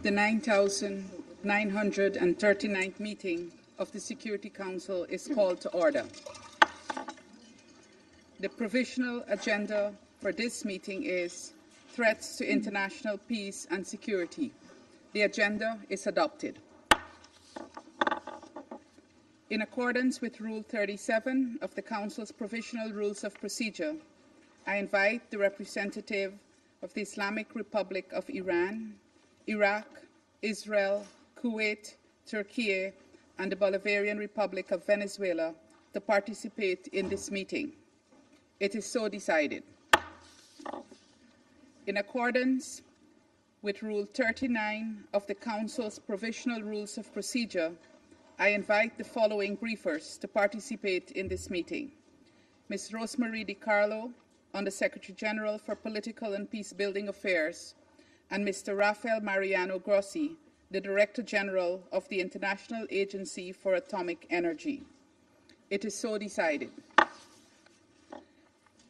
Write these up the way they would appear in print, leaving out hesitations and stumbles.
The 9,939th meeting of the Security Council is called to order. The provisional agenda for this meeting is threats to international peace and security. The agenda is adopted. In accordance with Rule 37 of the Council's Provisional Rules of Procedure, I invite the representative of the Islamic Republic of Iran, Iraq, Israel, Kuwait, Turkey, and the Bolivarian Republic of Venezuela to participate in this meeting. It is so decided. In accordance with Rule 39 of the Council's Provisional Rules of Procedure, I invite the following briefers to participate in this meeting: Ms. Rosemarie DiCarlo, Under Secretary General for Political and Peace-Building Affairs, and Mr. Rafael Grossi, the Director General of the International Agency for Atomic Energy. It is so decided.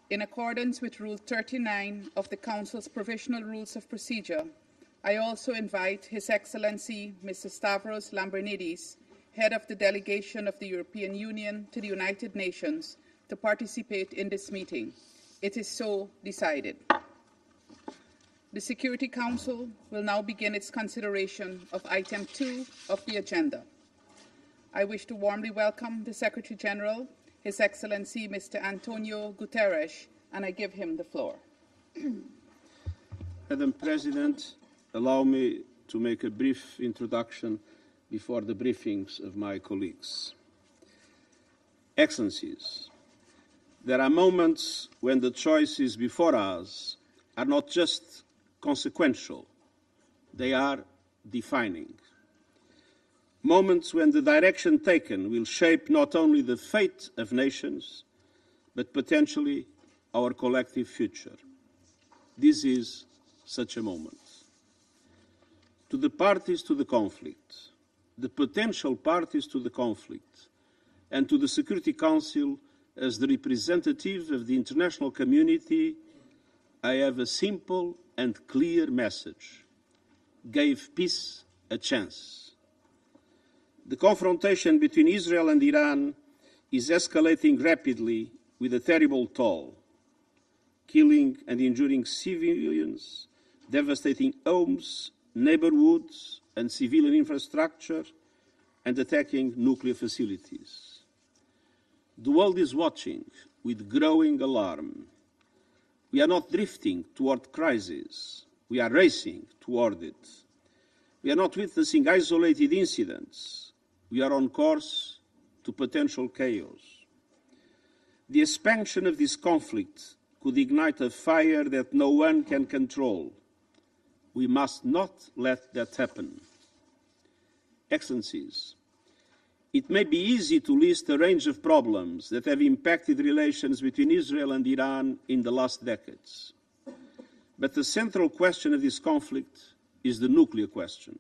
In accordance with Rule 39 of the Council's Provisional Rules of Procedure, I also invite His Excellency Mr. Stavros Lambrinidis, Head of the Delegation of the European Union to the United Nations, to participate in this meeting. It is so decided. The Security Council will now begin its consideration of Item 2 of the agenda. I wish to warmly welcome the Secretary General, His Excellency Mr. Antonio Guterres, and I give him the floor. Madam President, allow me to make a brief introduction before the briefings of my colleagues. Excellencies, there are moments when the choices before us are not just consequential, they are defining. Moments when the direction taken will shape not only the fate of nations, but potentially our collective future. This is such a moment. To the parties to the conflict, the potential parties to the conflict, and to the Security Council as the representative of the international community, I have a simple and clear message: give peace a chance. The confrontation between Israel and Iran is escalating rapidly with a terrible toll, killing and injuring civilians, devastating homes, neighborhoods and civilian infrastructure, and attacking nuclear facilities. The world is watching with growing alarm. We are not drifting toward crisis. We are racing toward it. We are not witnessing isolated incidents. We are on course to potential chaos. The expansion of this conflict could ignite a fire that no one can control. We must not let that happen. Excellencies, it may be easy to list a range of problems that have impacted relations between Israel and Iran in the last decades. But the central question of this conflict is the nuclear question.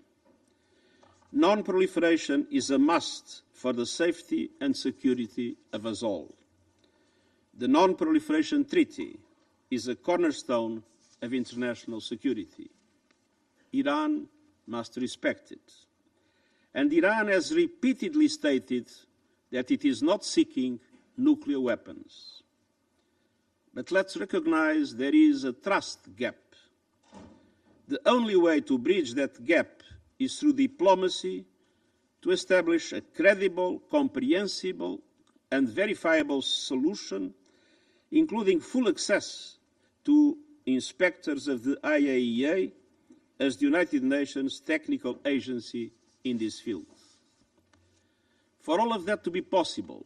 Non-proliferation is a must for the safety and security of us all. The Non-Proliferation Treaty is a cornerstone of international security. Iran must respect it. And Iran has repeatedly stated that it is not seeking nuclear weapons. But let's recognize there is a trust gap. The only way to bridge that gap is through diplomacy to establish a credible, comprehensible, and verifiable solution, including full access to inspectors of the IAEA as the United Nations technical agency in this field. For all of that to be possible,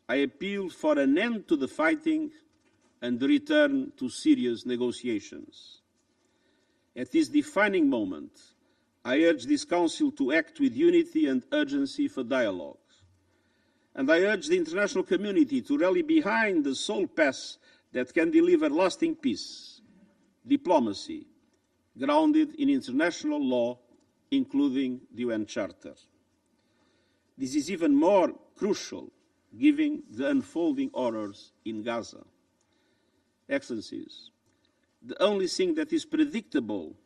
I appeal for an end to the fighting and the return to serious negotiations. At this defining moment, I urge this Council to act with unity and urgency for dialogue. And I urge the international community to rally behind the sole path that can deliver lasting peace: diplomacy, grounded in international law, including the UN Charter. This is even more crucial given the unfolding horrors in Gaza. Excellencies, the only thing that is predictable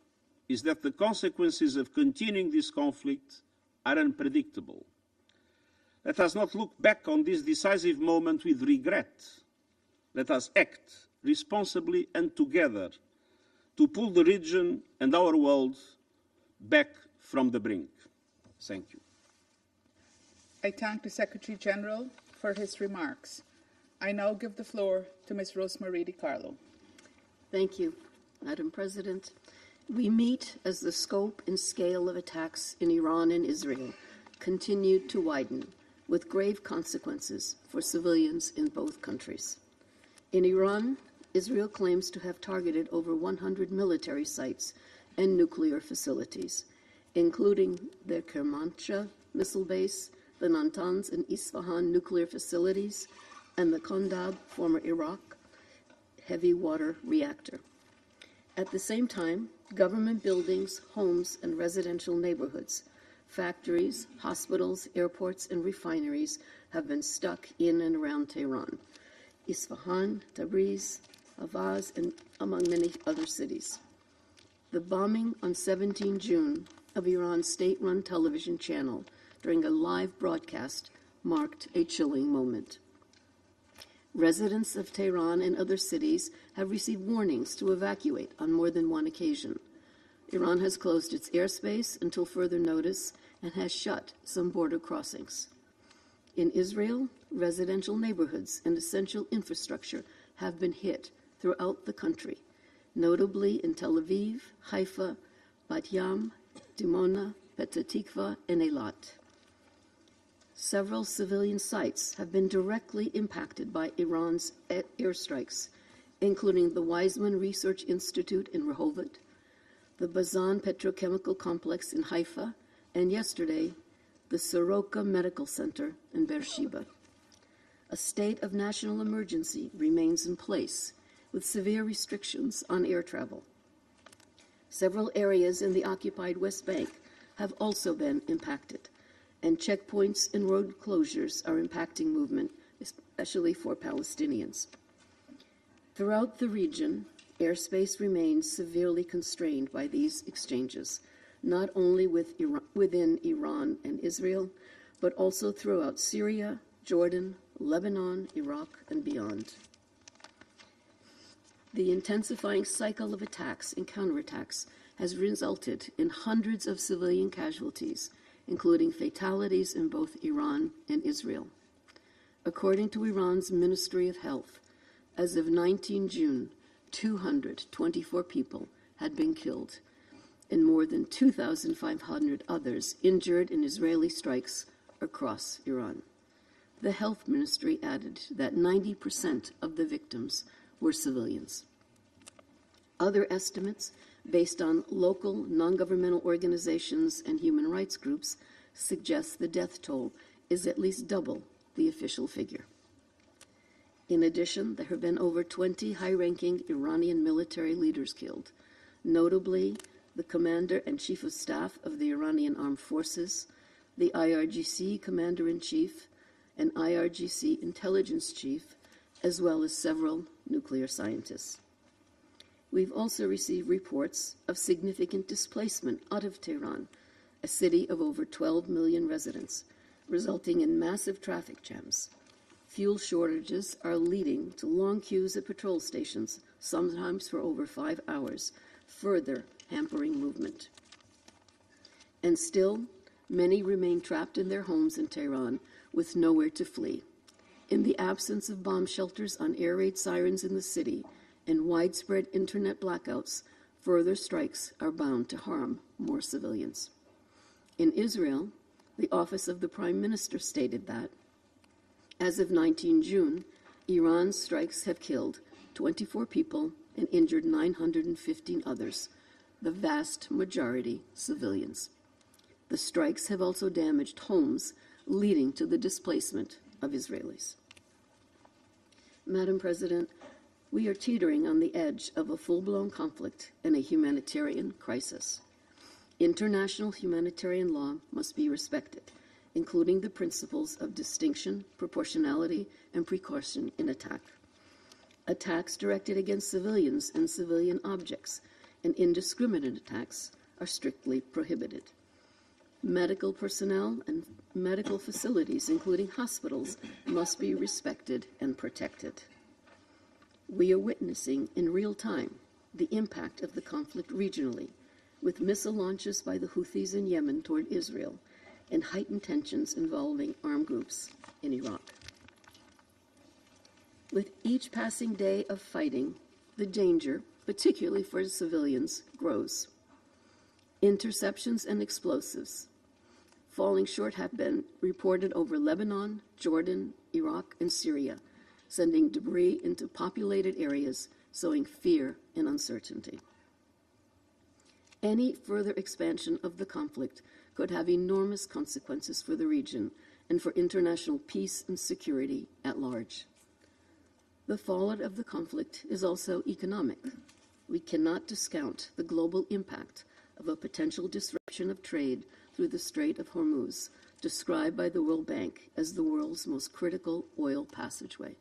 is that the consequences of continuing this conflict are unpredictable. Let us not look back on this decisive moment with regret. Let us act responsibly and together to pull the region and our world back from the brink. Thank you. I thank the Secretary General for his remarks. I now give the floor to Ms. Rosemarie DiCarlo. Thank you, Madam President. We meet as the scope and scale of attacks in Iran and Israel continued to widen, with grave consequences for civilians in both countries. In Iran, Israel claims to have targeted over 100 military sites and nuclear facilities, including the Kermanshah missile base, the Natanz and Isfahan nuclear facilities, and the Kondab, former Iraq, heavy water reactor. At the same time, government buildings, homes, and residential neighborhoods, factories, hospitals, airports, and refineries have been stuck in and around Tehran, Isfahan, Tabriz, Avaz, and among many other cities. The bombing on 17 June of Iran's state-run television channel during a live broadcast marked a chilling moment. Residents of Tehran and other cities have received warnings to evacuate on more than one occasion. Iran has closed its airspace until further notice and has shut some border crossings. In Israel, residential neighborhoods and essential infrastructure have been hit throughout the country, notably in Tel Aviv, Haifa, Bat Yam, Dimona, Petah Tikva, and Eilat. Several civilian sites have been directly impacted by Iran's airstrikes, including the Weizmann Research Institute in Rehovot, the Bazan Petrochemical Complex in Haifa, and yesterday, the Soroka Medical Center in Beersheba. A state of national emergency remains in place, with severe restrictions on air travel. Several areas in the occupied West Bank have also been impacted, and checkpoints and road closures are impacting movement, especially for Palestinians. Throughout the region, airspace remains severely constrained by these exchanges, not only within Iran and Israel, but also throughout Syria, Jordan, Lebanon, Iraq, and beyond. The intensifying cycle of attacks and counterattacks has resulted in hundreds of civilian casualties, including fatalities in both Iran and Israel. According to Iran's Ministry of Health, as of 19 June, 224 people had been killed and more than 2,500 others injured in Israeli strikes across Iran. The health ministry added that 90% of the victims were civilians. Other estimates, based on local non-governmental organizations and human rights groups, suggest the death toll is at least double the official figure. In addition, there have been over 20 high-ranking Iranian military leaders killed, notably the commander and chief of staff of the Iranian Armed Forces, the IRGC commander-in-chief, and IRGC intelligence chief, as well as several nuclear scientists. We've also received reports of significant displacement out of Tehran, a city of over 12 million residents, resulting in massive traffic jams. Fuel shortages are leading to long queues at patrol stations, sometimes for over 5 hours, further hampering movement. And still, many remain trapped in their homes in Tehran with nowhere to flee. In the absence of bomb shelters on air raid sirens in the city and widespread internet blackouts, further strikes are bound to harm more civilians. In Israel, the Office of the Prime Minister stated that, as of 19 June, Iran's strikes have killed 24 people and injured 915 others, the vast majority civilians. The strikes have also damaged homes, leading to the displacement of Israelis. Madam President, we are teetering on the edge of a full-blown conflict and a humanitarian crisis. International humanitarian law must be respected, including the principles of distinction, proportionality, and precaution in attack. Attacks directed against civilians and civilian objects and indiscriminate attacks are strictly prohibited. Medical personnel and medical facilities, including hospitals, must be respected and protected. We are witnessing in real time the impact of the conflict regionally, with missile launches by the Houthis in Yemen toward Israel and heightened tensions involving armed groups in Iraq. With each passing day of fighting, the danger, particularly for civilians, grows. Interceptions and explosives falling short have been reported over Lebanon, Jordan, Iraq, and Syria, sending debris into populated areas, sowing fear and uncertainty. Any further expansion of the conflict could have enormous consequences for the region and for international peace and security at large. The fallout of the conflict is also economic. We cannot discount the global impact of a potential disruption of trade through the Strait of Hormuz, described by the World Bank as the world's most critical oil passageway.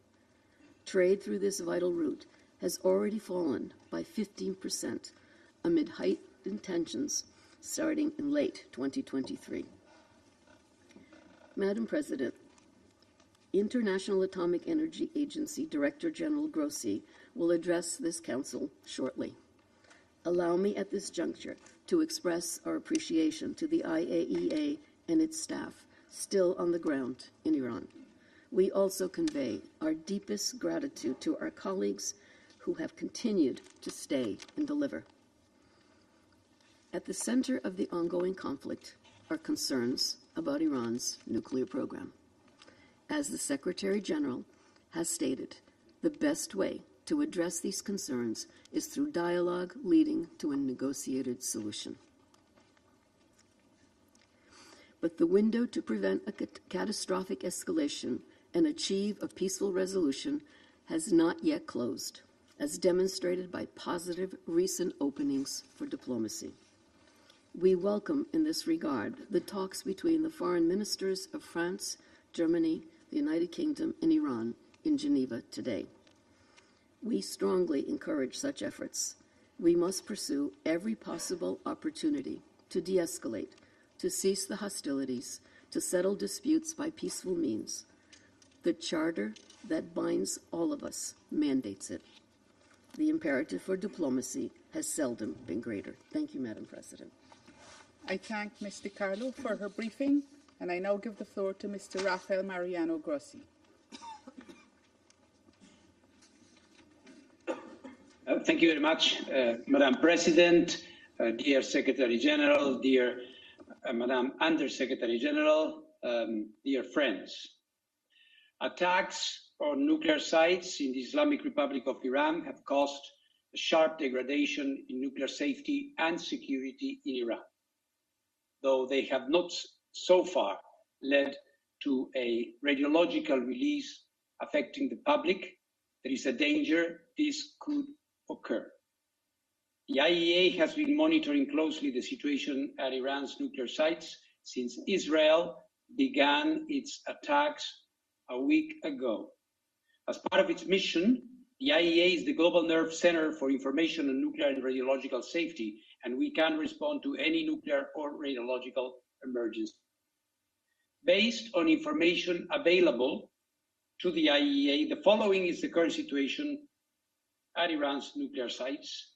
Trade through this vital route has already fallen by 15% amid heightened tensions starting in late 2023. Madam President, International Atomic Energy Agency Director General Grossi will address this council shortly. Allow me at this juncture to express our appreciation to the IAEA and its staff still on the ground in Iran. We also convey our deepest gratitude to our colleagues who have continued to stay and deliver. At the center of the ongoing conflict are concerns about Iran's nuclear program. As the Secretary General has stated, the best way to address these concerns is through dialogue leading to a negotiated solution. But the window to prevent a catastrophic escalation and achieve a peaceful resolution has not yet closed, as demonstrated by positive recent openings for diplomacy. We welcome in this regard the talks between the foreign ministers of France, Germany, the United Kingdom, and Iran in Geneva today. We strongly encourage such efforts. We must pursue every possible opportunity to de-escalate, to cease the hostilities, to settle disputes by peaceful means. The charter that binds all of us mandates it. The imperative for diplomacy has seldom been greater. Thank you, Madam President. I thank Ms. DiCarlo for her briefing, and I now give the floor to Mr. Rafael Mariano Grossi. Thank you very much, Madam President, dear Secretary General, dear Madam Under-Secretary General, dear friends. Attacks on nuclear sites in the Islamic Republic of Iran have caused a sharp degradation in nuclear safety and security in Iran. Though they have not so far led to a radiological release affecting the public, there is a danger this could occur. The IAEA has been monitoring closely the situation at Iran's nuclear sites since Israel began its attacks a week ago. As part of its mission, the IAEA is the global nerve center for information on nuclear and radiological safety, and we can respond to any nuclear or radiological emergency. Based on information available to the IAEA, the following is the current situation at Iran's nuclear sites,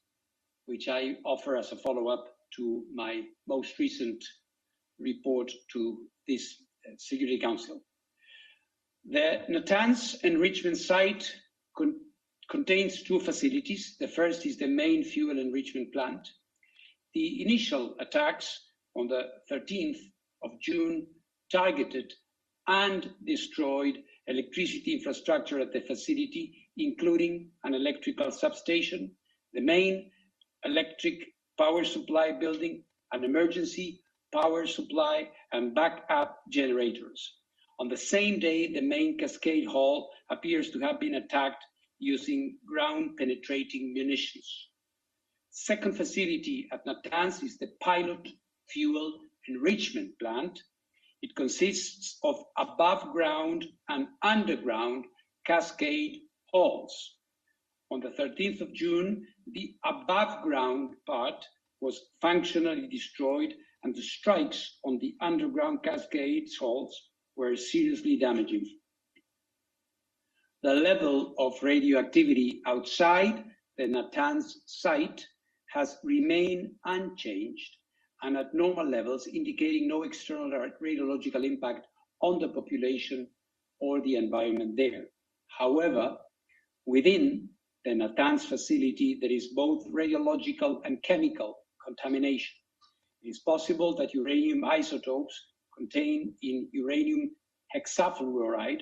which I offer as a follow-up to my most recent report to this Security Council. The Natanz enrichment site contains two facilities. The first is the main fuel enrichment plant. The initial attacks on the 13th of June targeted and destroyed electricity infrastructure at the facility, including an electrical substation, the main electric power supply building, an emergency power supply, and backup generators. On the same day, the main cascade hall appears to have been attacked using ground-penetrating munitions. Second facility at Natanz is the pilot fuel enrichment plant. It consists of above-ground and underground cascade halls. On the 13th of June, the above-ground part was functionally destroyed, and the strikes on the underground cascade salts were seriously damaging. The level of radioactivity outside the Natanz site has remained unchanged and at normal levels, indicating no external radiological impact on the population or the environment there. However, within the Natanz facility, there is both radiological and chemical contamination. It is possible that uranium isotopes contained in uranium hexafluoride,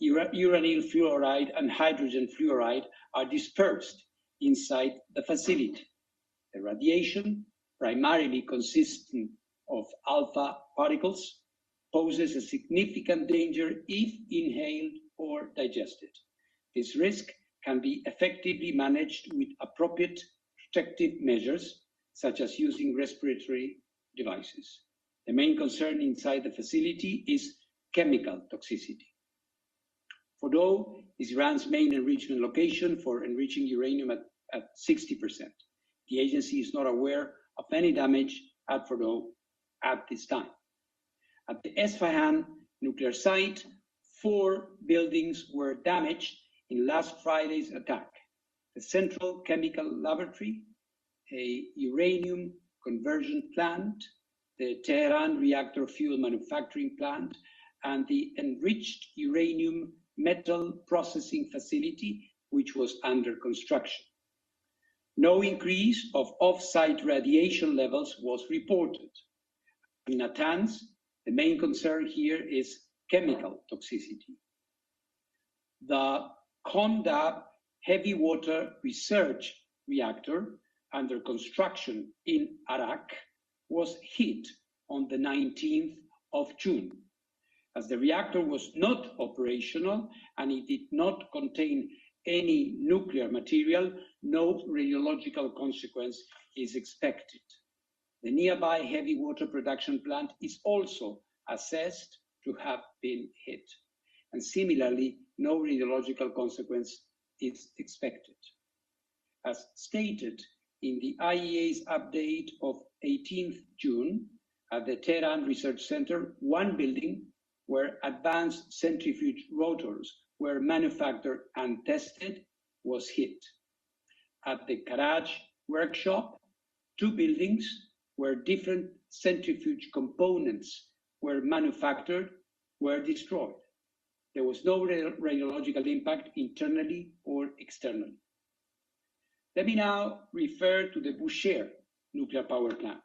uranyl fluoride, and hydrogen fluoride are dispersed inside the facility. The radiation, primarily consisting of alpha particles, poses a significant danger if inhaled or digested. This risk can be effectively managed with appropriate protective measures, such as using respiratory devices. The main concern inside the facility is chemical toxicity. Fordow is Iran's main enrichment location for enriching uranium at 60%. The agency is not aware of any damage at Fordow at this time. At the Esfahan nuclear site, 4 buildings were damaged in last Friday's attack: the Central Chemical Laboratory, a uranium conversion plant, the Tehran reactor fuel manufacturing plant, and the enriched uranium metal processing facility, which was under construction. No increase of off-site radiation levels was reported. In Natanz, the main concern here is chemical toxicity. The Condab heavy water research reactor under construction in Arak was hit on the 19th of June. As the reactor was not operational and it did not contain any nuclear material, no radiological consequence is expected. The nearby heavy water production plant is also assessed to have been hit, and similarly, no radiological consequence is expected. As stated in the IEA's update of 18th June, at the Tehran Research Center, 1 building where advanced centrifuge rotors were manufactured and tested was hit. At the Karaj workshop, 2 buildings where different centrifuge components were manufactured were destroyed. There was no radiological impact internally or externally. Let me now refer to the Bushehr nuclear power plant.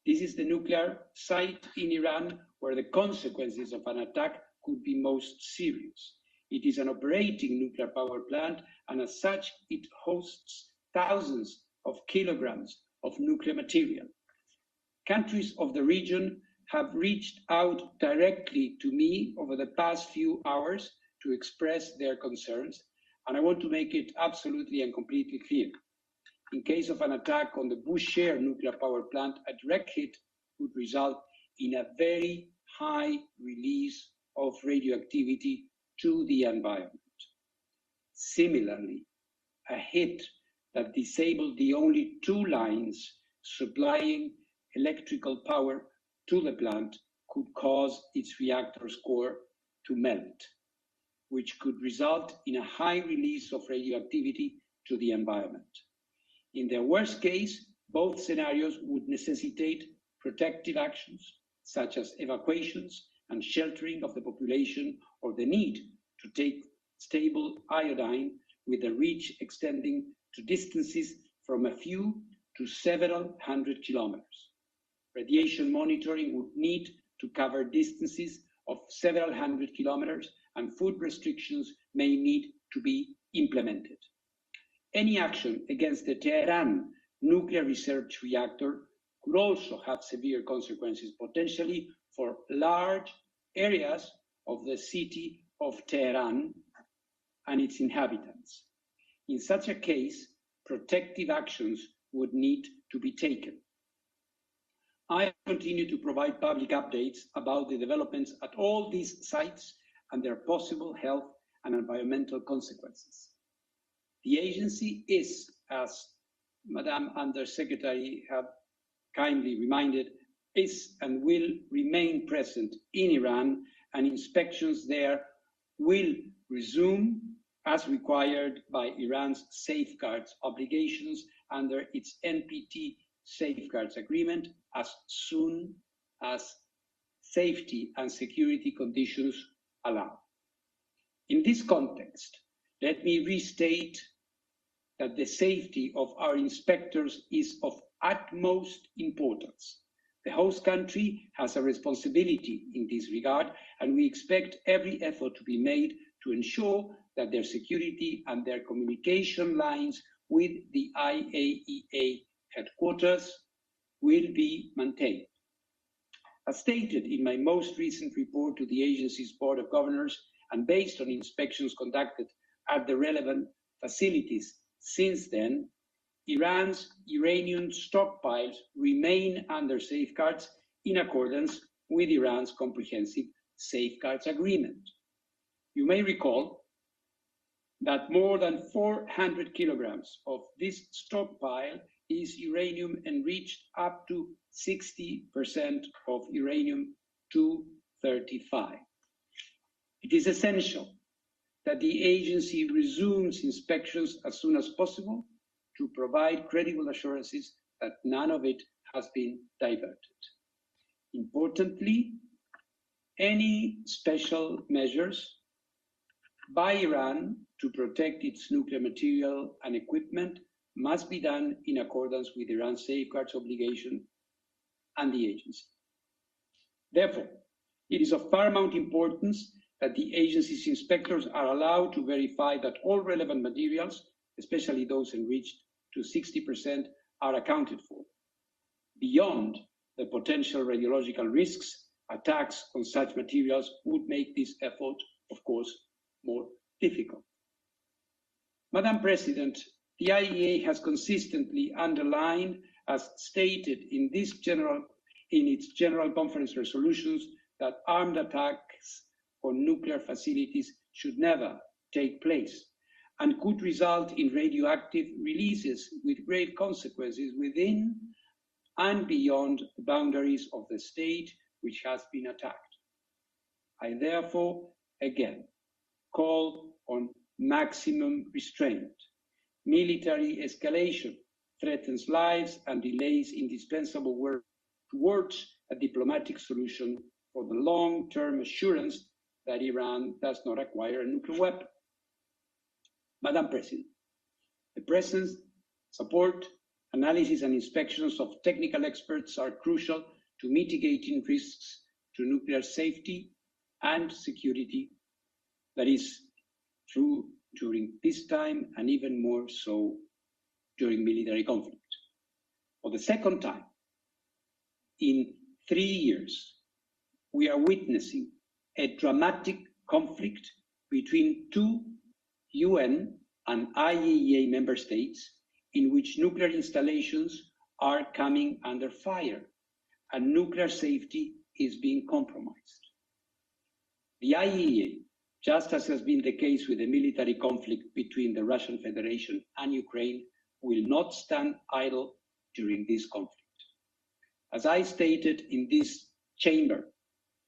This is the nuclear site in Iran where the consequences of an attack could be most serious. It is an operating nuclear power plant, and as such, it hosts thousands of kilograms of nuclear material. Countries of the region have reached out directly to me over the past few hours to express their concerns, and I want to make it absolutely and completely clear. In case of an attack on the Bushehr nuclear power plant, a direct hit would result in a very high release of radioactivity to the environment. Similarly, a hit that disabled the only 2 lines supplying electrical power to the plant could cause its reactor's core to melt, which could result in a high release of radioactivity to the environment. In the worst case, both scenarios would necessitate protective actions, such as evacuations and sheltering of the population, or the need to take stable iodine with a reach extending to distances from a few to several hundred kilometers. Radiation monitoring would need to cover distances of several hundred kilometers, and food restrictions may need to be implemented. Any action against the Tehran nuclear research reactor could also have severe consequences, potentially for large areas of the city of Tehran and its inhabitants. In such a case, protective actions would need to be taken. I continue to provide public updates about the developments at all these sites and their possible health and environmental consequences. The agency is, as Madam Undersecretary have kindly reminded, is and will remain present in Iran, and inspections there will resume as required by Iran's safeguards obligations under its NPT safeguards agreement as soon as safety and security conditions allow. In this context, let me restate that the safety of our inspectors is of utmost importance. The host country has a responsibility in this regard, and we expect every effort to be made to ensure that their security and their communication lines with the IAEA headquarters will be maintained. As stated in my most recent report to the agency's Board of Governors, and based on inspections conducted at the relevant facilities since then, Iran's uranium stockpiles remain under safeguards in accordance with Iran's comprehensive safeguards agreement. You may recall that more than 400 kilograms of this stockpile is uranium enriched up to 60% of uranium-235. It is essential that the agency resumes inspections as soon as possible to provide credible assurances that none of it has been diverted. Importantly, any special measures by Iran to protect its nuclear material and equipment must be done in accordance with Iran's safeguards obligation and the agency. Therefore, it is of paramount importance that the agency's inspectors are allowed to verify that all relevant materials, especially those enriched to 60%, are accounted for. Beyond the potential radiological risks, attacks on such materials would make this effort, of course, more difficult. Madam President, the IAEA has consistently underlined, as stated in its General Conference resolutions, that armed attacks on nuclear facilities should never take place and could result in radioactive releases with grave consequences within and beyond the boundaries of the state which has been attacked. I therefore again call on maximum restraint. Military escalation threatens lives and delays indispensable work towards a diplomatic solution for the long-term assurance that Iran does not acquire a nuclear weapon. Madam President, the presence, support, analysis and inspections of technical experts are crucial to mitigating risks to nuclear safety and security. That is true during peacetime and even more so during military conflict. For the second time in 3 years, we are witnessing a dramatic conflict between two UN and IAEA member states in which nuclear installations are coming under fire and nuclear safety is being compromised. The IAEA, just as has been the case with the military conflict between the Russian Federation and Ukraine, will not stand idle during this conflict. As I stated in this chamber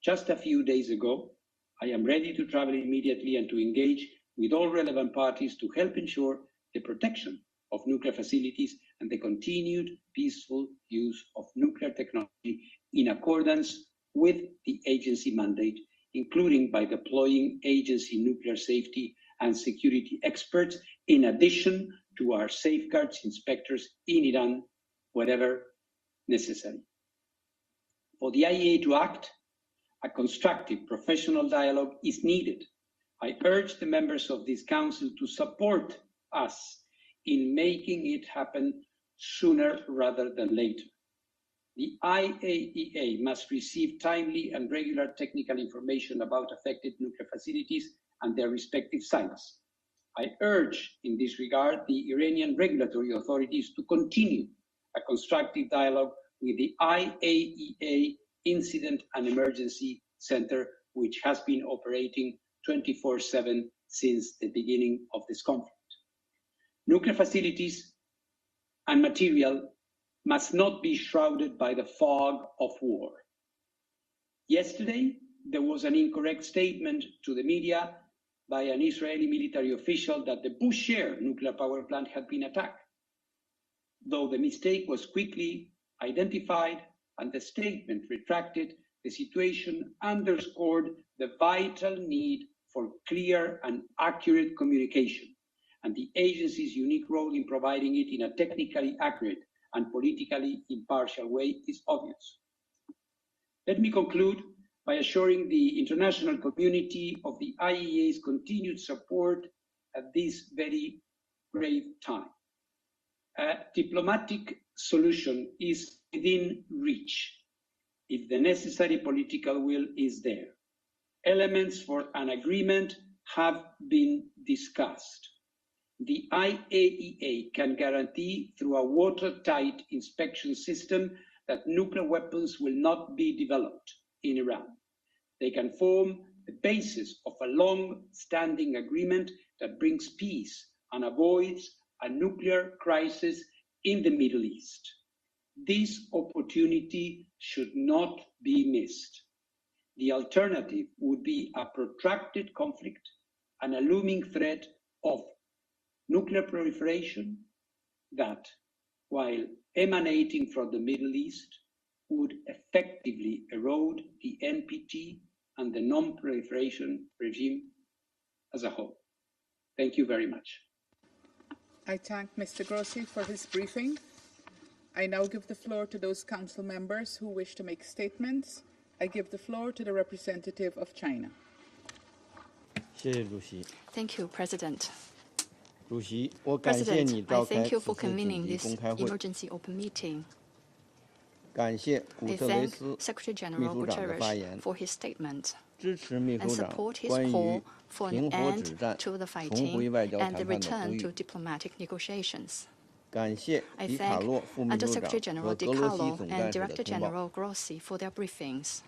just a few days ago, I am ready to travel immediately and to engage with all relevant parties to help ensure the protection of nuclear facilities and the continued peaceful use of nuclear technology in accordance with the agency mandate, including by deploying agency nuclear safety and security experts, in addition to our safeguards inspectors in Iran, wherever necessary. For the IAEA to act, a constructive professional dialogue is needed. I urge the members of this council to support us in making it happen sooner rather than later. The IAEA must receive timely and regular technical information about affected nuclear facilities and their respective sites. I urge in this regard the Iranian regulatory authorities to continue a constructive dialogue with the IAEA Incident and Emergency Center, which has been operating 24/7 since the beginning of this conflict. Nuclear facilities and material must not be shrouded by the fog of war. Yesterday, there was an incorrect statement to the media by an Israeli military official that the Bushehr nuclear power plant had been attacked. Though the mistake was quickly identified and the statement retracted, the situation underscored the vital need for clear and accurate communication, and the agency's unique role in providing it in a technically accurate and politically impartial way is obvious. Let me conclude by assuring the international community of the IAEA's continued support at this very grave time. A diplomatic solution is within reach if the necessary political will is there. Elements for an agreement have been discussed. The IAEA can guarantee through a watertight inspection system that nuclear weapons will not be developed in Iran. They can form the basis of a long-standing agreement that brings peace and avoids a nuclear crisis in the Middle East. This opportunity should not be missed. The alternative would be a protracted conflict and a looming threat of nuclear proliferation that, while emanating from the Middle East, would effectively erode the NPT and the non-proliferation regime as a whole. Thank you very much. I thank Mr. Grossi for his briefing. I now give the floor to those council members who wish to make statements. I give the floor to the representative of China. Thank you, President. 主席，我感谢你 President, 召 I 开 thank you 此 for 次紧 convening 急 this 公开会， emergency open meeting. 感谢古 I 特雷 thank 斯 Secretary 秘 General 书长的发 Guterres 言， for his statement 支持秘 and 书长 support his 关于 call for 停 an 火 end 止战、 to the 重回 fighting 外交 and 谈 the 判的呼 return to 吁。 diplomatic negotiations. 感谢 I 迪卡 thank 洛副秘书长 Undersecretary General 和格罗西 DiCarlo 总 and 干事的 Director 通报。 General Grossi for their briefings.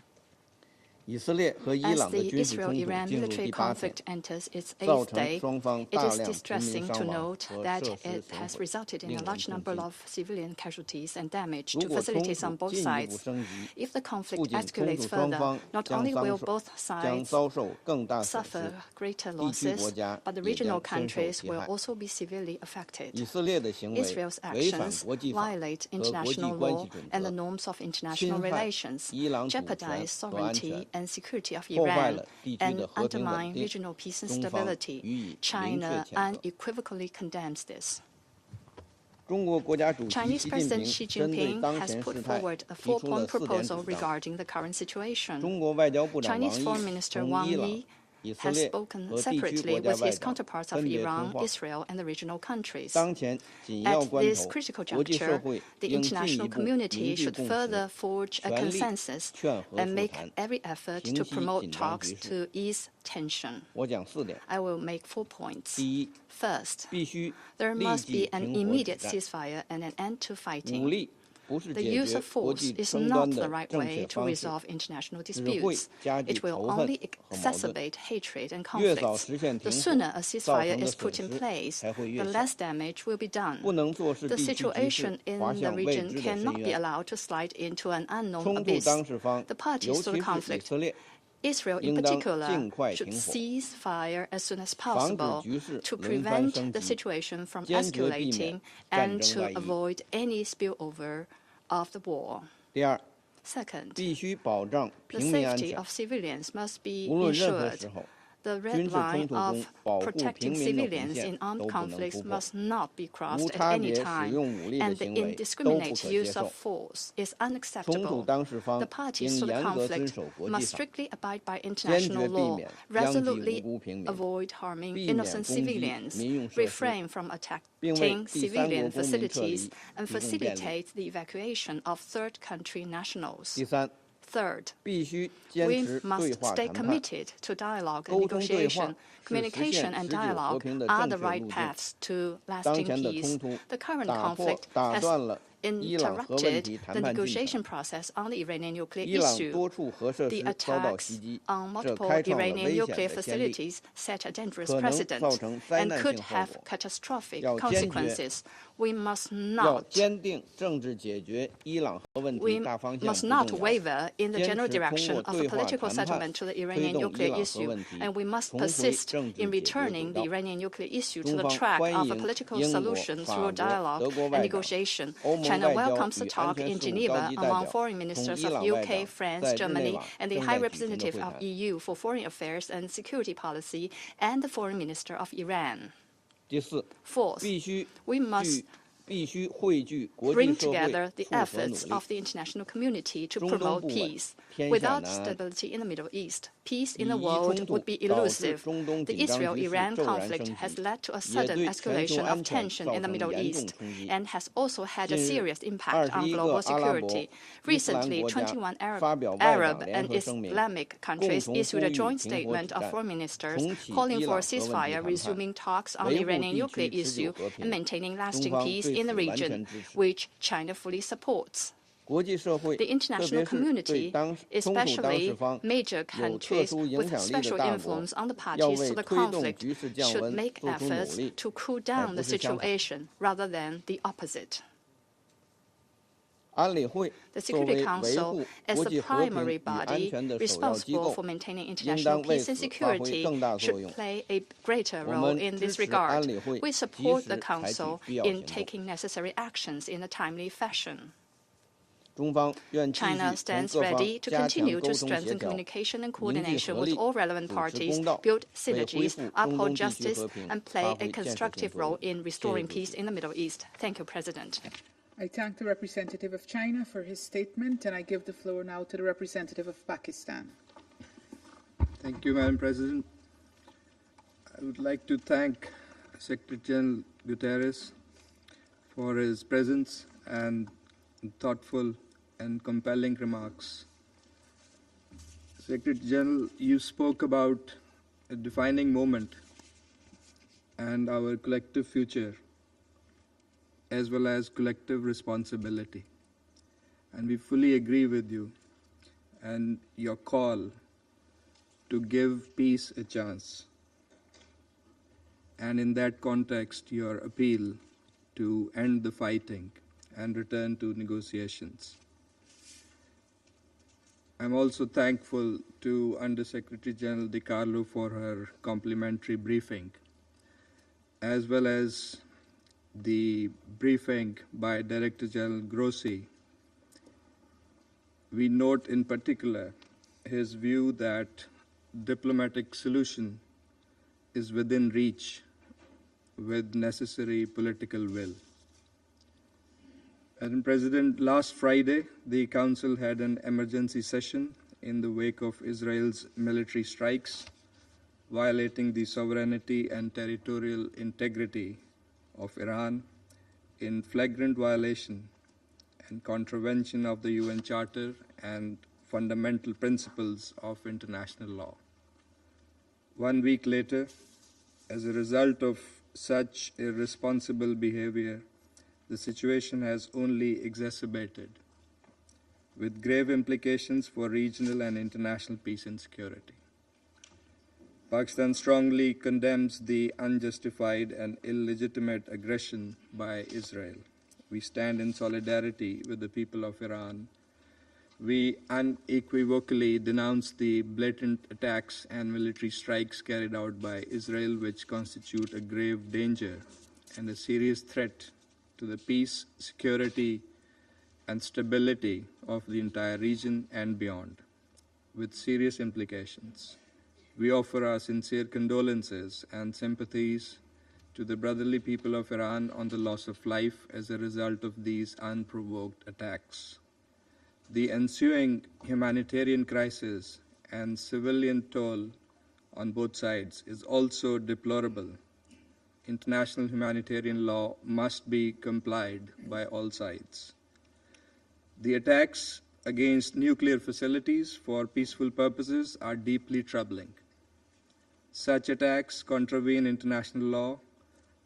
以色列和伊 As 朗的 the 军事冲突 Israel-Iran 进入 military 第8天， conflict enters its 造 8th 成 day, 双方 it 大 is 量平民 distressing 伤 to 亡 note 和 that 设施 it 损 has 毁， resulted in 令 a 人 large 痛 number 心。 of civilian casualties and damage 如 to 果冲 facilities 突 on both 进一步 sides. 升级， If the 不 conflict 仅冲 escalates 突双 further, 方 not 将 only will 遭 both 将 sides 遭受更大损失， suffer greater 地区国 losses, 家 but the 也 regional 将深受 countries 其 will 害。 also be severely affected. 以色列的行为 Israel's 违反 actions 国际法 violate 和国际 international 关 law 系准 and the 则， norms of international 侵害 relations, 伊朗主权 jeopardize 和安全， sovereignty and security of 破坏 Iran, 了地区 and 的和平稳 undermine 定。 regional peace and 中方 stability. 予以明确 China 谴责。 unequivocally condemns this. 中国国家主席 Chinese 习近 President 平 Xi 针对 Jinping 当 has 前 put 事态 forward a 提出了 four-point 4点 proposal 主张。 regarding the current situation. 中国外交部长王 Chinese 毅 Foreign Minister 同 Wang 伊朗、 Yi 以色 has 列 spoken 和地区 separately 国家 with 外 his 长 counterparts of 分别通 Iran, 话。 Israel, and the regional countries. 当前紧要 At 关 this 头， critical 国际社 juncture, 会 the 应进一 international 步凝 community 聚 should 共识， further forge a 全力 consensus 劝和 and 促 make 谈， every effort 平 to 息 promote 紧张 talks 局势。 to ease tension. 我讲4点。 I will make 4 points. 第一， First, 必须 there 立 must 即 be an 停火止 immediate 战。 ceasefire and an end to 武 fighting. 力不是 The 解 use 决 of 国 force 际 is 争 not 端 the 的 right 正 way 确 to 方式， resolve international 只会 disputes. 加剧 It will 仇恨 only 和矛盾。 exacerbate hatred and 越早 conflicts. 实现 The 停 sooner 火， a 造 ceasefire 成的 is 损 put in 失 place, 才会 the 越小。 less damage will be done. 不能坐视 The 地区局 situation 势 in 滑 the 向未 region 知的深 cannot be 渊。 allowed to slide into an unknown 冲突 abyss. 当事方， The parties 尤 to 其 the 是以 conflict, 色列， Israel in 应当 particular, 尽快 should 停火， cease fire as soon as 防止 possible 局势 to 轮番 prevent 升 the 级， situation from 坚决避免 escalating 战 and 争 to 外溢。 avoid any spillover of the war. 第二， Second, 必须保障 the 平民安 safety 全， of civilians must be 无论任何 ensured. 时候， The 军 red 事冲 line 突 of 中保护 protecting 平民的红 civilians 线 in armed 都不能 conflicts 突破。 must not be 无 crossed at 差 any 别使 time, 用武力的 and the 行为都不 indiscriminate 可接 use 受 of。force is 冲突 unacceptable. 当事方 The parties 应 to the 严格遵 conflict 守国际 must 法， strictly abide by 坚 international 决避 law, 免殃及无 resolutely 辜平民， avoid harming 避免 innocent 攻击 civilians, 民用设施， refrain from 并为 attacking 第三国 civilian 公民撤离 facilities, and 提供便利。 facilitate the evacuation of third country nationals. 第三， Third, 必须坚 we 持对 must 话 stay 谈判。 committed to dialogue and 沟通对话 negotiation. 是实 Communication 现 and 持久和 dialogue 平的 are 正 the 确 right 路径。 paths to 当 lasting 前的 peace. 冲突 The current 打 conflict 断 has 了 interrupted the negotiation process on the Iranian nuclear 伊朗 issue. 多处核设 The 施遭到 attacks 袭击， on 这 multiple 开创了 Iranian 危 nuclear 险的先例， facilities set a dangerous 可能 precedent 造成灾 and 难 could 性后 have 果。 catastrophic 要坚决 consequences. We must 要 not 坚定政治解决伊朗核问 We 题大方向 must 不 not 动摇， waver in the 坚 general 持通 direction 过 of a 对话 political 谈判 settlement to the 推 Iranian 动伊 nuclear 朗核 issue, 问题 and we must 重回 persist 政治 in 解决轨 returning the 道。 Iranian nuclear issue to 中 the 方 track 欢 of a 迎 political 英国、 solution 法 through 国、德 dialogue 国 and 外长、 negotiation. 欧盟 China 外交 welcomes the 与安 talk 全 in 事务高 Geneva 级代 among 表 foreign 同 ministers 伊 of 朗外 UK, 长 France, 在日内 Germany, 瓦 and the 正 High 在举行的 Representative 会 of 谈。 EU for Foreign Affairs and Security Policy and the Foreign Minister of Iran. 第四， Fourth, 必须 we must 汇聚国际 bring 社会 together the 复合努 efforts 力。 of the international community to 中东 promote 不稳， peace. 天下 Without 难安。 stability in the Middle East, peace 以 in the 伊 world 冲突 would be 导致 elusive. 中东 The 紧张局势 Israel-Iran 骤然 conflict 升 has 级， led to a 也 sudden 对全球 escalation 安 of 全 tension 造 in the 成 Middle 严重 East 冲击。 and has also had a 近日 serious impact on 21 global 个阿拉伯 security. 伊斯兰 Recently, 国家 21发表外 Arab 长联 and 合声明， Islamic 共 countries 同 issued 呼 a 吁 joint 停火 statement 止 of 战， foreign ministers 重启 calling 伊 for 朗 a 核问题 ceasefire, 谈判， resuming talks on 维 the 护 Iranian 地 nuclear 区持久 issue, 和 and 平。 maintaining 中 lasting 方 peace 对 in the 此完 region, 全支持。 which China fully supports. 国际社会， The 特 international 别是对 community, 冲突当事 especially 方 major 有特 countries 殊影 with 响力的 special 大国， influence on the 要 parties 为 to the 推动 conflict, 局势降 should 温 make 做出努 efforts 力， to cool 而 down 不 the 是相反。 situation rather than the opposite. 安理会 The 作 Security 为维 Council, 护 as 国 the 际和平 primary 与安 body 全的首要机 responsible 构， for maintaining 应 international 当为 peace and 此发挥 security, 更大作 should 用。 play a greater 我 role 们 in 支 this 持 regard. 安理会 We 及 support 时 the 采取 Council 必要 in 行动。 taking necessary actions in a timely fashion. 中方愿继续 China 同 stands 各方 ready to 加强 continue 沟 to 通协 strengthen 调， communication and 凝聚 coordination 合 with 力， all relevant 主持 parties, 公道， build 为恢 synergies, 复中 uphold 东地区 justice, 和平 and 发 play 挥 a 建设性 constructive 作 role 用。 in 谢谢 restoring 主席 peace。in the Middle East. Thank you, President. I thank the representative of China for his statement, and I give the floor now to the representative of Pakistan. Thank you, Madam President. I would like to thank Secretary General Guterres for his presence and thoughtful and compelling remarks. Secretary General, you spoke about a defining moment and our collective future, as well as collective responsibility. And we fully agree with you and your call to give peace a chance. And in that context, your appeal to end the fighting and return to negotiations. I'm also thankful to Undersecretary General DiCarlo for her complimentary briefing, as well as the briefing by Director General Grossi. We note in particular his view that diplomatic solution is within reach with necessary political will. Madam President, last Friday, the Council had an emergency session in the wake of Israel's military strikes, violating the sovereignty and territorial integrity of Iran in flagrant violation and contravention of the UN Charter and fundamental principles of international law. 1 week later, as a result of such irresponsible behavior, the situation has only exacerbated, with grave implications for regional and international peace and security. Pakistan strongly condemns the unjustified and illegitimate aggression by Israel. We stand in solidarity with the people of Iran. We unequivocally denounce the blatant attacks and military strikes carried out by Israel, which constitute a grave danger and a serious threat to the peace, security, and stability of the entire region and beyond, with serious implications. We offer our sincere condolences and sympathies to the brotherly people of Iran on the loss of life as a result of these unprovoked attacks. The ensuing humanitarian crisis and civilian toll on both sides is also deplorable. International humanitarian law must be complied by all sides. The attacks against nuclear facilities for peaceful purposes are deeply troubling. Such attacks contravene international law,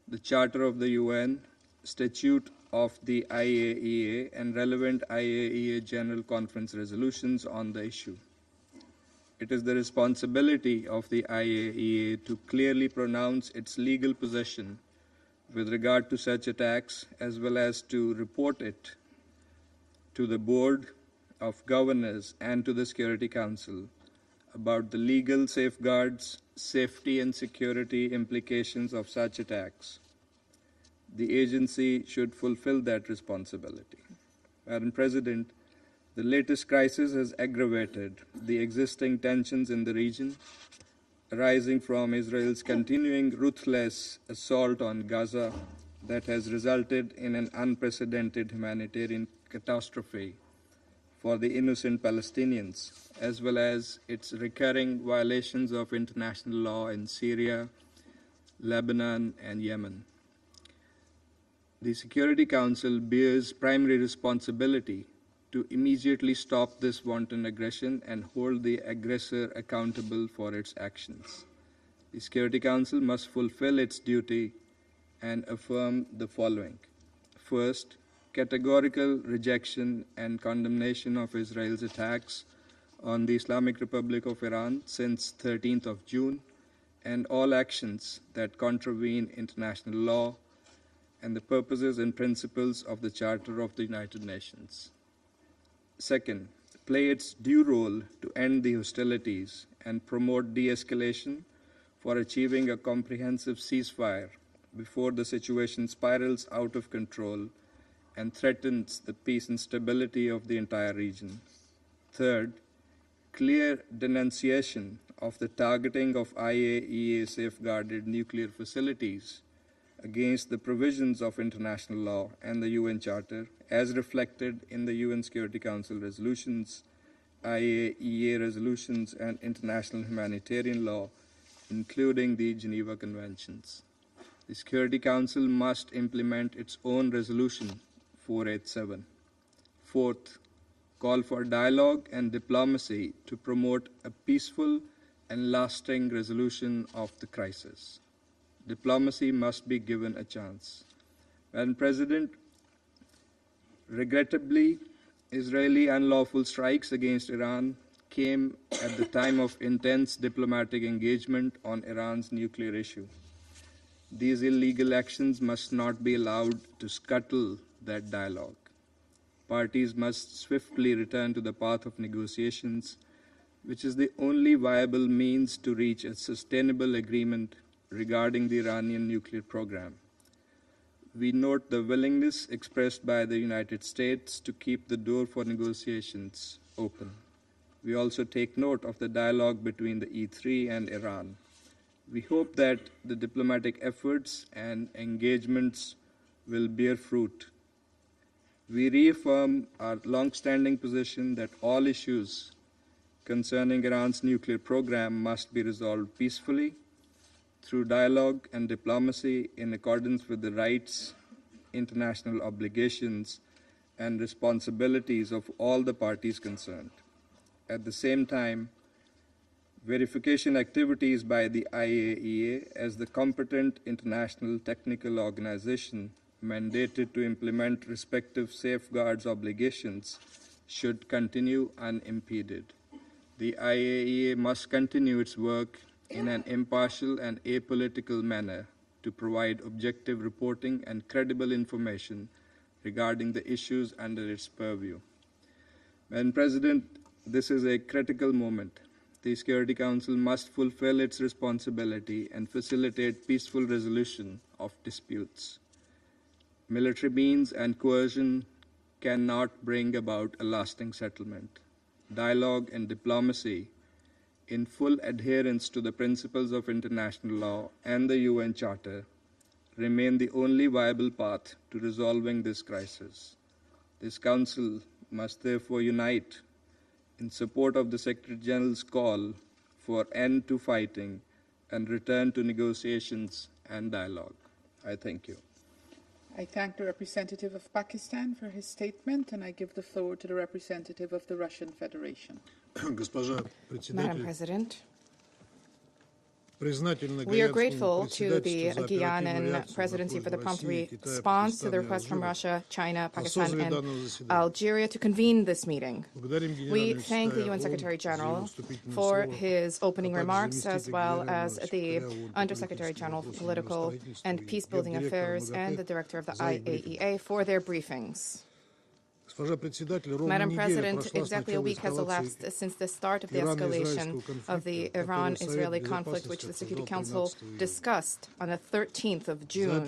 the Charter of the UN, Statute of the IAEA and relevant IAEA General Conference resolutions on the issue. It is the responsibility of the IAEA to clearly pronounce its legal position with regard to such attacks, as well as to report it to the Board of Governors and to the Security Council about the legal safeguards, safety and security implications of such attacks. The agency should fulfill that responsibility. Madam President, the latest crisis has aggravated the existing tensions in the region, arising from Israel's continuing ruthless assault on Gaza that has resulted in an unprecedented humanitarian catastrophe for the innocent Palestinians, as well as its recurring violations of international law in Syria, Lebanon, and Yemen. The Security Council bears primary responsibility to immediately stop this wanton aggression and hold the aggressor accountable for its actions. The Security Council must fulfill its duty and affirm the following. First, categorical rejection and condemnation of Israel's attacks on the Islamic Republic of Iran since 13th of June and all actions that contravene international law and the purposes and principles of the Charter of the United Nations. Second, play its due role to end the hostilities and promote de-escalation for achieving a comprehensive ceasefire before the situation spirals out of control and threatens the peace and stability of the entire region. Third, clear denunciation of the targeting of IAEA safeguarded nuclear facilities against the provisions of international law and the UN Charter as reflected in the UN Security Council resolutions, IAEA resolutions, and international humanitarian law, including the Geneva Conventions. The Security Council must implement its own resolution 487. Fourth, call for dialogue and diplomacy to promote a peaceful and lasting resolution of the crisis. Diplomacy must be given a chance. Madam President, regrettably, Israeli unlawful strikes against Iran came at the time of intense diplomatic engagement on Iran's nuclear issue. These illegal actions must not be allowed to scuttle that dialogue. Parties must swiftly return to the path of negotiations, which is the only viable means to reach a sustainable agreement regarding the Iranian nuclear program. We note the willingness expressed by the United States to keep the door for negotiations open. We also take note of the dialogue between the E3 and Iran. We hope that the diplomatic efforts and engagements will bear fruit. We reaffirm our long-standing position that all issues concerning Iran's nuclear program must be resolved peacefully through dialogue and diplomacy in accordance with the rights, international obligations, and responsibilities of all the parties concerned. At the same time, verification activities by the IAEA as the competent international technical organization mandated to implement respective safeguards obligations should continue unimpeded. The IAEA must continue its work in an impartial and apolitical manner to provide objective reporting and credible information regarding the issues under its purview. Madam President, this is a critical moment. The Security Council must fulfill its responsibility and facilitate peaceful resolution of disputes. Military means and coercion cannot bring about a lasting settlement. Dialogue and diplomacy, in full adherence to the principles of international law and the UN Charter, remain the only viable path to resolving this crisis. This Council must therefore unite in support of the Secretary General's call for end to fighting and return to negotiations and dialogue. I thank you. I thank the representative of Pakistan for his statement, and I give the floor to the representative of the Russian Federation. Madam President, We are grateful to the Guianan presidency for the prompt response to the request from Russia, China, Pakistan, and Algeria to convene this meeting. We thank the UN Secretary General for his opening remarks, as well as the Undersecretary General for Political and Peacebuilding Affairs and the Director of the IAEA for their briefings. Madam President, exactly a week has elapsed since the start of the escalation of the Iran-Israeli conflict, which the Security Council discussed on the 13th of June.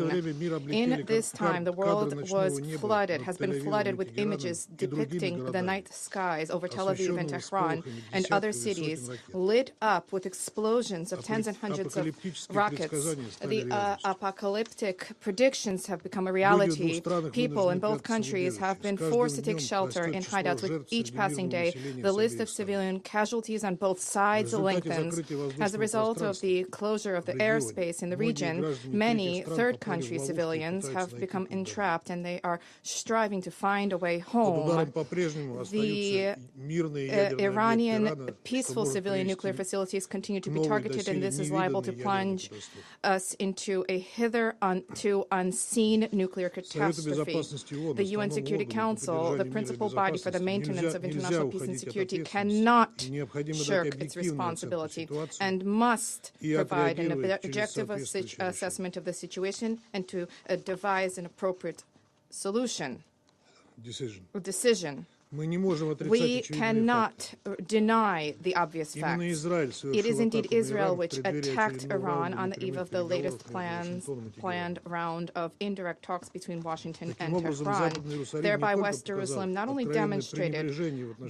In this time, the world has been flooded with images depicting the night skies over Tel Aviv and Tehran and other cities lit up with explosions of tens and hundreds of rockets. The apocalyptic predictions have become a reality. People in both countries have been forced to take shelter in hideouts with each passing day. The list of civilian casualties on both sides lengthens. As a result of the closure of the airspace in the region, many third country civilians have become entrapped and they are striving to find a way home. The Iranian peaceful civilian nuclear facilities continue to be targeted, and this is liable to plunge us into a hitherto unseen nuclear catastrophe. The UN Security Council, the principal body for the maintenance of international peace and security, cannot shirk its responsibility and must provide an objective assessment of the situation and to devise an appropriate decision. We cannot deny the obvious facts. It is indeed Israel which attacked Iran on the eve of the latest planned round of indirect talks between Washington and Tehran. Thereby, West Jerusalem not only demonstrated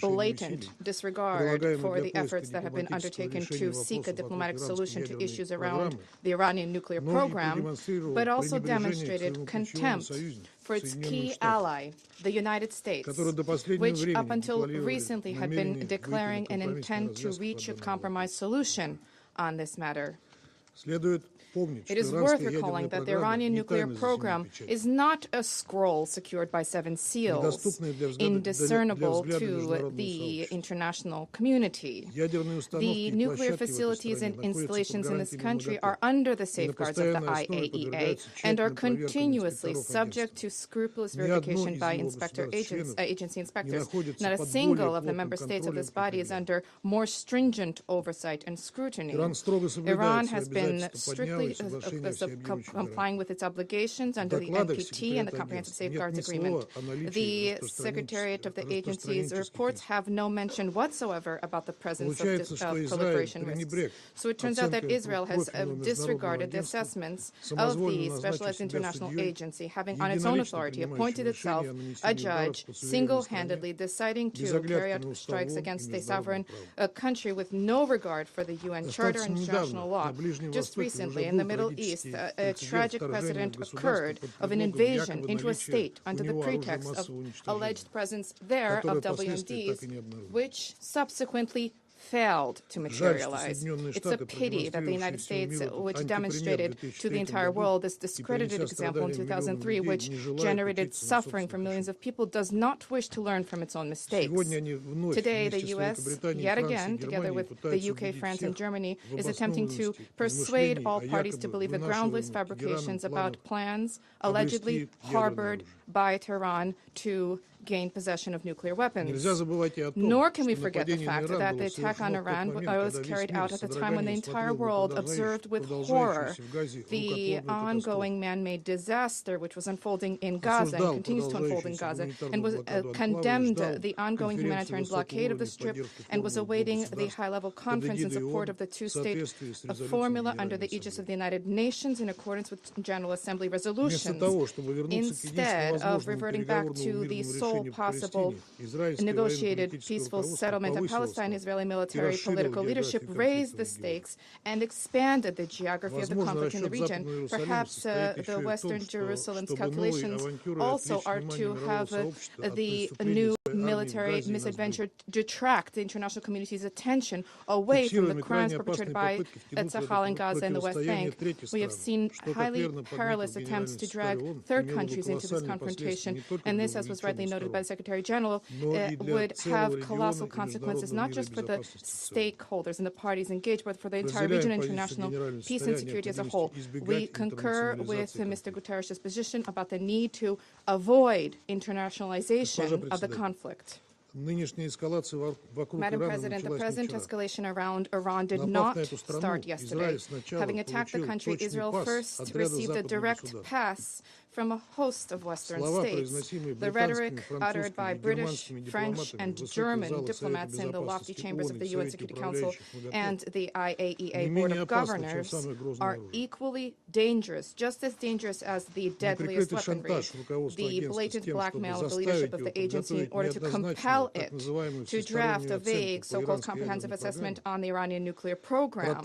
blatant disregard for the efforts that have been undertaken to seek a diplomatic solution to issues around the Iranian nuclear program, but also demonstrated contempt for its key ally, the United States, which up until recently had been declaring an intent to reach a compromise solution on this matter. It is worth recalling that the Iranian nuclear program is not a scroll secured by 7 seals, indiscernible to the international community. The nuclear facilities and installations in this country are under the safeguards of the IAEA and are continuously subject to scrupulous verification by agency inspectors. Not a single of the member states of this body is under more stringent oversight and scrutiny. Iran has been strictly complying with its obligations under the NPT and the Comprehensive Safeguards Agreement. The Secretariat of the agency's reports have no mention whatsoever about the presence of proliferation risks. So it turns out that Israel has disregarded the assessments of the Specialized International Agency, having on its own authority appointed itself a judge, single-handedly deciding to carry out strikes against a sovereign country with no regard for the UN Charter and international law. Just recently, in the Middle East, a tragic precedent occurred of an invasion into a state under the pretext of alleged presence there of WMDs, which subsequently failed to materialize. It's a pity that the United States, which demonstrated to the entire world this discredited example in 2003, which generated suffering for millions of people, does not wish to learn from its own mistakes. Today, the U.S., yet again, together with the UK, France, and Germany, is attempting to persuade all parties to believe the groundless fabrications about plans allegedly harbored by Tehran to gain possession of nuclear weapons. Nor can we forget the fact that the attack on Iran was carried out at the time when the entire world observed with horror the ongoing man-made disaster which was unfolding in Gaza and continues to unfold in Gaza, and was condemned the ongoing humanitarian blockade of the Strip and was awaiting the high-level conference in support of the two-state formula under the aegis of the United Nations in accordance with General Assembly resolutions. Instead of reverting back to the sole possible negotiated peaceful settlement in Palestine, Israeli military political leadership raised the stakes and expanded the geography of the conflict in the region. Perhaps the Western Jerusalem's calculations also are to have the new military misadventure detract the international community's attention away from the crimes perpetrated by Tzahal in Gaza and the West Bank. We have seen highly perilous attempts to drag third countries into this confrontation, and this, as was rightly noted by the Secretary General, would have colossal consequences not just for the stakeholders and the parties engaged, but for the entire region and international peace and security as a whole. We concur with Mr. Guterres' position about the need to avoid internationalization of the conflict. Madam President, the present escalation around Iran did not start yesterday. Having attacked the country, Israel first received a direct pass from a host of Western states. The rhetoric uttered by British, French, and German diplomats in the lofty chambers of the UN Security Council and the IAEA Board of Governors are equally dangerous, just as dangerous as the deadliest weaponry, the blatant blackmail of the leadership of the agency in order to compel it to draft a vague so-called comprehensive assessment on the Iranian nuclear program,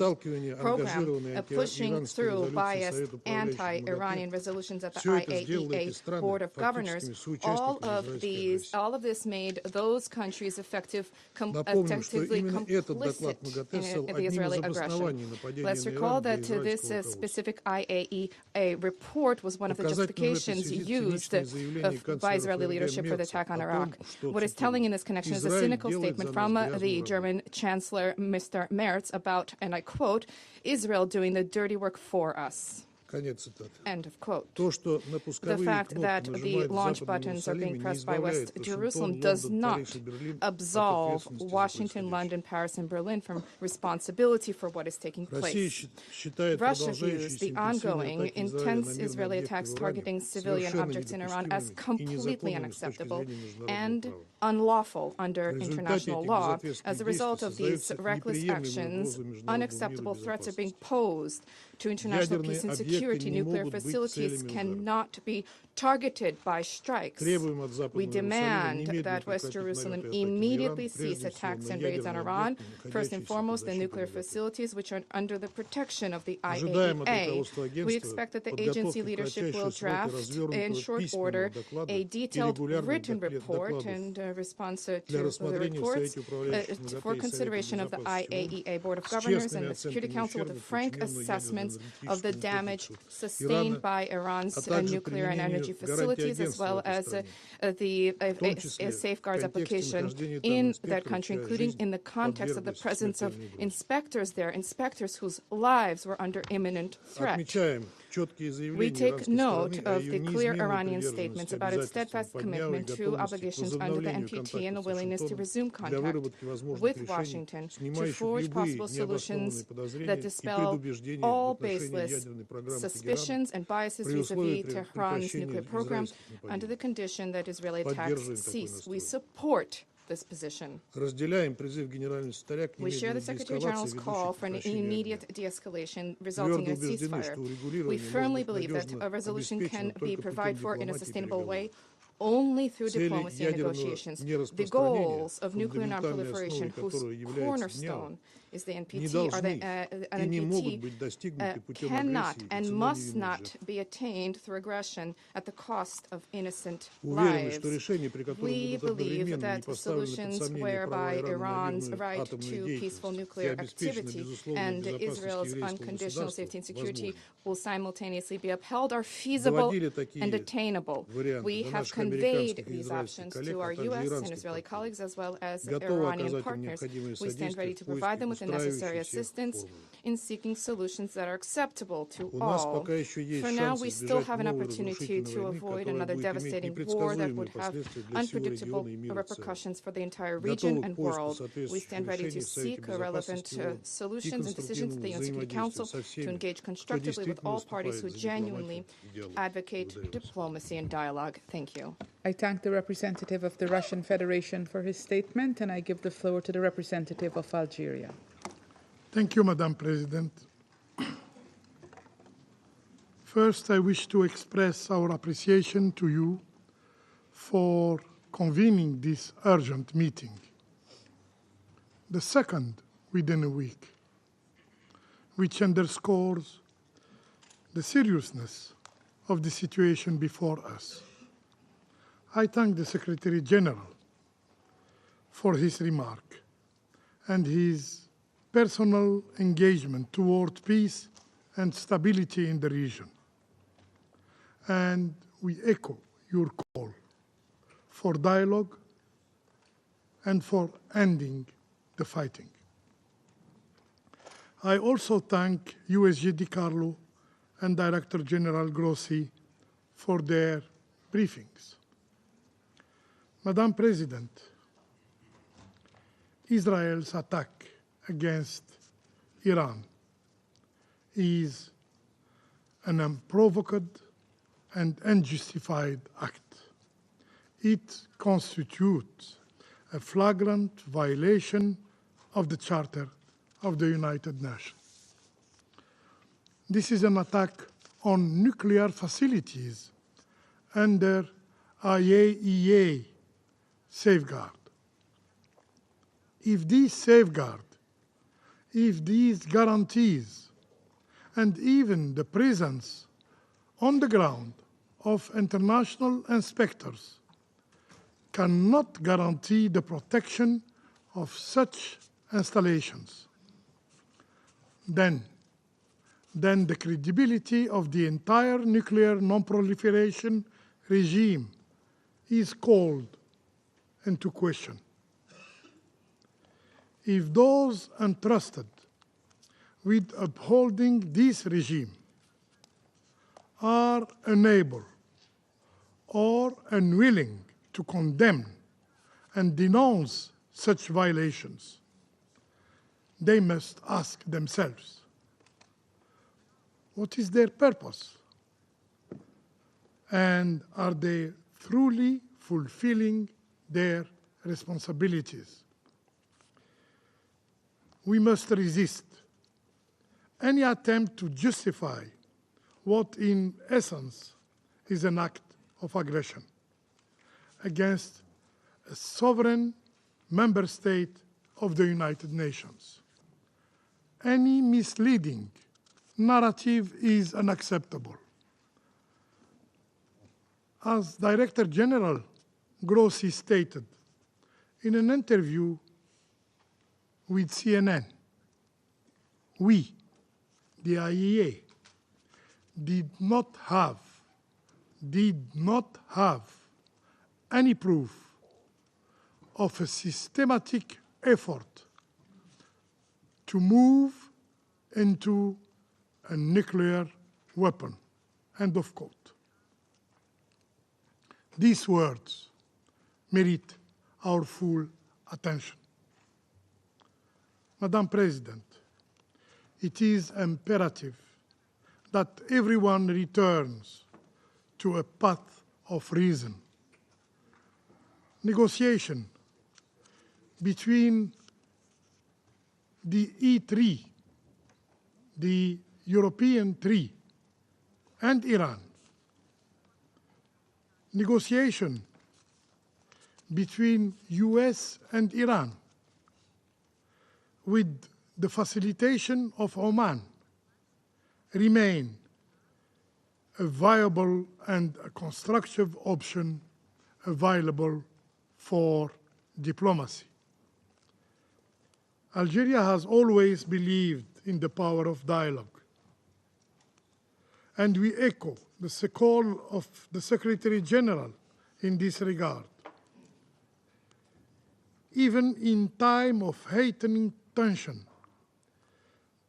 pushing through biased anti-Iranian resolutions at the IAEA Board of Governors. All of this made those countries effectively complicit in the Israeli aggression. Let's recall that this specific IAEA report was one of the justifications used by Israeli leadership for the attack on Iraq. What is telling in this connection is a cynical statement from the German Chancellor, Mr. Merz, about, and I quote, Israel doing the dirty work for us. End of quote. The fact that the launch buttons are being pressed by West Jerusalem does not absolve Washington, London, Paris, and Berlin from responsibility for what is taking place. Russia views the ongoing intense Israeli attacks targeting civilian objects in Iran as completely unacceptable and unlawful under international law. As a result of these reckless actions, unacceptable threats are being posed to international peace and security. Nuclear facilities cannot be targeted by strikes. We demand that West Jerusalem immediately cease attacks and raids on Iran, first and foremost the nuclear facilities which are under the protection of the IAEA. We expect that the agency leadership will draft in short order a detailed written report in response to the reports for consideration of the IAEA Board of Governors and the Security Council with a frank assessment of the damage sustained by Iran's nuclear and energy facilities, as well as the safeguards application in that country, including in the context of the presence of inspectors there, inspectors whose lives were under imminent threat. We take note of the clear Iranian statements about its steadfast commitment to obligations under the NPT and a willingness to resume contact with Washington to forge possible solutions that dispel all baseless suspicions and biases vis-à-vis Tehran's nuclear program under the condition that Israeli attacks cease. We support this position. We share the Secretary General's call for an immediate de-escalation resulting in a ceasefire. We firmly believe that a resolution can be provided for in a sustainable way only through diplomacy and negotiations. The goals of nuclear non-proliferation, whose cornerstone is the NPT, cannot and must not be attained through aggression at the cost of innocent lives. We believe that solutions whereby Iran's right to peaceful nuclear activity and Israel's unconditional safety and security will simultaneously be upheld are feasible and attainable. We have conveyed these options to our U.S. and Israeli colleagues as well as Iranian partners. We stand ready to provide them with the necessary assistance in seeking solutions that are acceptable to all. For now, we still have an opportunity to avoid another devastating war that would have unpredictable repercussions for the entire region and world. We stand ready to seek relevant solutions and decisions at the UN Security Council to engage constructively with all parties who genuinely advocate diplomacy and dialogue. Thank you. I thank the representative of the Russian Federation for his statement, and I give the floor to the representative of Algeria. Thank you, Madam President. First, I wish to express our appreciation to you for convening this urgent meeting, the second within a week, which underscores the seriousness of the situation before us. I thank the Secretary General, for his remark and his personal engagement toward peace and stability in the region. And we echo your call for dialogue and for ending the fighting. I also thank USG DiCarlo and Director General Grossi for their briefings. Madam President, Israel's attack against Iran is an unprovoked and unjustified act. It constitutes a flagrant violation of the Charter of the United Nations. This is an attack on nuclear facilities under IAEA safeguard. If these safeguards, if these guarantees, and even the presence on the ground of international inspectors cannot guarantee the protection of such installations, then the credibility of the entire nuclear non-proliferation regime is called into question. If those entrusted with upholding this regime are unable or unwilling to condemn and denounce such violations, they must ask themselves, what is their purpose? And are they truly fulfilling their responsibilities? We must resist any attempt to justify what in essence is an act of aggression against a sovereign member state of the United Nations. Any misleading narrative is unacceptable. As Director General Grossi stated in an interview with CNN, we, the IAEA, did not have any proof of a systematic effort to move into a nuclear weapon. End of quote. These words merit our full attention. Madam President, it is imperative that everyone returns to a path of reason. Negotiation between the E3, the European three, and Iran. Negotiation between US and Iran with the facilitation of Oman remain a viable and a constructive option available for diplomacy. Algeria has always believed in the power of dialogue, and we echo the call of the Secretary General in this regard. Even in time of heightening tension,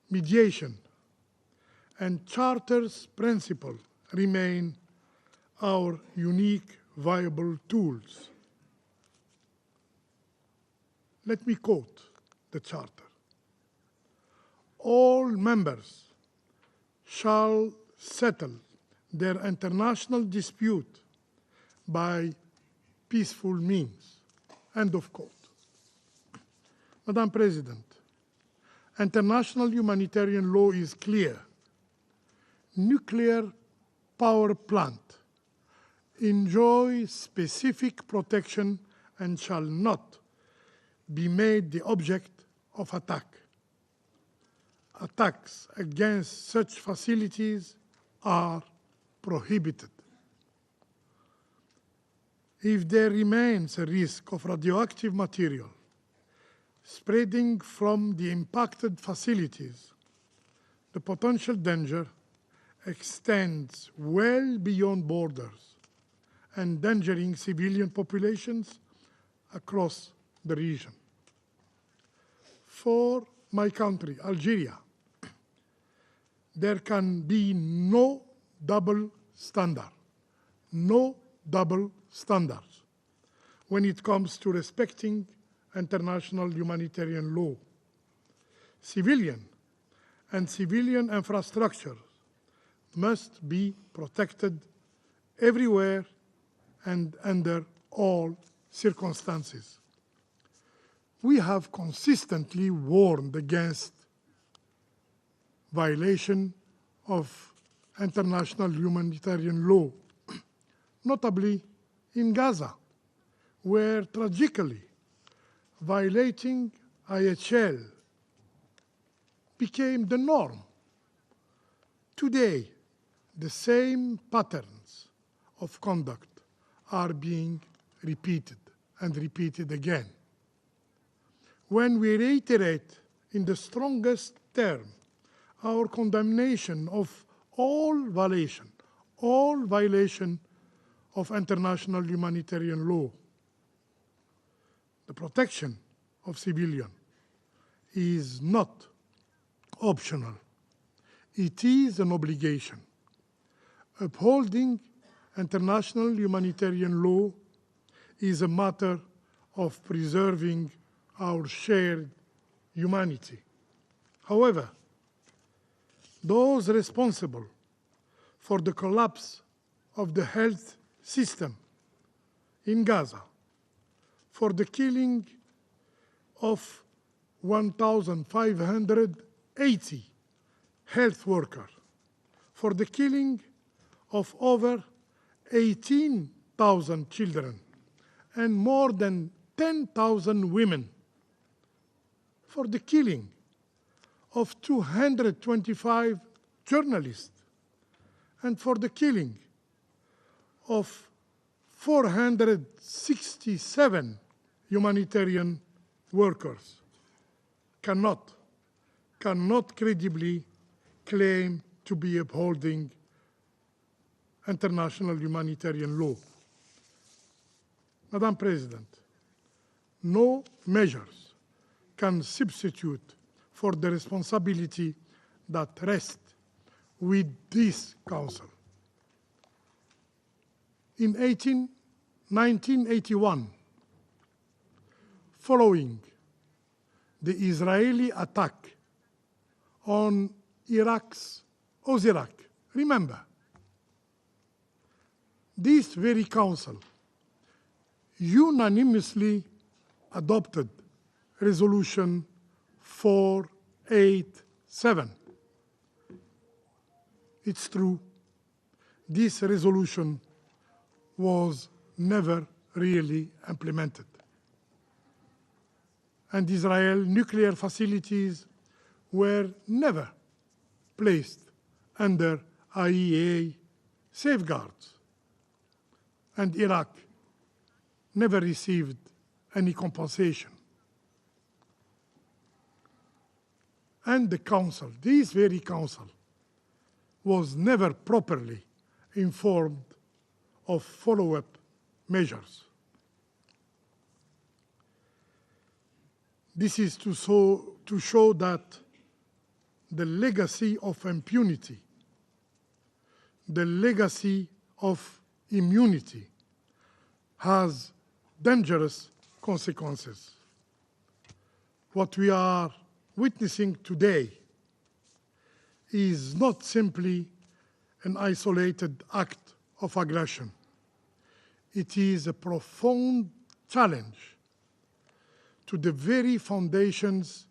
mediation and Charter's principle remain our unique, viable tools. Let me quote the Charter. All members shall settle their international dispute by peaceful means. End of quote. Madam President, international humanitarian law is clear. Nuclear power plant enjoy specific protection and shall not be made the object of attack. Attacks against such facilities are prohibited. If there remains a risk of radioactive material spreading from the impacted facilities, the potential danger extends well beyond borders, endangering civilian populations across the region. For my country, Algeria, there can be no double standard, no double standards when it comes to respecting international humanitarian law. Civilian and civilian infrastructure must be protected everywhere and under all circumstances. We have consistently warned against violation of international humanitarian law, notably in Gaza, where tragically violating IHL became the norm. Today, the same patterns of conduct are being repeated and repeated again. When we reiterate in the strongest term our condemnation of all violation of international humanitarian law, the protection of civilians is not optional. It is an obligation. Upholding international humanitarian law is a matter of preserving our shared humanity. However, those responsible for the collapse of the health system in Gaza, for the killing of 1,580 health workers, for the killing of over 18,000 children and more than 10,000 women, for the killing of 225 journalists, and for the killing of 467 humanitarian workers, cannot credibly claim to be upholding international humanitarian law. Madam President, no measures can substitute for the responsibility that rests with this Council. In 1981, following the Israeli attack on Iraq, remember, this very Council unanimously adopted Resolution 487. It's true, this resolution was never really implemented. And Israel's nuclear facilities were never placed under IAEA safeguards. And Iraq never received any compensation. And the Council, this very Council, was never properly informed of follow-up measures. This is to show that the legacy of impunity, the legacy of immunity, has dangerous consequences. What we are witnessing today is not simply an isolated act of aggression. It is a profound challenge to the very foundations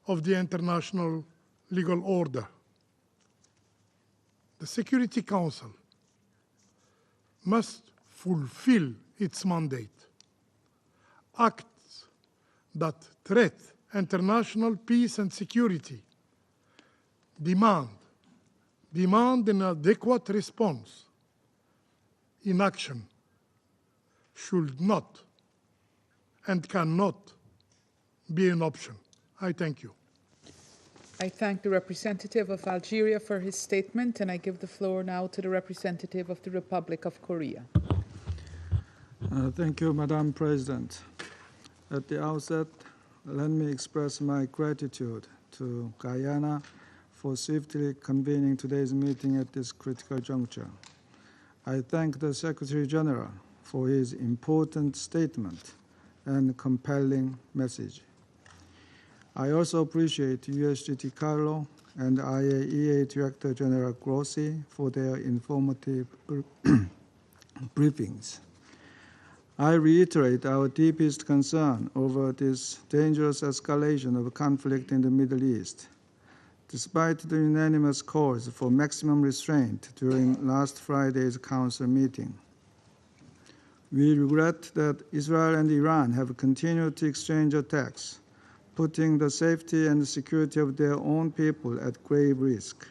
of the international legal order. The Security Council must fulfill its mandate. Acts that threaten international peace and security demand an adequate response. Inaction should not and cannot be an option. I thank you. I thank the representative of Algeria for his statement, and I give the floor now to the representative of the Republic of Korea. Thank you, Madam President. At the outset, let me express my gratitude to Guyana for swiftly convening today's meeting at this critical juncture. I thank the Secretary General for his important statement and compelling message. I also appreciate USG DiCarlo and IAEA Director General Grossi for their informative briefings. I reiterate our deepest concern over this dangerous escalation of conflict in the Middle East. Despite the unanimous calls for maximum restraint during last Friday's Council meeting, we regret that Israel and Iran have continued to exchange attacks, putting the safety and security of their own people at grave risk.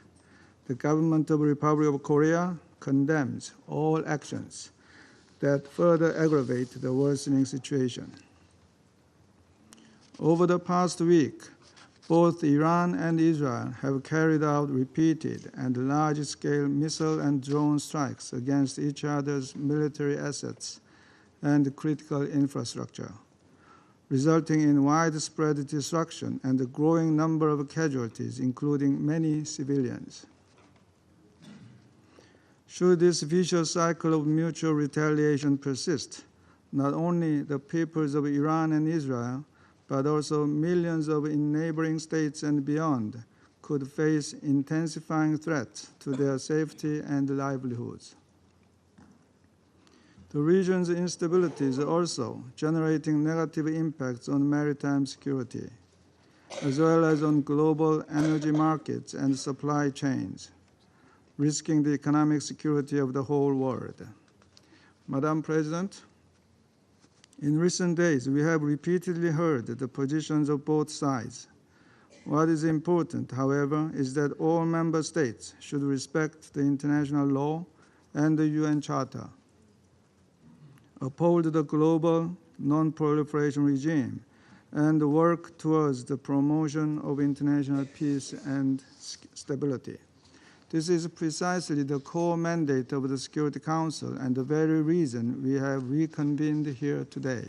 The government of the Republic of Korea condemns all actions that further aggravate the worsening situation. Over the past week, both Iran and Israel have carried out repeated and large-scale missile and drone strikes against each other's military assets and critical infrastructure, resulting in widespread destruction and a growing number of casualties, including many civilians. Should this vicious cycle of mutual retaliation persist, not only the peoples of Iran and Israel, but also millions of in neighboring states and beyond could face intensifying threats to their safety and livelihoods. The region's instability is also generating negative impacts on maritime security, as well as on global energy markets and supply chains, risking the economic security of the whole world. Madam President, in recent days, we have repeatedly heard the positions of both sides. What is important, however, is that all member states should respect the international law and the UN Charter, uphold the global non-proliferation regime, and work towards the promotion of international peace and stability. This is precisely the core mandate of the Security Council and the very reason we have reconvened here today.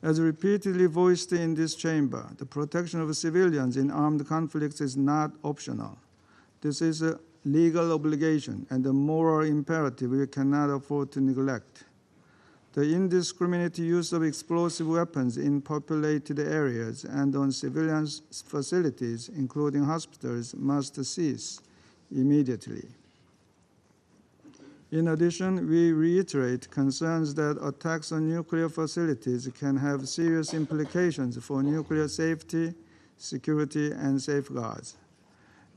As repeatedly voiced in this chamber, the protection of civilians in armed conflicts is not optional. This is a legal obligation and a moral imperative we cannot afford to neglect. The indiscriminate use of explosive weapons in populated areas and on civilian facilities, including hospitals, must cease immediately. In addition, we reiterate concerns that attacks on nuclear facilities can have serious implications for nuclear safety, security, and safeguards.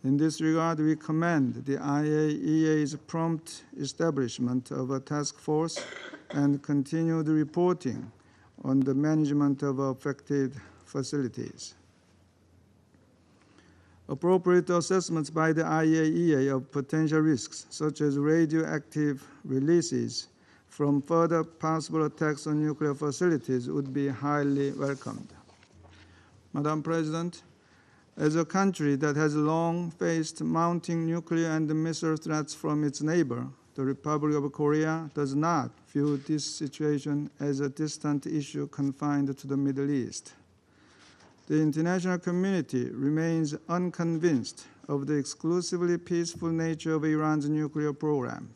In this regard, we commend the IAEA's prompt establishment of a task force and continued reporting on the management of affected facilities. Appropriate assessments by the IAEA of potential risks, such as radioactive releases from further possible attacks on nuclear facilities, would be highly welcomed. Madam President, as a country that has long faced mounting nuclear and missile threats from its neighbor, the Republic of Korea does not view this situation as a distant issue confined to the Middle East. The international community remains unconvinced of the exclusively peaceful nature of Iran's nuclear program,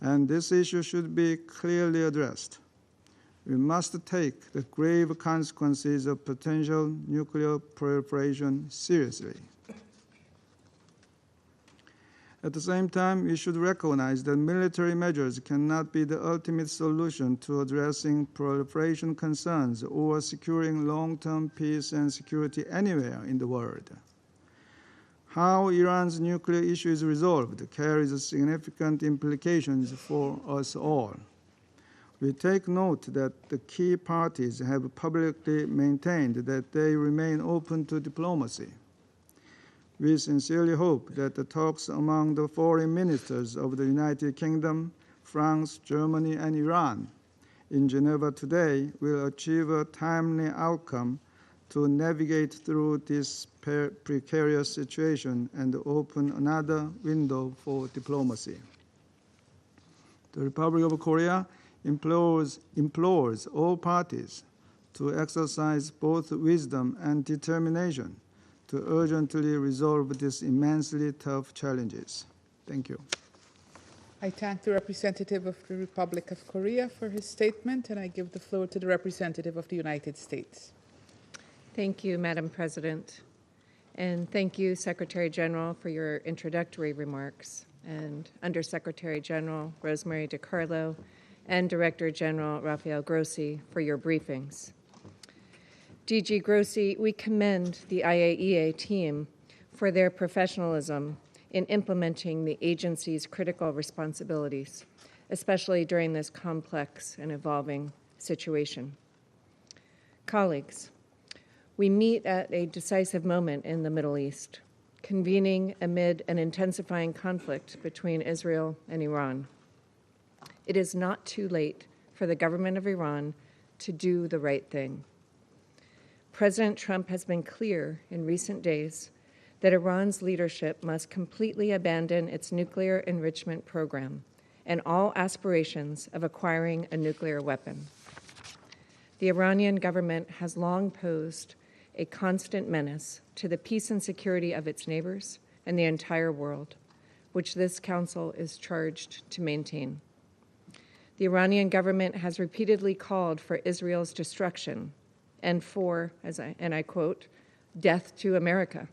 and this issue should be clearly addressed. We must take the grave consequences of potential nuclear proliferation seriously. At the same time, we should recognize that military measures cannot be the ultimate solution to addressing proliferation concerns or securing long-term peace and security anywhere in the world. How Iran's nuclear issue is resolved carries significant implications for us all. We take note that the key parties have publicly maintained that they remain open to diplomacy. We sincerely hope that the talks among the foreign ministers of the United Kingdom, France, Germany, and Iran in Geneva today will achieve a timely outcome to navigate through this precarious situation and open another window for diplomacy. The Republic of Korea implores all parties to exercise both wisdom and determination to urgently resolve these immensely tough challenges. Thank you. I thank the representative of the Republic of Korea for his statement, and I give the floor to the representative of the United States. Thank you, Madam President. And thank you, Secretary General, for your introductory remarks, and Undersecretary General Rosemarie DiCarlo and Director General Rafael Grossi for your briefings. DG Grossi, we commend the IAEA team for their professionalism in implementing the agency's critical responsibilities, especially during this complex and evolving situation. Colleagues, we meet at a decisive moment in the Middle East, convening amid an intensifying conflict between Israel and Iran. It is not too late for the government of Iran to do the right thing. President Trump has been clear in recent days that Iran's leadership must completely abandon its nuclear enrichment program and all aspirations of acquiring a nuclear weapon. The Iranian government has long posed a constant menace to the peace and security of its neighbors and the entire world, which this council is charged to maintain. The Iranian government has repeatedly called for Israel's destruction and for, and I quote, death to America.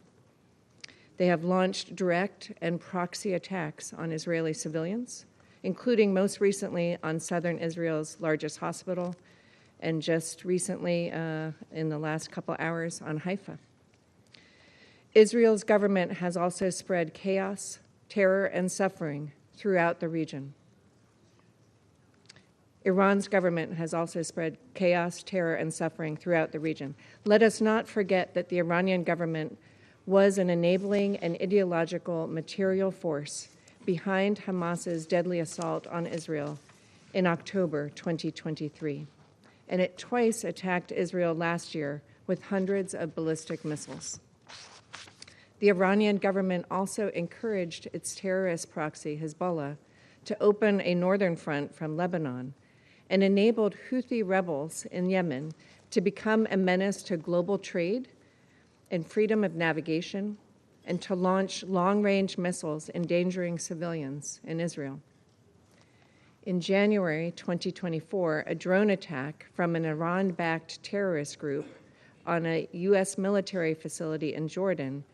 They have launched direct and proxy attacks on Israeli civilians, including most recently on southern Israel's largest hospital, and just recently, in the last couple hours, on Haifa. Israel's government has also spread chaos, terror, and suffering throughout the region. Iran's government has also spread chaos, terror, and suffering throughout the region. Let us not forget that the Iranian government was an enabling and ideological material force behind Hamas's deadly assault on Israel in October 2023. And it twice attacked Israel last year with hundreds of ballistic missiles. The Iranian government also encouraged its terrorist proxy, Hezbollah, to open a northern front from Lebanon and enabled Houthi rebels in Yemen to become a menace to global trade and freedom of navigation, and to launch long-range missiles endangering civilians in Israel. In January 2024, a drone attack from an Iran-backed terrorist group on a U.S. military facility in Jordan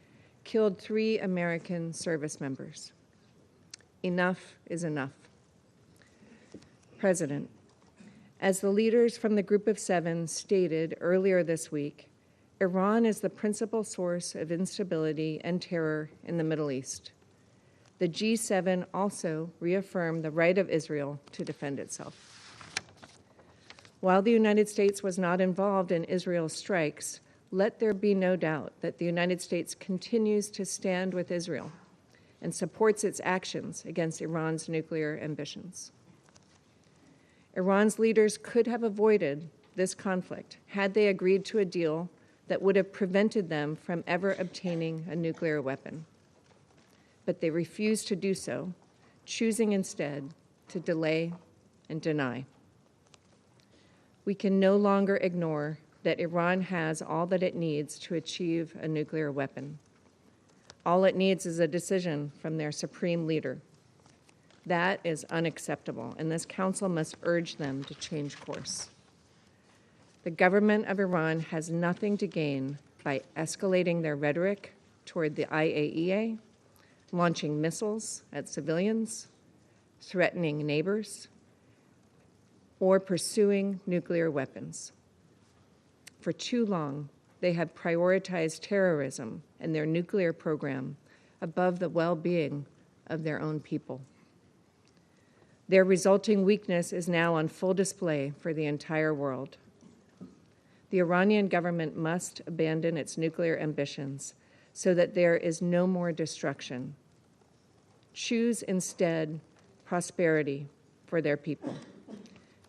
killed 3 American service members. Enough is enough. President, as the leaders from the Group of 7 stated earlier this week, Iran is the principal source of instability and terror in the Middle East. The G7 also reaffirmed the right of Israel to defend itself. While the United States was not involved in Israel's strikes, let there be no doubt that the United States continues to stand with Israel and supports its actions against Iran's nuclear ambitions. Iran's leaders could have avoided this conflict had they agreed to a deal that would have prevented them from ever obtaining a nuclear weapon. But they refused to do so, choosing instead to delay and deny. We can no longer ignore that Iran has all that it needs to achieve a nuclear weapon. All it needs is a decision from their supreme leader. That is unacceptable, and this council must urge them to change course. The government of Iran has nothing to gain by escalating their rhetoric toward the IAEA, launching missiles at civilians, threatening neighbors, or pursuing nuclear weapons. For too long, they have prioritized terrorism and their nuclear program above the well-being of their own people. Their resulting weakness is now on full display for the entire world. The Iranian government must abandon its nuclear ambitions so that there is no more destruction. Choose instead prosperity for their people.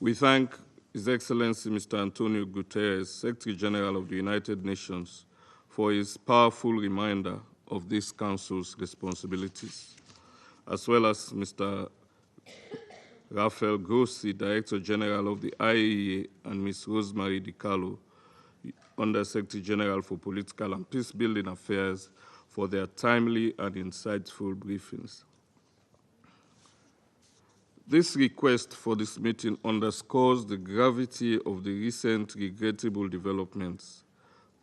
We thank His Excellency Mr. Antonio Guterres, Secretary General of the United Nations, for his powerful reminder of this Council's responsibilities, as well as Mr. Rafael Grossi, Director General of the IAEA, and Ms. Rosemarie DiCarlo, Under Secretary General for Political and Peacebuilding Affairs, for their timely and insightful briefings. This request for this meeting underscores the gravity of the recent regrettable developments,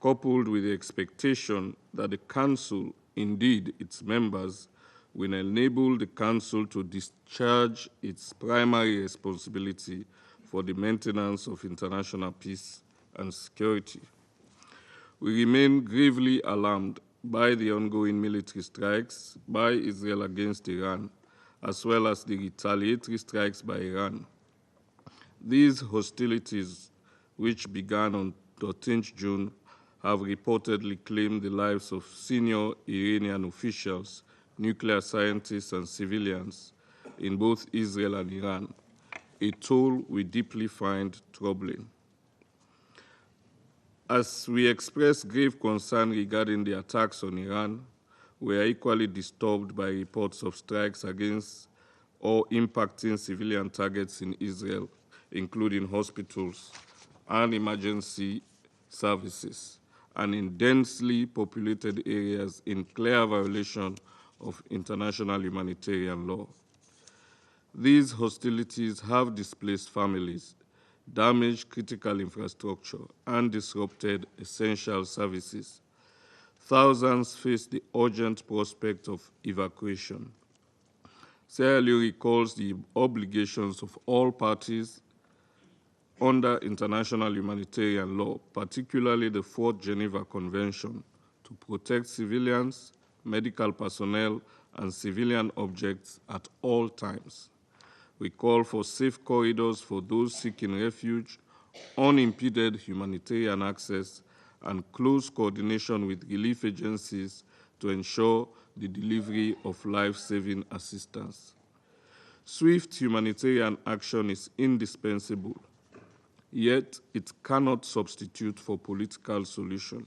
coupled with the expectation that the Council, indeed its members, will enable the Council to discharge its primary responsibility for the maintenance of international peace and security. We remain gravely alarmed by the ongoing military strikes by Israel against Iran, as well as the retaliatory strikes by Iran. These hostilities, which began on 13th June, have reportedly claimed the lives of senior Iranian officials, nuclear scientists, and civilians in both Israel and Iran, a toll we deeply find troubling. As we express grave concern regarding the attacks on Iran, we are equally disturbed by reports of strikes against or impacting civilian targets in Israel, including hospitals and emergency services, and in densely populated areas in clear violation of international humanitarian law. These hostilities have displaced families, damaged critical infrastructure, and disrupted essential services. Thousands face the urgent prospect of evacuation. Sierra Leone recalls the obligations of all parties under international humanitarian law, particularly the Fourth Geneva Convention, to protect civilians, medical personnel, and civilian objects at all times. We call for safe corridors for those seeking refuge, unimpeded humanitarian access, and close coordination with relief agencies to ensure the delivery of life-saving assistance. Swift humanitarian action is indispensable, yet it cannot substitute for political solution.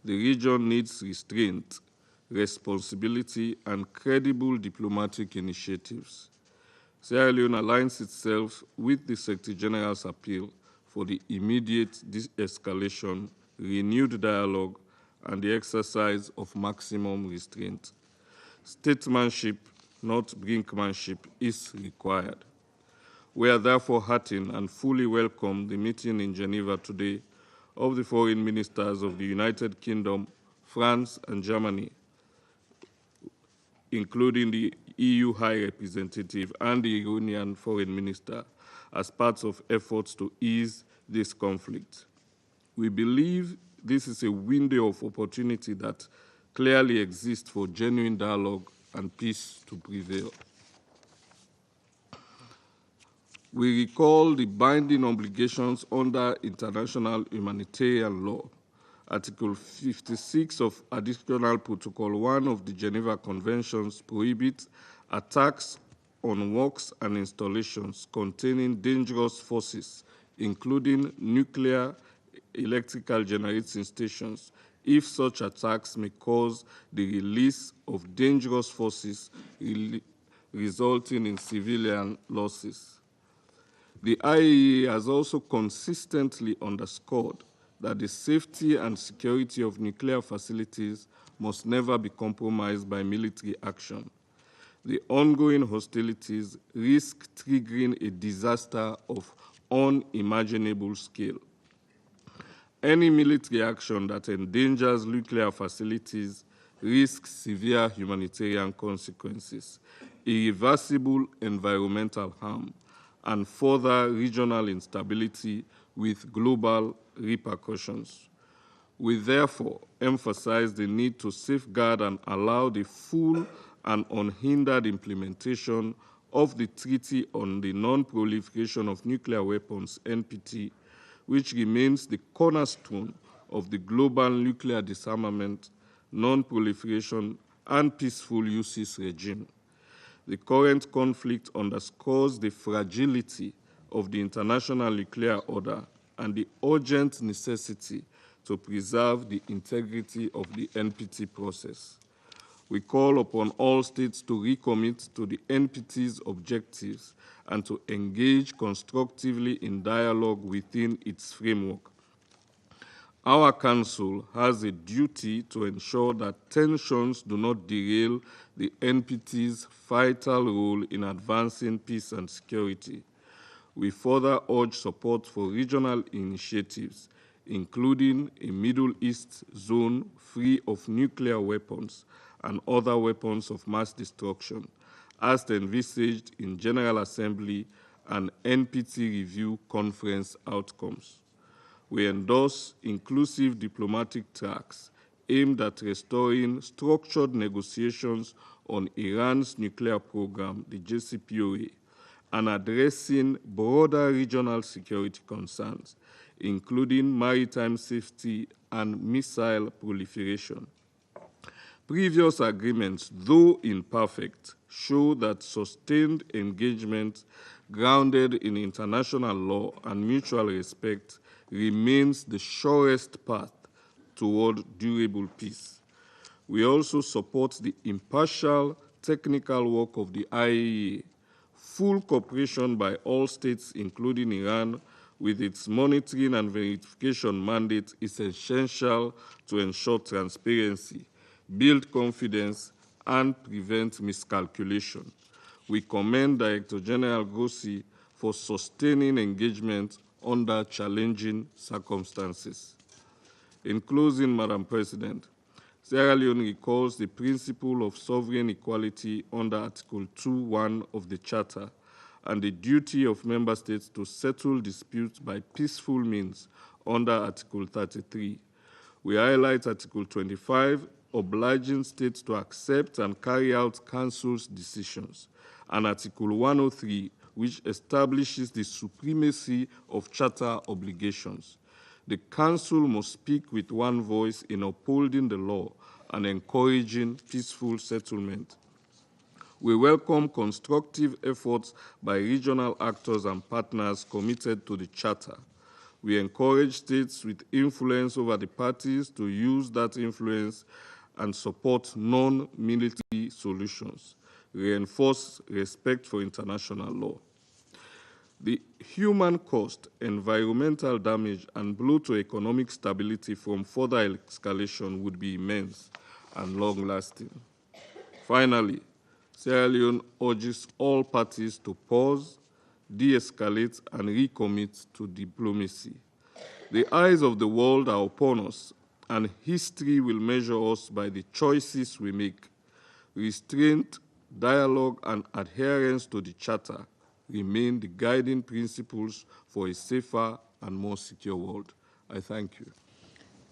The region needs restraint, responsibility, and credible diplomatic initiatives. Sierra Leone aligns itself with the Secretary General's appeal for the immediate de-escalation, renewed dialogue, and the exercise of maximum restraint. Statesmanship, not brinkmanship, is required. We are therefore heartened and fully welcome the meeting in Geneva today of the foreign ministers of the United Kingdom, France, and Germany, including the EU High Representative and the Iranian Foreign Minister, as part of efforts to ease this conflict. We believe this is a window of opportunity that clearly exists for genuine dialogue and peace to prevail. We recall the binding obligations under international humanitarian law. Article 56 of Additional Protocol 1 of the Geneva Conventions prohibits attacks on works and installations containing dangerous forces, including nuclear, electrical generating stations, if such attacks may cause the release of dangerous forces resulting in civilian losses. The IAEA has also consistently underscored that the safety and security of nuclear facilities must never be compromised by military action. The ongoing hostilities risk triggering a disaster of unimaginable scale. Any military action that endangers nuclear facilities risks severe humanitarian consequences, irreversible environmental harm, and further regional instability with global repercussions. We therefore emphasize the need to safeguard and allow the full and unhindered implementation of the Treaty on the Non-Proliferation of Nuclear Weapons, NPT, which remains the cornerstone of the global nuclear disarmament, non-proliferation, and peaceful uses regime. The current conflict underscores the fragility of the international nuclear order and the urgent necessity to preserve the integrity of the NPT process. We call upon all states to recommit to the NPT's objectives and to engage constructively in dialogue within its framework. Our Council has a duty to ensure that tensions do not derail the NPT's vital role in advancing peace and security. We further urge support for regional initiatives, including a Middle East zone free of nuclear weapons and other weapons of mass destruction, as envisaged in General Assembly and NPT review conference outcomes. We endorse inclusive diplomatic tracks aimed at restoring structured negotiations on Iran's nuclear program, the JCPOA, and addressing broader regional security concerns, including maritime safety and missile proliferation. Previous agreements, though imperfect, show that sustained engagement grounded in international law and mutual respect remains the surest path toward durable peace. We also support the impartial technical work of the IAEA. Full cooperation by all states, including Iran, with its monitoring and verification mandate is essential to ensure transparency, build confidence, and prevent miscalculation. We commend Director General Grossi for sustaining engagement under challenging circumstances. In closing, Madam President, Sierra Leone recalls the principle of sovereign equality under Article 2.1 of the Charter and the duty of member states to settle disputes by peaceful means under Article 33. We highlight Article 25, obliging states to accept and carry out Council's decisions, and Article 103, which establishes the supremacy of Charter obligations. The Council must speak with one voice in upholding the law and encouraging peaceful settlement. We welcome constructive efforts by regional actors and partners committed to the Charter. We encourage states with influence over the parties to use that influence and support non-military solutions, reinforce respect for international law. The human cost, environmental damage, and blow to economic stability from further escalation would be immense and long-lasting. Finally, Sierra Leone urges all parties to pause, de-escalate, and recommit to diplomacy. The eyes of the world are upon us, and history will measure us by the choices we make. Restraint, dialogue, and adherence to the Charter remain the guiding principles for a safer and more secure world. I thank you.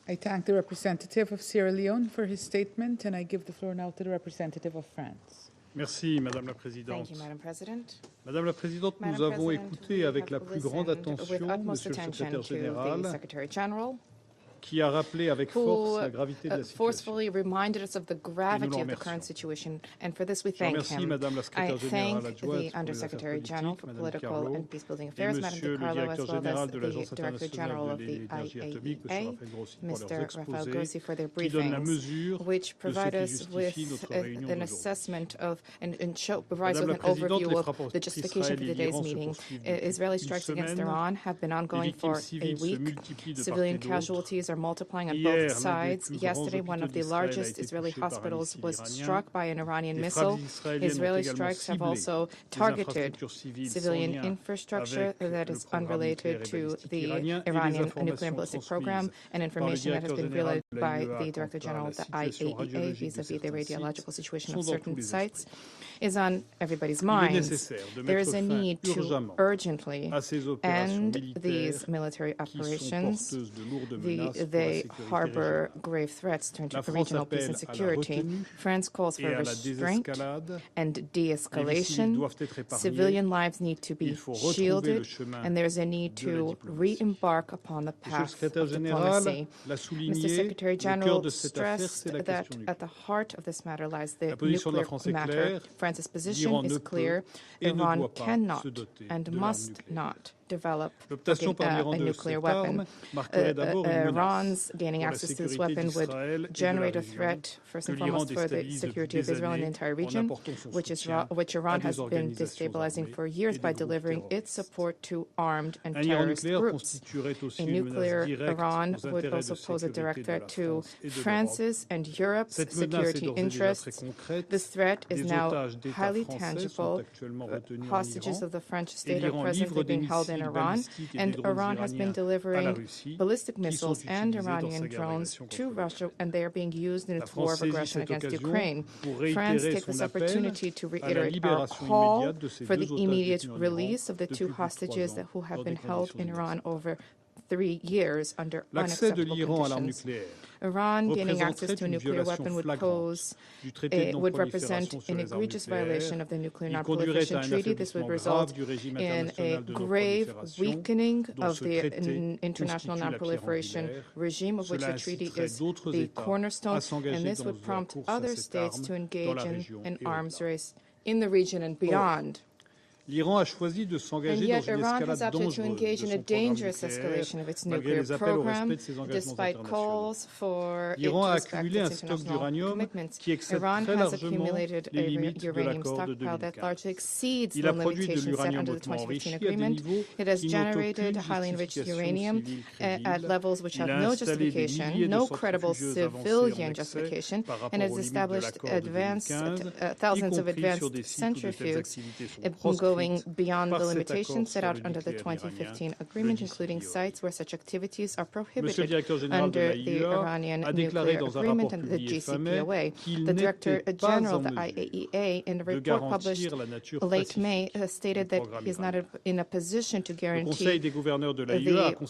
I thank the representative of Sierra Leone for his statement, and I give the floor now to the representative of France. Merci, Madame la Présidente. Thank you, Madam President. Madame la Présidente, nous avons écouté avec la plus grande attention Monsieur le Secrétaire Général, qui a rappelé avec force la gravité de la situation. Forcefully reminded us of the gravity of the current situation, and for this we thank him. I thank the Undersecretary General for Political and Peacebuilding Affairs, Madame DiCarlo, as well as the Director General of the IAEA, Mr. Rafael Grossi, for their briefings, which provide us with an assessment of and provides with an overview of the justification for today's meeting. Israeli strikes against Iran have been ongoing for a week. Civilian casualties are multiplying on both sides. Yesterday, one of the largest Israeli hospitals was struck by an Iranian missile. Israeli strikes have also targeted civilian infrastructure that is unrelated to the Iranian nuclear ballistic program, and information that has been relayed by the Director General of the IAEA vis-à-vis the radiological situation of certain sites is on everybody's minds. There is a need to urgently end these military operations. They harbor grave threats to regional peace and security. France calls for restraint and de-escalation. Civilian lives need to be shielded, and there's a need to re-embark upon the path of diplomacy. Mr. Secretary General stressed that at the heart of this matter lies the nuclear matter. France's position is clear. Iran cannot and must not develop a nuclear weapon. Iran's gaining access to this weapon would generate a threat, first and foremost, for the security of Israel and the entire region, which Iran has been destabilizing for years by delivering its support to armed and terrorist groups. A nuclear Iran would also pose a direct threat to France's and Europe's security interests. This threat is now highly tangible. Hostages of the French state are presently being held in Iran, and Iran has been delivering ballistic missiles and Iranian drones to Russia, and they are being used in its war of aggression against Ukraine. France takes this opportunity to reiterate our call for the immediate release of the two hostages who have been held in Iran over 3 years under unacceptable conditions. Iran gaining access to a nuclear weapon would represent an egregious violation of the Nuclear Non-Proliferation Treaty. This would result in a grave weakening of the international non-proliferation regime, of which the treaty is the cornerstone, and this would prompt other states to engage in an arms race in the region and beyond. And yet Iran has opted to engage in a dangerous escalation of its nuclear program, despite calls for it to respect its international commitments. Iran has accumulated a uranium stockpile that largely exceeds the limitations set under the 2015 agreement. It has generated highly enriched uranium at levels which have no justification, no credible civilian justification, and has established thousands of advanced centrifuges going beyond the limitations set out under the 2015 agreement, including sites where such activities are prohibited under the Iranian nuclear agreement and the JCPOA. The Director General of the IAEA, in a report published late May, stated that he is not in a position to guarantee the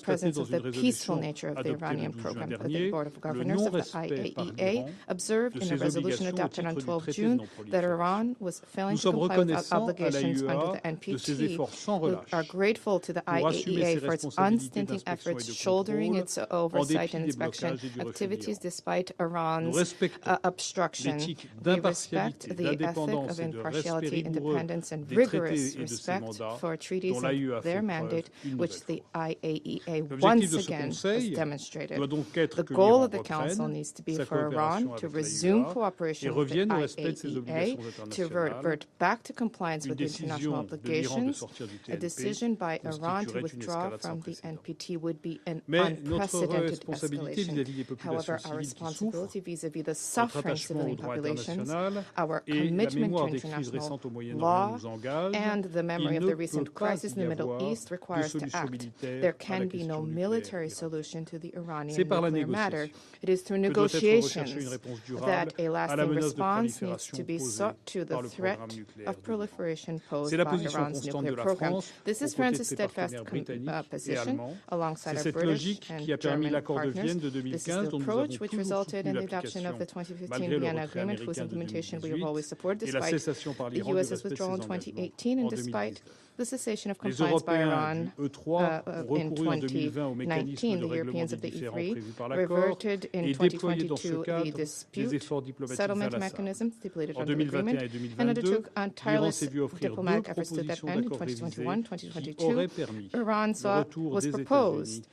presence of the peaceful nature of the Iranian program. The Board of Governors of the IAEA observed in a resolution adopted on 12 June that Iran was failing to comply with obligations under the NPT. We are grateful to the IAEA for its unstinting efforts, shouldering its oversight and inspection activities despite Iran's obstruction. We respect the ethic of impartiality, independence, and rigorous respect for treaties and their mandate, which the IAEA once again has demonstrated. The goal of the Council needs to be for Iran to resume cooperation with the IAEA, to revert back to compliance with international obligations. A decision by Iran to withdraw from the NPT would be an unprecedented escalation. However, our responsibility vis-à-vis the suffering civilian populations, our commitment to international law, and the memory of the recent crisis in the Middle East requires to act. There can be no military solution to the Iranian nuclear matter. It is through negotiations that a lasting response needs to be sought to the threat of proliferation posed by Iran's nuclear program. This is France's steadfast position, alongside our British and German partners. This is the approach which resulted in the adoption of the 2015 Vienna Agreement, whose implementation we have always supported, despite the U.S.'s withdrawal in 2018 and despite the cessation of compliance by Iran in 2019. The Europeans of the E3 reverted in 2022 the dispute settlement mechanism stipulated under the agreement and undertook tireless diplomatic efforts to that end. In 2021, 2022, Iran was proposed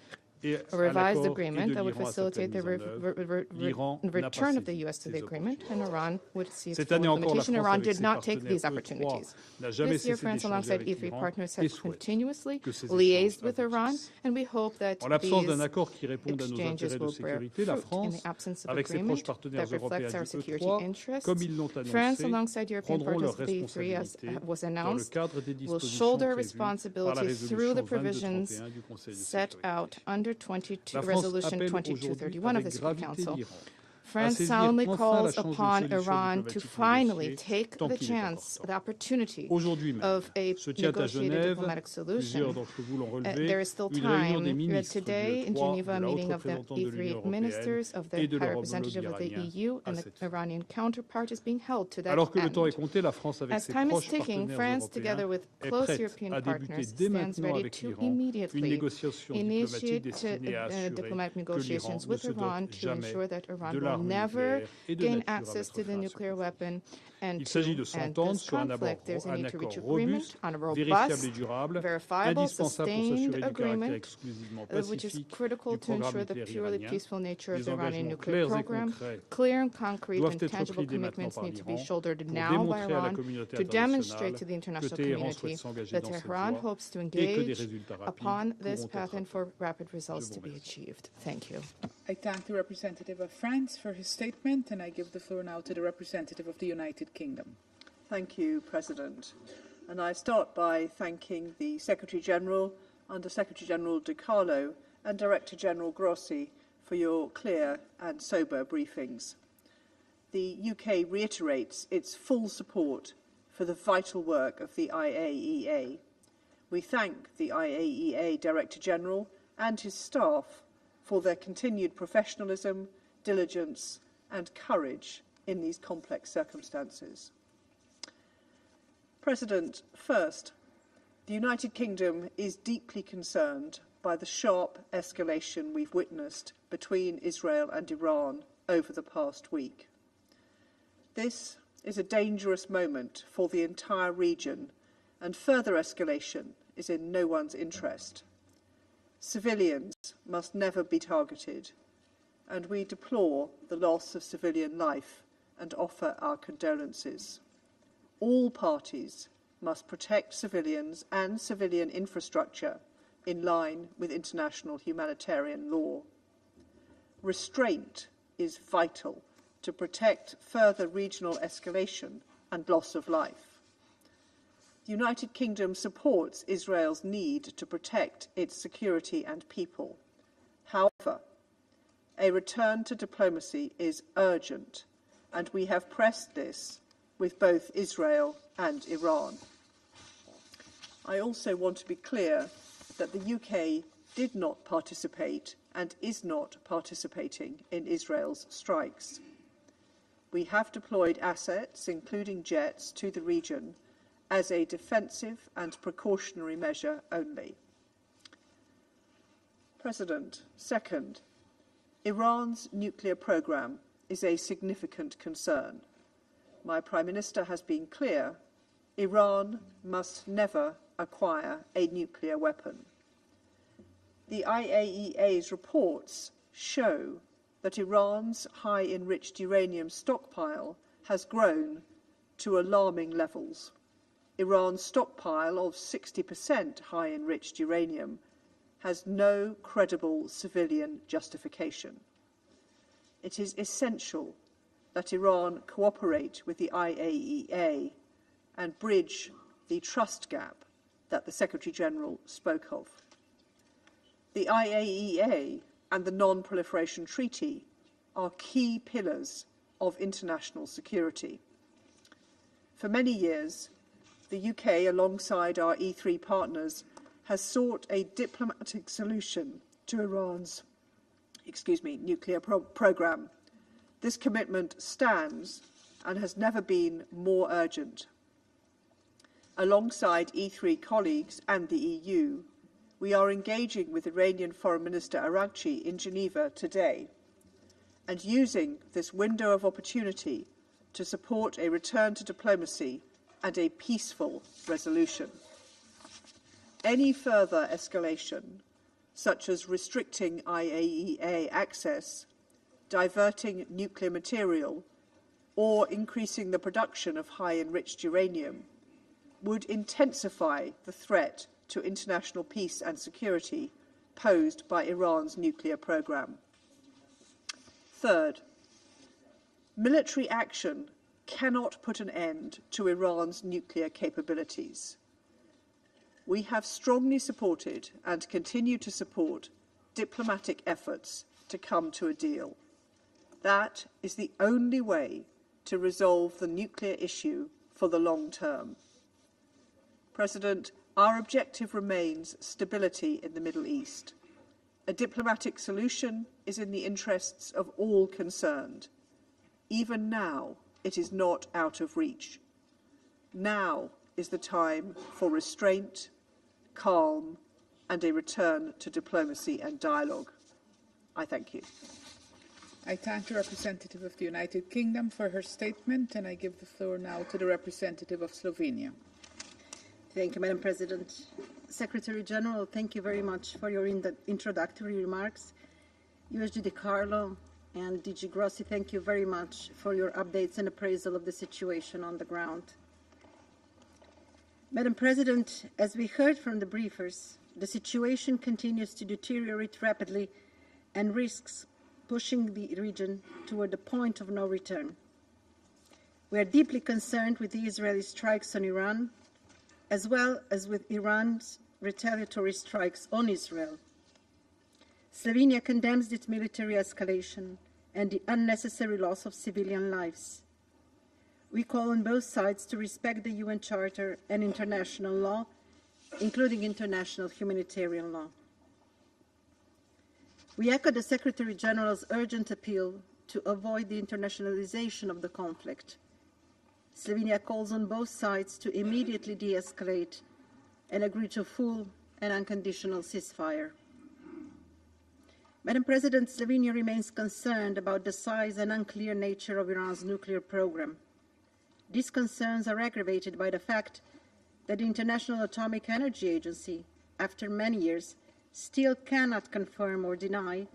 a revised agreement that would facilitate the return of the U.S. to the agreement, and Iran would see its full implementation. Iran did not take these opportunities. This year, France, alongside E3 partners, has continuously liaised with Iran, and we hope that these exchanges will bear fruit. In the absence of agreement that reflects our security interests, France, alongside European partners of the E3, as was announced, will shoulder responsibility through the provisions set out under Resolution 2231 of the Security Council. France solemnly calls upon Iran to finally take the chance, the opportunity of a negotiated diplomatic solution. There is still time. Today in Geneva, a meeting of the E3 ministers, of the High Representative of the EU and the Iranian counterpart is being held to that end. As time is ticking, France, together with close European partners, stands ready to immediately initiate diplomatic negotiations with Iran to ensure that Iran will never gain access to the nuclear weapon and to end this conflict. There's a need to reach agreement on a robust, verifiable, sustained agreement, which is critical to ensure the purely peaceful nature of the Iranian nuclear program. Clear and concrete and tangible commitments need to be shouldered now by Iran to demonstrate to the international community that Tehran hopes to engage upon this path and for rapid results to be achieved. Thank you. I thank the representative of France for his statement, and I give the floor now to the representative of the United Kingdom. Thank you, President. And I start by thanking the Secretary-General, Under Secretary-General DiCarlo, and Director-General Grossi for your clear and sober briefings. The UK reiterates its full support for the vital work of the IAEA. We thank the IAEA Director-General and his staff for their continued professionalism, diligence, and courage in these complex circumstances. President, first, the United Kingdom is deeply concerned by the sharp escalation we've witnessed between Israel and Iran over the past week. This is a dangerous moment for the entire region, and further escalation is in no one's interest. Civilians must never be targeted, and we deplore the loss of civilian life and offer our condolences. All parties must protect civilians and civilian infrastructure in line with international humanitarian law. Restraint is vital to protect further regional escalation and loss of life. The United Kingdom supports Israel's need to protect its security and people. However, a return to diplomacy is urgent, and we have pressed this with both Israel and Iran. I also want to be clear that the UK did not participate and is not participating in Israel's strikes. We have deployed assets, including jets, to the region as a defensive and precautionary measure only. President, second, Iran's nuclear program is a significant concern. My Prime Minister has been clear, Iran must never acquire a nuclear weapon. The IAEA's reports show that Iran's high-enriched uranium stockpile has grown to alarming levels. Iran's stockpile of 60% high-enriched uranium has no credible civilian justification. It is essential that Iran cooperate with the IAEA and bridge the trust gap that the Secretary-General spoke of. The IAEA and the Non-Proliferation Treaty are key pillars of international security. For many years, the UK, alongside our E3 partners, has sought a diplomatic solution to Iran's nuclear program. This commitment stands and has never been more urgent. Alongside E3 colleagues and the EU, we are engaging with Iranian Foreign Minister Araghchi in Geneva today and using this window of opportunity to support a return to diplomacy and a peaceful resolution. Any further escalation, such as restricting IAEA access, diverting nuclear material, or increasing the production of high-enriched uranium, would intensify the threat to international peace and security posed by Iran's nuclear program. Third, military action cannot put an end to Iran's nuclear capabilities. We have strongly supported and continue to support diplomatic efforts to come to a deal. That is the only way to resolve the nuclear issue for the long term. President, our objective remains stability in the Middle East. A diplomatic solution is in the interests of all concerned. Even now, it is not out of reach. Now is the time for restraint, calm, and a return to diplomacy and dialogue. I thank you. I thank the representative of the United Kingdom for her statement, and I give the floor now to the representative of Slovenia. Thank you, Madam President. Secretary General, thank you very much for your introductory remarks. USG DiCarlo and DG Grossi, thank you very much for your updates and appraisal of the situation on the ground. Madam President, as we heard from the briefers, the situation continues to deteriorate rapidly and risks pushing the region toward the point of no return. We are deeply concerned with the Israeli strikes on Iran, as well as with Iran's retaliatory strikes on Israel. Slovenia condemns its military escalation and the unnecessary loss of civilian lives. We call on both sides to respect the UN Charter and international law, including international humanitarian law. We echo the Secretary General's urgent appeal to avoid the internationalization of the conflict. Slovenia calls on both sides to immediately de-escalate and agree to full and unconditional ceasefire. Madam President, Slovenia remains concerned about the size and unclear nature of Iran's nuclear program. These concerns are aggravated by the fact that the International Atomic Energy Agency, after many years, still cannot confirm or deny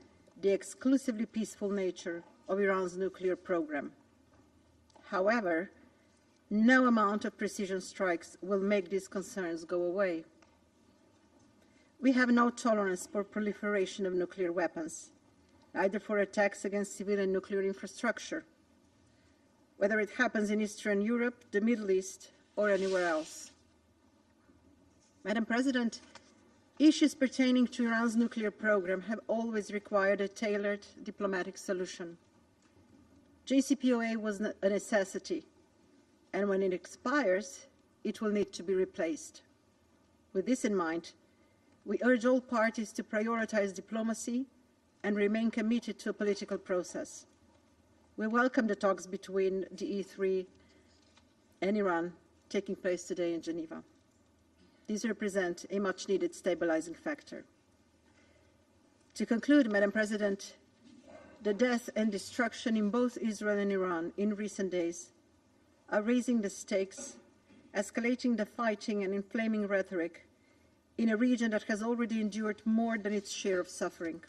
the exclusively peaceful nature of Iran's nuclear program. However, no amount of precision strikes will make these concerns go away. We have no tolerance for proliferation of nuclear weapons, either for attacks against civilian nuclear infrastructure, whether it happens in Eastern Europe, the Middle East, or anywhere else. Madam President, issues pertaining to Iran's nuclear program have always required a tailored diplomatic solution. JCPOA was a necessity, and when it expires, it will need to be replaced. With this in mind, we urge all parties to prioritize diplomacy and remain committed to a political process. We welcome the talks between the E3 and Iran taking place today in Geneva. These represent a much-needed stabilizing factor. To conclude, Madam President, the death and destruction in both Israel and Iran in recent days are raising the stakes, escalating the fighting and inflaming rhetoric in a region that has already endured more than its share of suffering.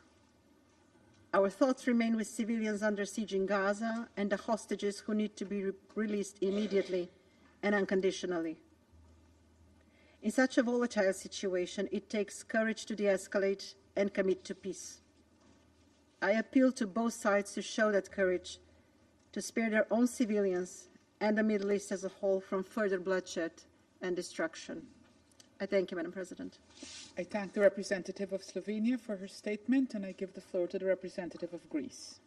Our thoughts remain with civilians under siege in Gaza and the hostages who need to be released immediately and unconditionally. In such a volatile situation, it takes courage to de-escalate and commit to peace. I appeal to both sides to show that courage, to spare their own civilians and the Middle East as a whole from further bloodshed and destruction. I thank you, Madam President. I thank the representative of Slovenia for her statement, and I give the floor to the representative of Greece.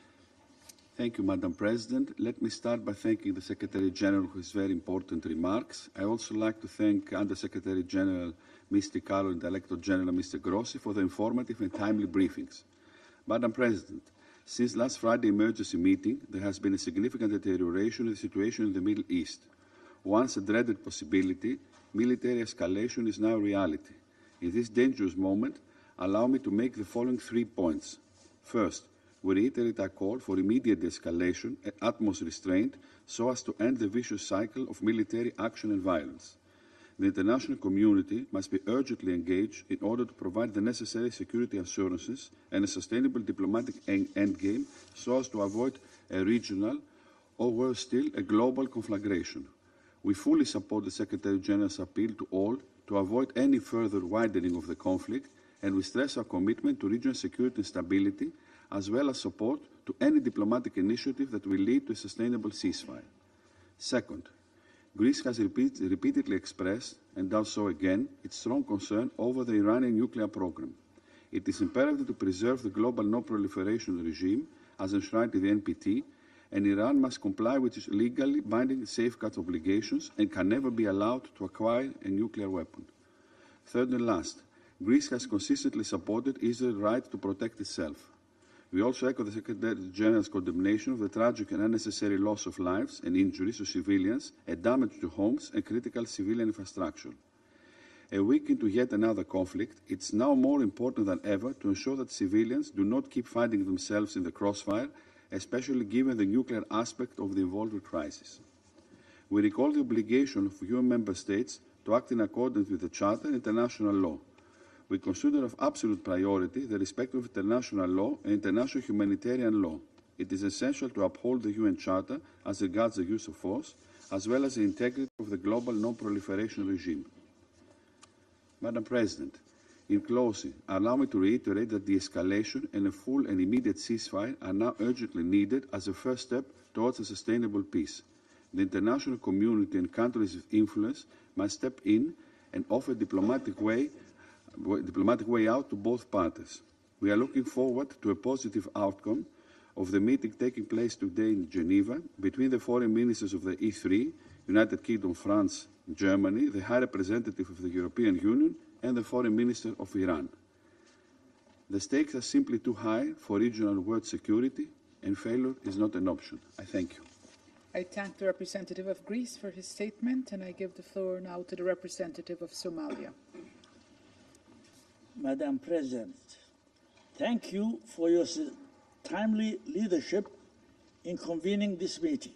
Thank you, Madam President. Let me start by thanking the Secretary General for his very important remarks. I also like to thank Under-Secretary General Mr. DiCarlo and Director General Mr. Grossi for the informative and timely briefings. Madam President, since last Friday's emergency meeting, there has been a significant deterioration of the situation in the Middle East. Once a dreaded possibility, military escalation is now a reality. In this dangerous moment, allow me to make the following 3 points. First, we reiterate our call for immediate de-escalation and utmost restraint so as to end the vicious cycle of military action and violence. The international community must be urgently engaged in order to provide the necessary security assurances and a sustainable diplomatic endgame so as to avoid a regional or, worse still, a global conflagration. We fully support the Secretary General's appeal to all to avoid any further widening of the conflict, and we stress our commitment to regional security and stability, as well as support to any diplomatic initiative that will lead to a sustainable ceasefire. Second, Greece has repeatedly expressed, and does so again, its strong concern over the Iranian nuclear program. It is imperative to preserve the global no-proliferation regime, as enshrined in the NPT, and Iran must comply with its legally binding safeguards obligations and can never be allowed to acquire a nuclear weapon. Third and last, Greece has consistently supported Israel's right to protect itself. We also echo the Secretary General's condemnation of the tragic and unnecessary loss of lives and injuries to civilians and damage to homes and critical civilian infrastructure. A week into yet another conflict, it's now more important than ever to ensure that civilians do not keep finding themselves in the crossfire, especially given the nuclear aspect of the evolving crisis. We recall the obligation of UN member states to act in accordance with the Charter and international law. We consider of absolute priority the respect of international law and international humanitarian law. It is essential to uphold the UN Charter as regards the use of force, as well as the integrity of the global non-proliferation regime. Madam President, in closing, allow me to reiterate that de-escalation and a full and immediate ceasefire are now urgently needed as a first step towards a sustainable peace. The international community and countries of influence must step in and offer diplomatic way out to both parties. We are looking forward to a positive outcome of the meeting taking place today in Geneva between the foreign ministers of the E3, United Kingdom, France, Germany, the High Representative of the European Union, and the Foreign Minister of Iran. The stakes are simply too high for regional world security, and failure is not an option. I thank you. I thank the representative of Greece for his statement, and I give the floor now to the representative of Somalia. Madam President, thank you for your timely leadership in convening this meeting.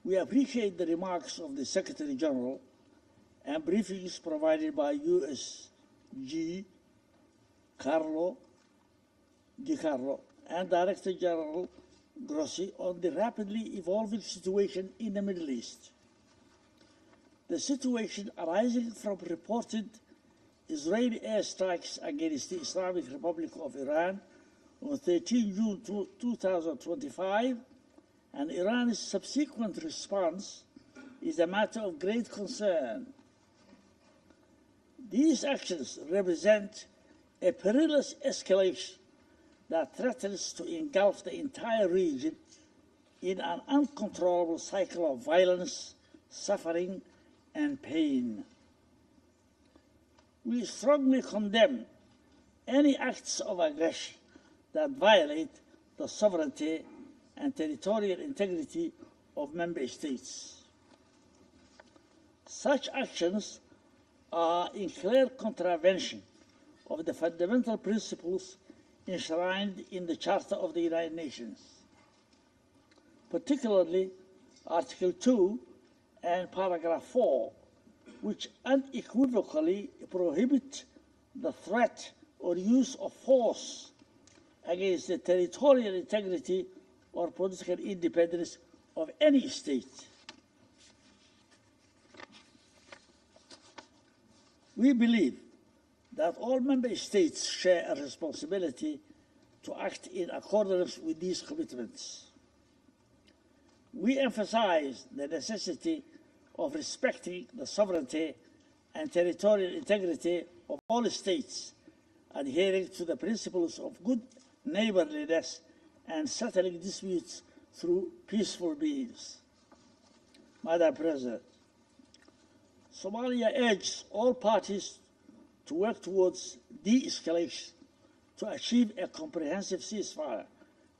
We appreciate the remarks of the Secretary General and briefings provided by USG DiCarlo and Director General Grossi on the rapidly evolving situation in the Middle East. The situation arising from reported Israeli airstrikes against the Islamic Republic of Iran on 13 June 2025 and Iran's subsequent response is a matter of great concern. These actions represent a perilous escalation that threatens to engulf the entire region in an uncontrollable cycle of violence, suffering, and pain. We strongly condemn any acts of aggression that violate the sovereignty and territorial integrity of member states. Such actions are in clear contravention of the fundamental principles enshrined in the Charter of the United Nations, particularly Article 2 and Paragraph 4, which unequivocally prohibit the threat or use of force against the territorial integrity or political independence of any state. We believe that all member states share a responsibility to act in accordance with these commitments. We emphasize the necessity of respecting the sovereignty and territorial integrity of all states, adhering to the principles of good neighborliness and settling disputes through peaceful means. Madam President, Somalia urges all parties to work towards de-escalation, to achieve a comprehensive ceasefire,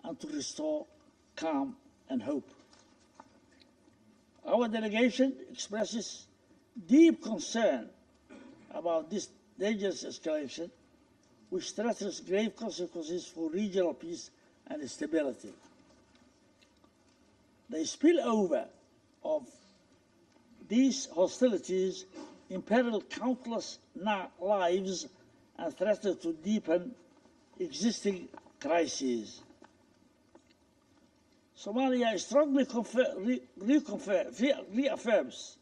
and to restore calm and hope. Our delegation expresses deep concern about this dangerous escalation, which threatens grave consequences for regional peace and stability. The spillover of these hostilities imperil countless lives and threaten to deepen existing crises. Somalia strongly reaffirms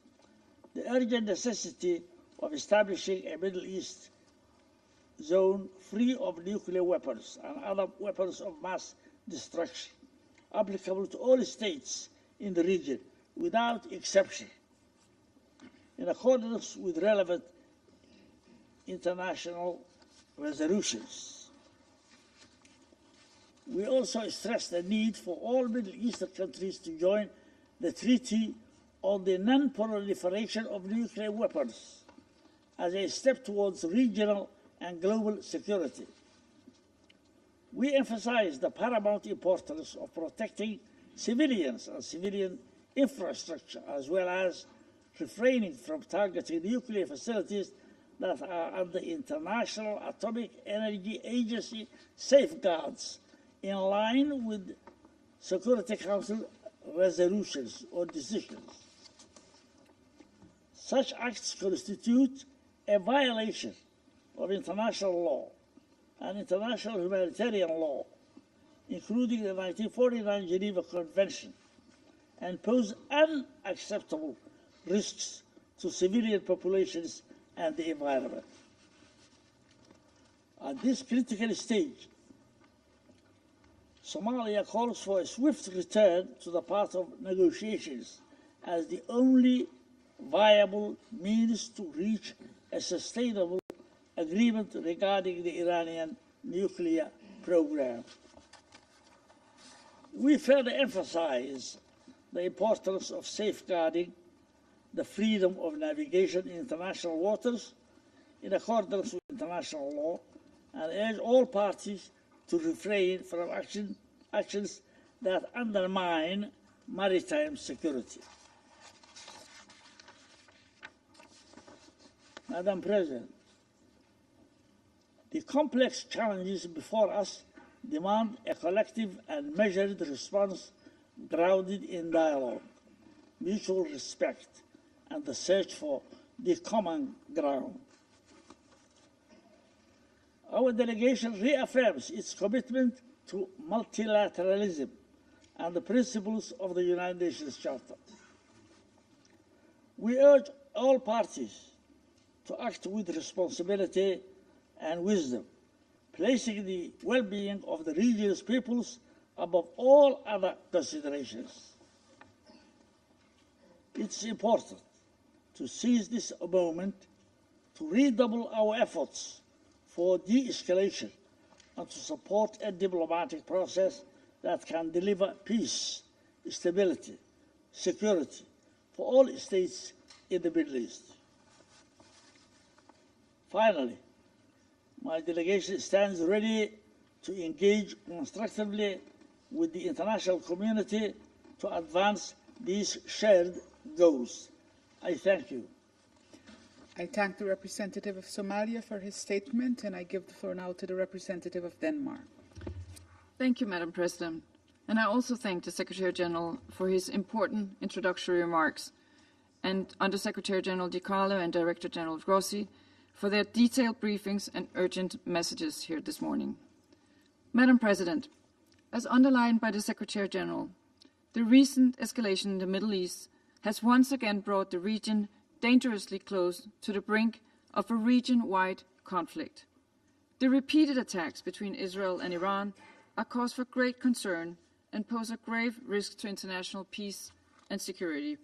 the urgent necessity of establishing a Middle East zone free of nuclear weapons and other weapons of mass destruction, applicable to all states in the region without exception, in accordance with relevant international resolutions. we also stress the need for all Middle Eastern countries to join the Treaty on the Non-Proliferation of Nuclear Weapons as a step towards regional and global security. We emphasize the paramount importance of protecting civilians and civilian infrastructure, as well as refraining from targeting nuclear facilities that are under International Atomic Energy Agency safeguards in line with Security Council resolutions or decisions. Such acts constitute a violation of international law and international humanitarian law, including the 1949 Geneva Convention, and pose unacceptable risks to civilian populations and the environment. At this critical stage, Somalia calls for a swift return to the path of negotiations as the only viable means to reach a sustainable agreement regarding the Iranian nuclear program. We further emphasize the importance of safeguarding the freedom of navigation in international waters in accordance with international law, and urge all parties to refrain from actions that undermine maritime security. Madam President, the complex challenges before us demand a collective and measured response grounded in dialogue, mutual respect, and the search for the common ground. Our delegation reaffirms its commitment to multilateralism and the principles of the United Nations Charter. We urge all parties to act with responsibility and wisdom, placing the well-being of the region's peoples above all other considerations. It's important to seize this moment to redouble our efforts for de-escalation and to support a diplomatic process that can deliver peace, stability, security for all states in the Middle East. Finally, my delegation stands ready to engage constructively with the international community to advance these shared goals. I thank you. I thank the representative of Somalia for his statement, and I give the floor now to the representative of Denmark. Thank you, Madam President. And I also thank the Secretary General for his important introductory remarks, and Under-Secretary General DiCarlo and Director General Grossi for their detailed briefings and urgent messages here this morning. Madam President, as underlined by the Secretary General, the recent escalation in the Middle East has once again brought the region dangerously close to the brink of a region-wide conflict. The repeated attacks between Israel and Iran are cause for great concern and pose a grave risk to international peace and security.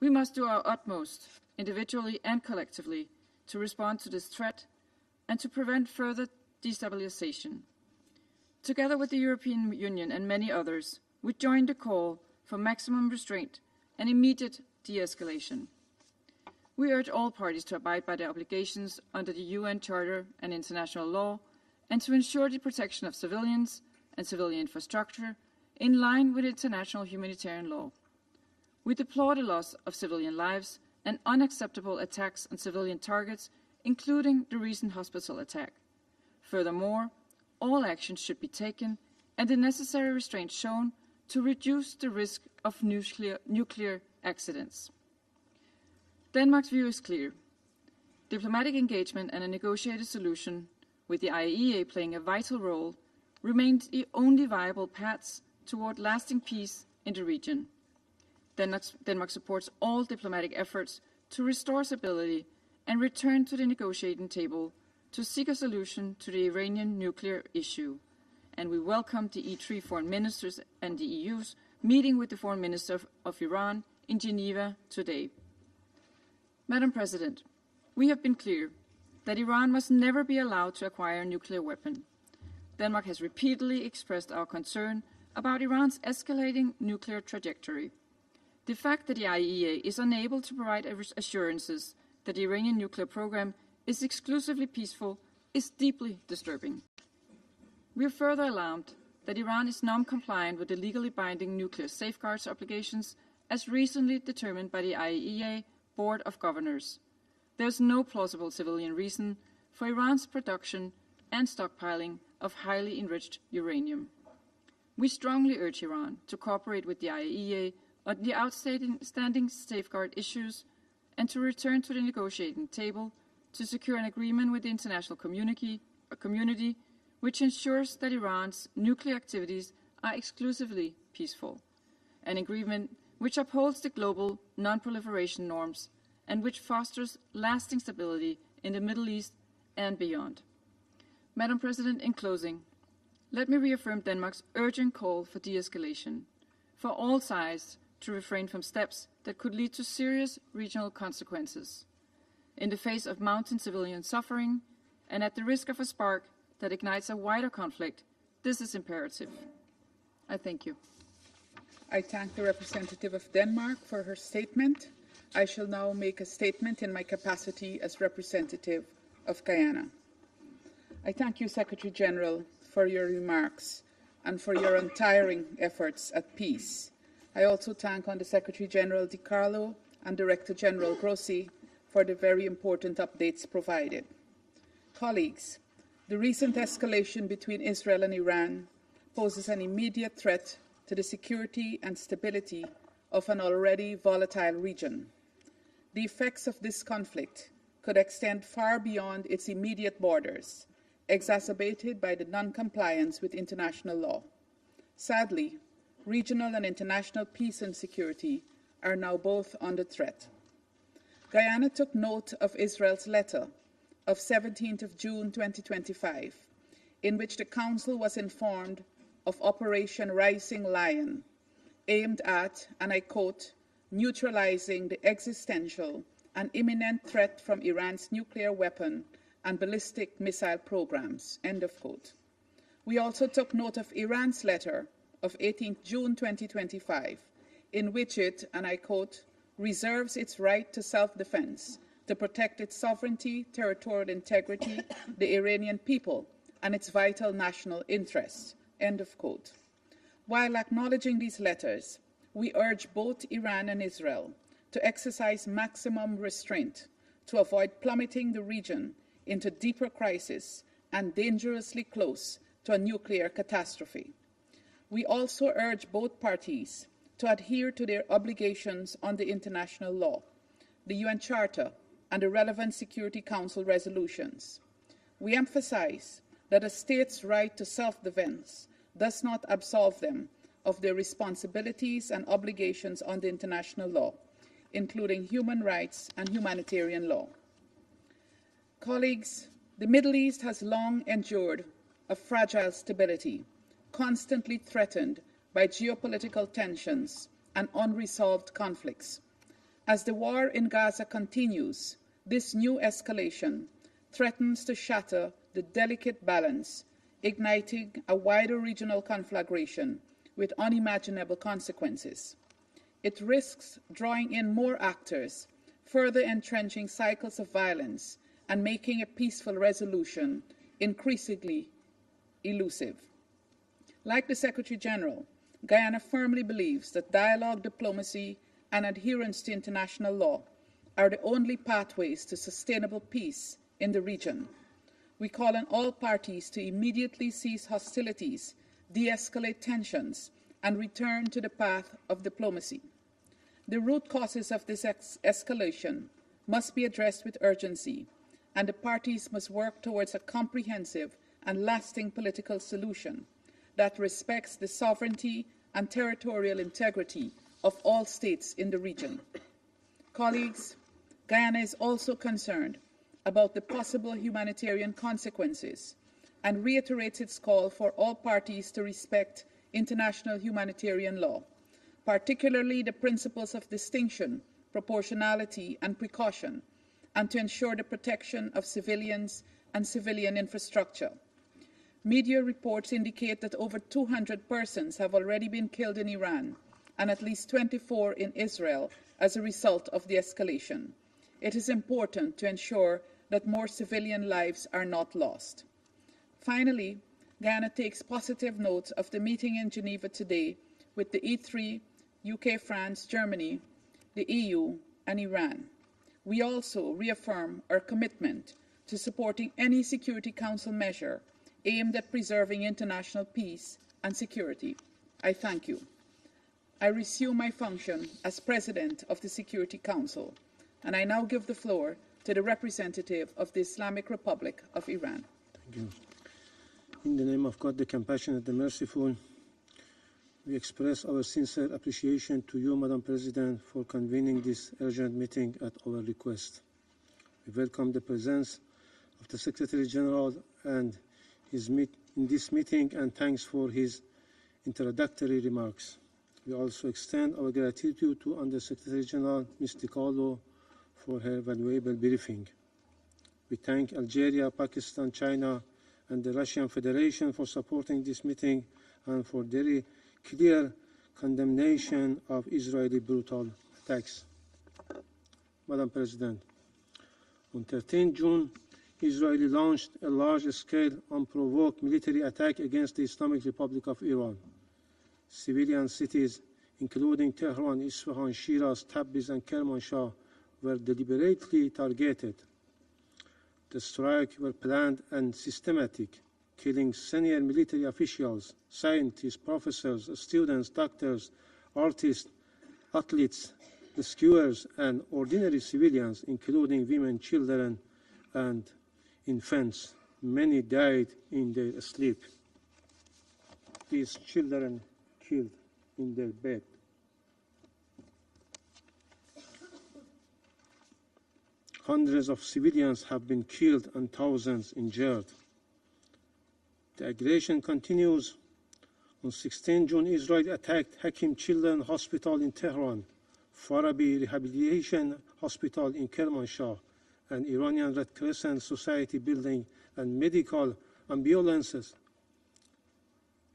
We must do our utmost, individually and collectively, to respond to this threat and to prevent further destabilization. Together with the European Union and many others, we join the call for maximum restraint and immediate de-escalation. We urge all parties to abide by their obligations under the UN Charter and international law, and to ensure the protection of civilians and civilian infrastructure in line with international humanitarian law. We deplore the loss of civilian lives and unacceptable attacks on civilian targets, including the recent hospital attack. Furthermore, all actions should be taken and the necessary restraint shown to reduce the risk of nuclear accidents. Denmark's view is clear. Diplomatic engagement and a negotiated solution, with the IAEA playing a vital role, remain the only viable paths toward lasting peace in the region. Denmark supports all diplomatic efforts to restore stability and return to the negotiating table to seek a solution to the Iranian nuclear issue. And we welcome the E3 foreign ministers and the EU's meeting with the foreign minister of Iran in Geneva today. Madam President, we have been clear that Iran must never be allowed to acquire a nuclear weapon. Denmark has repeatedly expressed our concern about Iran's escalating nuclear trajectory. The fact that the IAEA is unable to provide assurances that the Iranian nuclear program is exclusively peaceful is deeply disturbing. We are further alarmed that Iran is non-compliant with the legally binding nuclear safeguards obligations as recently determined by the IAEA Board of Governors. There is no plausible civilian reason for Iran's production and stockpiling of highly enriched uranium. We strongly urge Iran to cooperate with the IAEA on the outstanding safeguard issues and to return to the negotiating table to secure an agreement with the international community which ensures that Iran's nuclear activities are exclusively peaceful, an agreement which upholds the global non-proliferation norms and which fosters lasting stability in the Middle East and beyond. Madam President, in closing, let me reaffirm Denmark's urgent call for de-escalation, for all sides to refrain from steps that could lead to serious regional consequences. In the face of mounting civilian suffering and at the risk of a spark that ignites a wider conflict, this is imperative. I thank you. I thank the representative of Denmark for her statement. I shall now make a statement in my capacity as representative of Guyana. I thank you, Secretary General, for your remarks and for your untiring efforts at peace. I also thank Under Secretary General DiCarlo and Director General Grossi for the very important updates provided. Colleagues, the recent escalation between Israel and Iran poses an immediate threat to the security and stability of an already volatile region. The effects of this conflict could extend far beyond its immediate borders, exacerbated by the non-compliance with international law. Sadly, regional and international peace and security are now both under threat. Guyana took note of Israel's letter of 17th of June 2025, in which the Council was informed of Operation Rising Lion, aimed at, and I quote, neutralizing the existential and imminent threat from Iran's nuclear weapon and ballistic missile programs, end of quote. We also took note of Iran's letter of 18th June 2025, in which it, and I quote, reserves its right to self-defense, to protect its sovereignty, territorial integrity, the Iranian people, and its vital national interests, end of quote. While acknowledging these letters, we urge both Iran and Israel to exercise maximum restraint to avoid plummeting the region into deeper crisis and dangerously close to a nuclear catastrophe. We also urge both parties to adhere to their obligations under international law, the UN Charter, and the relevant Security Council resolutions. We emphasize that a state's right to self-defense does not absolve them of their responsibilities and obligations under international law, including human rights and humanitarian law. Colleagues, the Middle East has long endured a fragile stability, constantly threatened by geopolitical tensions and unresolved conflicts. As the war in Gaza continues, this new escalation threatens to shatter the delicate balance, igniting a wider regional conflagration with unimaginable consequences. It risks drawing in more actors, further entrenching cycles of violence, and making a peaceful resolution increasingly elusive. Like the Secretary General, Guyana firmly believes that dialogue, diplomacy, and adherence to international law are the only pathways to sustainable peace in the region. We call on all parties to immediately cease hostilities, de-escalate tensions, and return to the path of diplomacy. The root causes of this escalation must be addressed with urgency, and the parties must work towards a comprehensive and lasting political solution that respects the sovereignty and territorial integrity of all states in the region. Colleagues, Guyana is also concerned about the possible humanitarian consequences and reiterates its call for all parties to respect international humanitarian law, particularly the principles of distinction, proportionality, and precaution, and to ensure the protection of civilians and civilian infrastructure. Media reports indicate that over 200 persons have already been killed in Iran and at least 24 in Israel as a result of the escalation. It is important to ensure that more civilian lives are not lost. Finally, Ghana takes positive note of the meeting in Geneva today with the E3, UK, France, Germany, the EU, and Iran. We also reaffirm our commitment to supporting any Security Council measure aimed at preserving international peace and security. I thank you. I resume my function as President of the Security Council, and I now give the floor to the representative of the Islamic Republic of Iran. Thank you. In the name of God, the compassionate, the merciful, we express our sincere appreciation to you, Madam President, for convening this urgent meeting at our request. We welcome the presence of the Secretary General and in this meeting, and thanks for his introductory remarks. We also extend our gratitude to Under Secretary General Ms. DiCarlo for her valuable briefing. We thank Algeria, Pakistan, China, and the Russian Federation for supporting this meeting and for their clear condemnation of Israeli brutal attacks. Madam President, on 13 June, Israel launched a large-scale, unprovoked military attack against the Islamic Republic of Iran. Civilian cities, including Tehran, Isfahan, Shiraz, Tabriz, and Kermanshah, were deliberately targeted. The strikes were planned and systematic, killing senior military officials, scientists, professors, students, doctors, artists, athletes, rescuers, and ordinary civilians, including women, children, and infants. Many died in their sleep. These children killed in their bed. Hundreds of civilians have been killed and thousands injured. The aggression continues. On 16 June, Israel attacked Hakim Children's Hospital in Tehran, Farabi Rehabilitation Hospital in Kermanshah, and Iranian Red Crescent Society building and medical ambulances.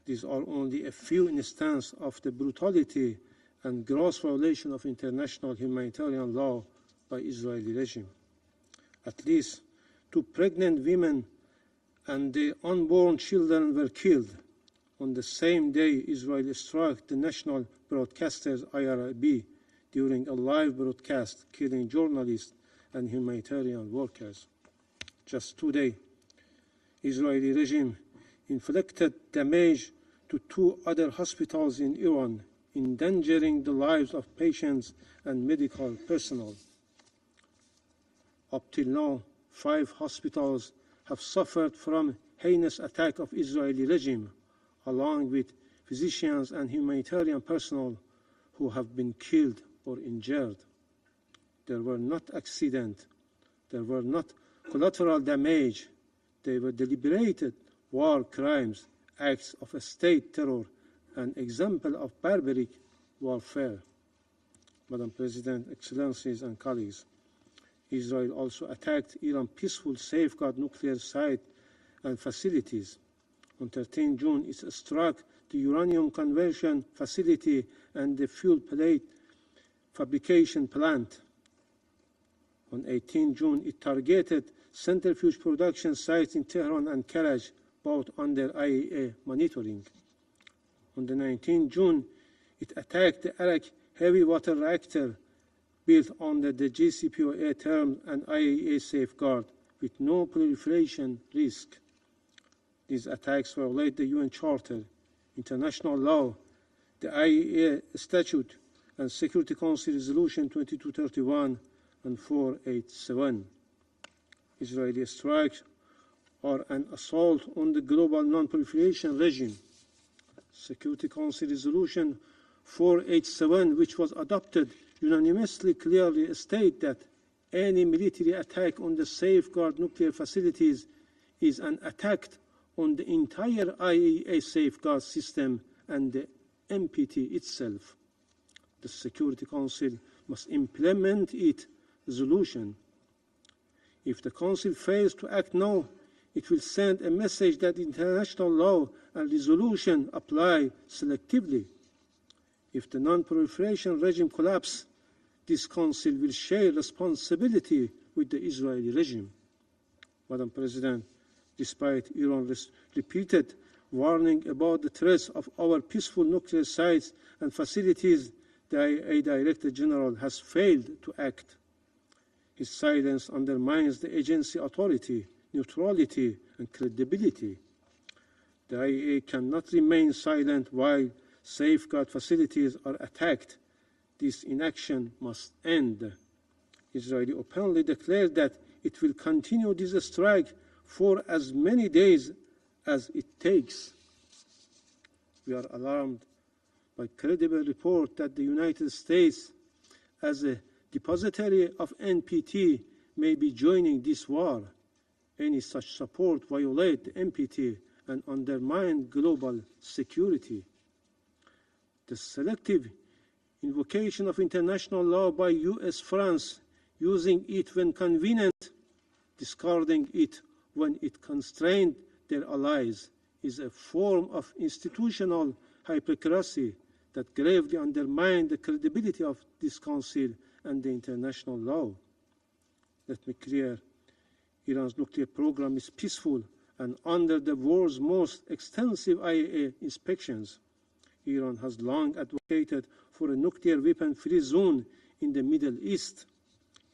These are only a few instances of the brutality and gross violation of international humanitarian law by Israeli regime. At least 2 pregnant women and their unborn children were killed. On the same day, Israel struck the national broadcasters IRIB during a live broadcast, killing journalists and humanitarian workers. Just today, Israeli regime inflicted damage to 2 other hospitals in Iran, endangering the lives of patients and medical personnel. Up till now, 5 hospitals have suffered from heinous attack of Israeli regime, along with physicians and humanitarian personnel who have been killed or injured. There were not accidents, there were not collateral damage, they were deliberated war crimes, acts of state terror, and example of barbaric warfare. Madam President, Excellencies and colleagues, Israel also attacked Iran's peaceful safeguard nuclear site and facilities. On 13 June, it struck the uranium conversion facility and the fuel plate fabrication plant. On 18 June, it targeted centrifuge production sites in Tehran and Karaj, both under IAEA monitoring. On the 19th June, it attacked the Arak heavy water reactor built under the JCPOA terms and IAEA safeguard with no proliferation risk. These attacks violate the UN Charter, international law, the IAEA Statute, and Security Council Resolution 2231 and 487. Israeli strikes are an assault on the global non-proliferation regime. Security Council Resolution 487, which was adopted unanimously, clearly states that any military attack on the safeguard nuclear facilities is an attack on the entire IAEA safeguard system and the NPT itself. The Security Council must implement its resolution. If the Council fails to act now, It will send a message that international law and resolution apply selectively. If the non-proliferation regime collapses, this Council will share responsibility with the Israeli regime. Madam President, despite Iran's repeated warning about the threats of our peaceful nuclear sites and facilities, the IAEA Director General has failed to act. His silence undermines the agency's authority, neutrality, and credibility. The IAEA cannot remain silent while safeguard facilities are attacked. This inaction must end. Israel openly declared that it will continue this strike for as many days as it takes. We are alarmed by credible report that the United States, as a depository of NPT, may be joining this war. Any such support violates the NPT and undermines global security. The selective invocation of international law by US, France, using it when convenient, discarding it when it constrained their allies, is a form of institutional hypocrisy that gravely undermines the credibility of this Council and the international law. Let me be clear, Iran's nuclear program is peaceful and under the world's most extensive IAEA inspections. Iran has long advocated for a nuclear weapon-free zone in the Middle East.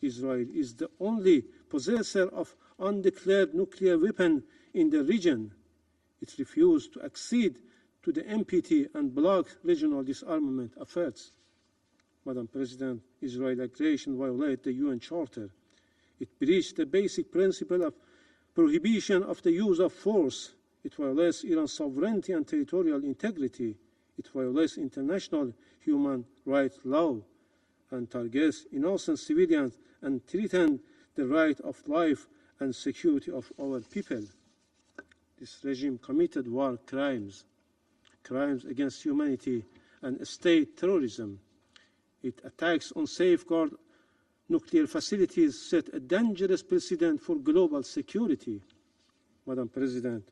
Israel is the only possessor of undeclared nuclear weapon in the region. It refused to accede to the NPT and block regional disarmament efforts. Madam President, Israeli aggression violates the UN Charter. It breached the basic principle of prohibition of the use of force. It violates Iran's sovereignty and territorial integrity. It violates international human rights law and targets innocent civilians and threatens the right of life and security of our people. This regime committed war crimes, crimes against humanity, and state terrorism. It attacks on safeguard nuclear facilities, set a dangerous precedent for global security. Madam President,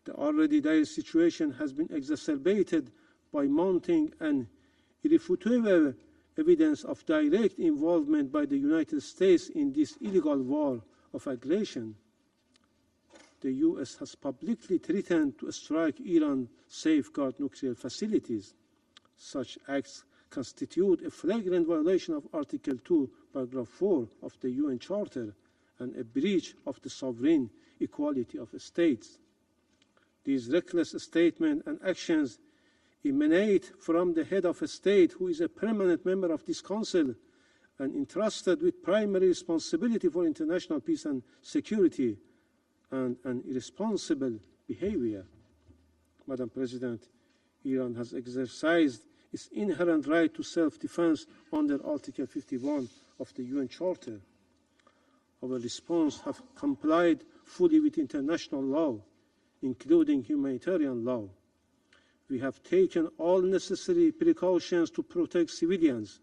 the already dire situation has been exacerbated by mounting and irrefutable evidence of direct involvement by the United States in this illegal war of aggression. The US has publicly threatened to strike Iran's safeguard nuclear facilities. Such acts constitute a flagrant violation of Article 2, Paragraph 4 of the UN Charter and a breach of the sovereign equality of states. These reckless statements and actions emanate from the head of a state who is a permanent member of this Council and entrusted with primary responsibility for international peace and security, and an irresponsible behavior. Madam President, Iran has exercised its inherent right to self-defense under Article 51 of the UN Charter. Our response has complied fully with international law, including humanitarian law. We have taken all necessary precautions to protect civilians.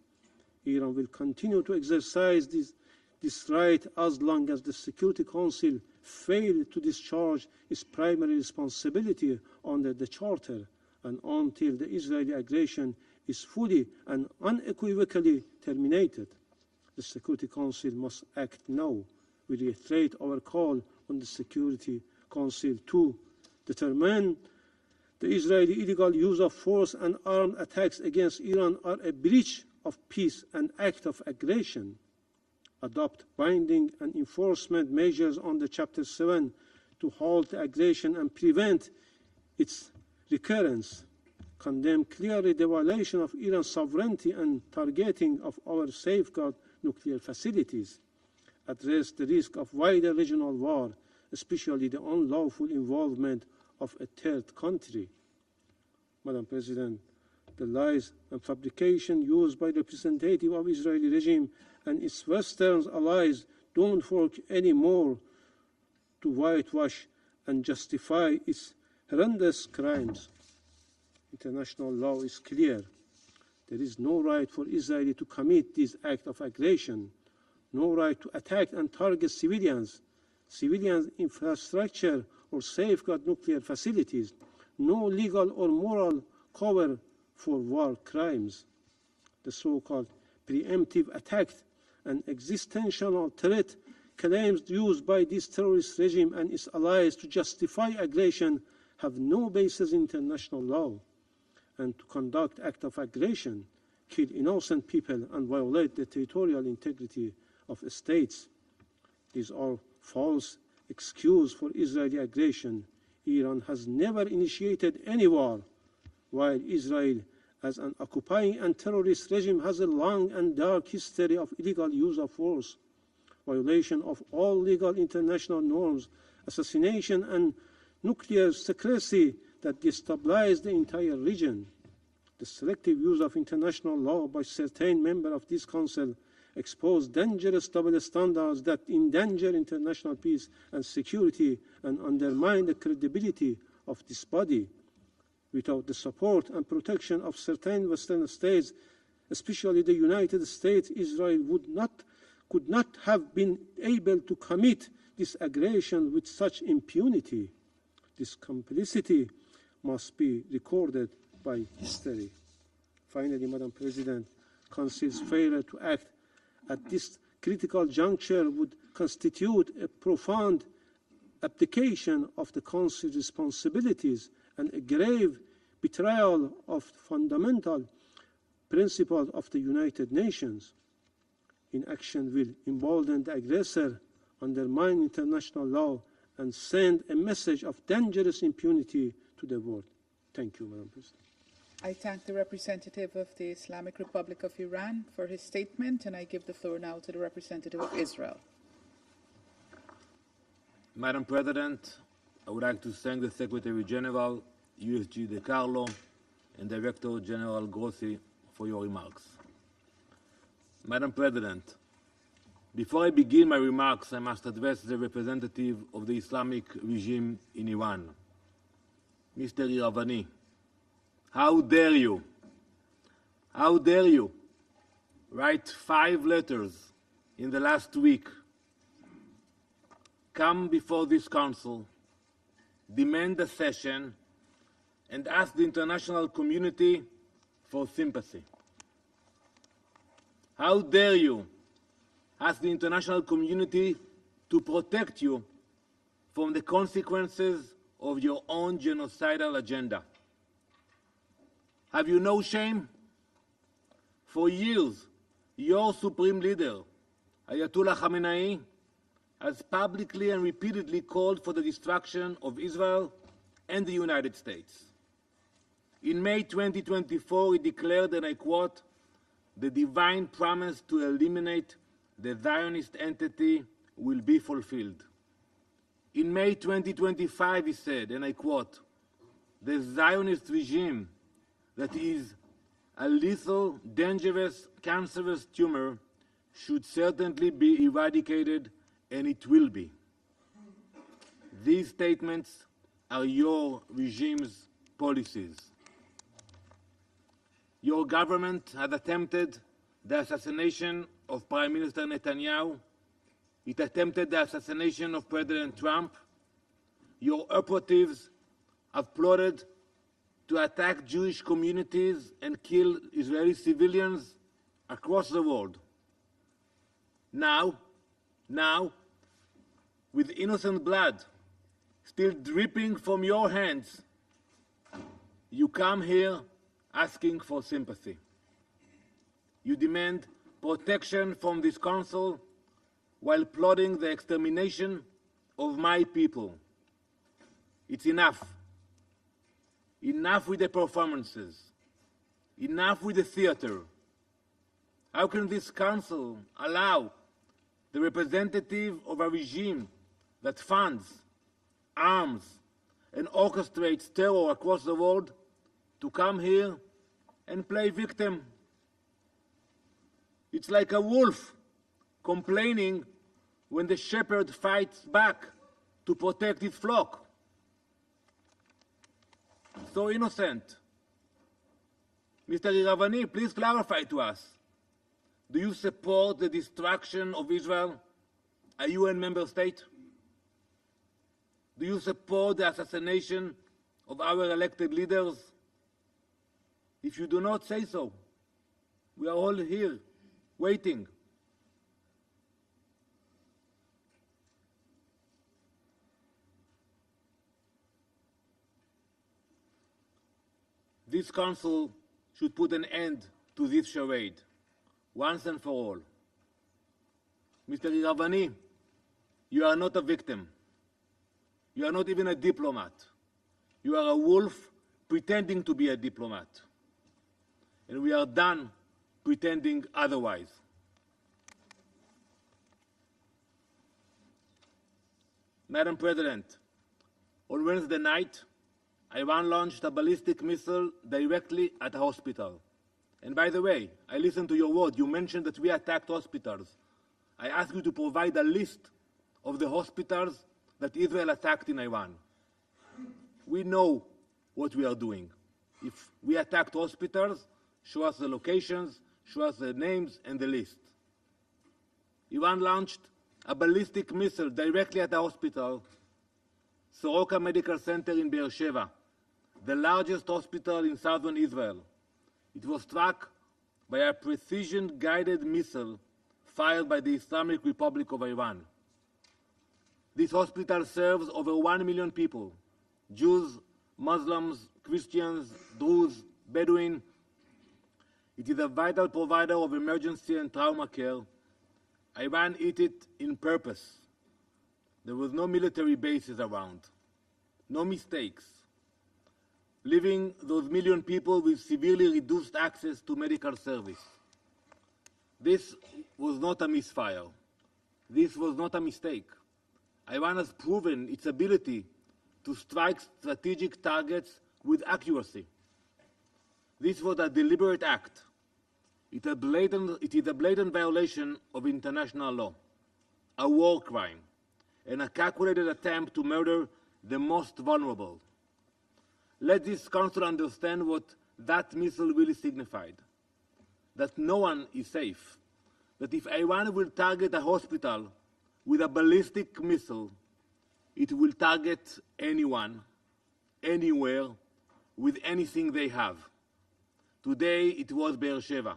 Iran will continue to exercise this right as long as the Security Council fails to discharge its primary responsibility under the Charter and until the Israeli aggression is fully and unequivocally terminated. The Security Council must act now. We reiterate our call on the Security Council to determine the Israeli illegal use of force and armed attacks against Iran are a breach of peace and act of aggression. Adopt binding and enforcement measures under Chapter 7 to halt the aggression and prevent its recurrence. Condemn clearly the violation of Iran's sovereignty and targeting of our safeguard nuclear facilities. Address the risk of wider regional war, especially the unlawful involvement of a third country. Madam President, the lies and fabrication used by the representative of Israeli regime and its Western allies don't work anymore to whitewash and justify its horrendous crimes. International law is clear. There is no right for Israel to commit this act of aggression, no right to attack and target civilians. civilian infrastructure or safeguard nuclear facilities, no legal or moral cover for war crimes. The so-called preemptive attack and existential threat claims used by this terrorist regime and its allies to justify aggression have no basis in international law, and to conduct acts of aggression, kill innocent people, and violate the territorial integrity of states. These are false excuses for Israeli aggression. Iran has never initiated any war, while Israel, as an occupying and terrorist regime, has a long and dark history of illegal use of force, violation of all legal international norms, assassination, and nuclear secrecy that destabilized the entire region. The selective use of international law by certain members of this Council expose dangerous double standards that endanger international peace and security and undermine the credibility of this body. Without the support and protection of certain Western states, especially the United States, Israel could not have been able to commit this aggression with such impunity. This complicity must be recorded by history. Finally, Madam President, Council's failure to act at this critical juncture would constitute a profound abdication of the Council's responsibilities and a grave betrayal of fundamental principles of the United Nations. Inaction will embolden the aggressor, undermine international law, and send a message of dangerous impunity to the world. Thank you, Madam President. I thank the representative of the Islamic Republic of Iran for his statement, and I give the floor now to the representative of Israel. Madam President, I would like to thank the Secretary General, USG DiCarlo, and Director General Grossi for your remarks. Madam President, before I begin my remarks, I must address the representative of the Islamic regime in Iran. Mr. Iravani, how dare you? How dare you write 5 letters in the last week, come before this Council, demand a session, and ask the international community for sympathy? How dare you ask the international community to protect you from the consequences of your own genocidal agenda? Have you no shame? For years, your supreme leader, Ayatollah Khamenei, has publicly and repeatedly called for the destruction of Israel and the United States. In May 2024, he declared, and I quote, "The divine promise to eliminate the Zionist entity will be fulfilled." In May 2025, he said, and I quote, "The Zionist regime that is a lethal, dangerous, cancerous tumor should certainly be eradicated, and it will be." These statements are your regime's policies. Your government has attempted the assassination of Prime Minister Netanyahu. It attempted the assassination of President Trump. Your operatives have plotted to attack Jewish communities and kill Israeli civilians across the world. Now, with innocent blood still dripping from your hands, you come here asking for sympathy. You demand protection from this Council while plotting the extermination of my people. It's enough. Enough with the performances. Enough with the theater. How can this Council allow the representative of a regime that funds, arms, and orchestrates terror across the world to come here and play victim? It's like a wolf complaining when the shepherd fights back to protect his flock. So innocent. Mr. Iravani, please clarify to us. Do you support the destruction of Israel, a UN member state? Do you support the assassination of our elected leaders? If you do not, say so. We are all here, waiting. This Council should put an end to this charade, once and for all. Mr. Iravani, you are not a victim. You are not even a diplomat. You are a wolf pretending to be a diplomat. And we are done pretending otherwise. Madam President, on Wednesday night, Iran launched a ballistic missile directly at a hospital. And by the way, I listened to your word. You mentioned that we attacked hospitals. I ask you to provide a list of the hospitals that Israel attacked in Iran. We know what we are doing. If we attacked hospitals, show us the locations, show us the names and the list. Iran launched a ballistic missile directly at the hospital, Soroka Medical Center in Beersheba, the largest hospital in southern Israel. It was struck by a precision-guided missile fired by the Islamic Republic of Iran. This hospital serves over 1 million people, Jews, Muslims, Christians, Druze, Bedouin. It is a vital provider of emergency and trauma care. Iran hit it in purpose. There was no military bases around, no mistakes, leaving those million people with severely reduced access to medical service. This was not a misfire. This was not a mistake. Iran has proven its ability to strike strategic targets with accuracy. This was a deliberate act. It is a blatant violation of international law, a war crime, and a calculated attempt to murder the most vulnerable. Let this Council understand what that missile really signified, that no one is safe, that if Iran will target a hospital with a ballistic missile, it will target anyone, anywhere, with anything they have. Today it was Beersheba.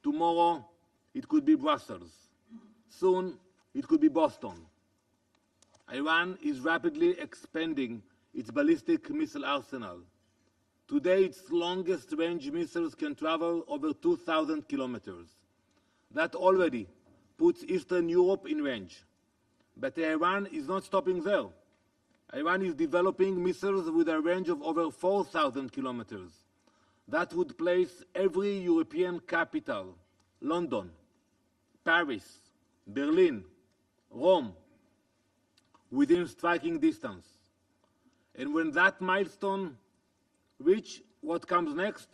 Tomorrow it could be Brussels. Soon it could be Boston. Iran is rapidly expanding its ballistic missile arsenal. Today its longest range missiles can travel over 2,000 kilometers. That already puts Eastern Europe in range. But Iran is not stopping there. Iran is developing missiles with a range of over 4,000 kilometers. That would place every European capital, London, Paris, Berlin, Rome, within striking distance. And when that milestone reaches, what comes next?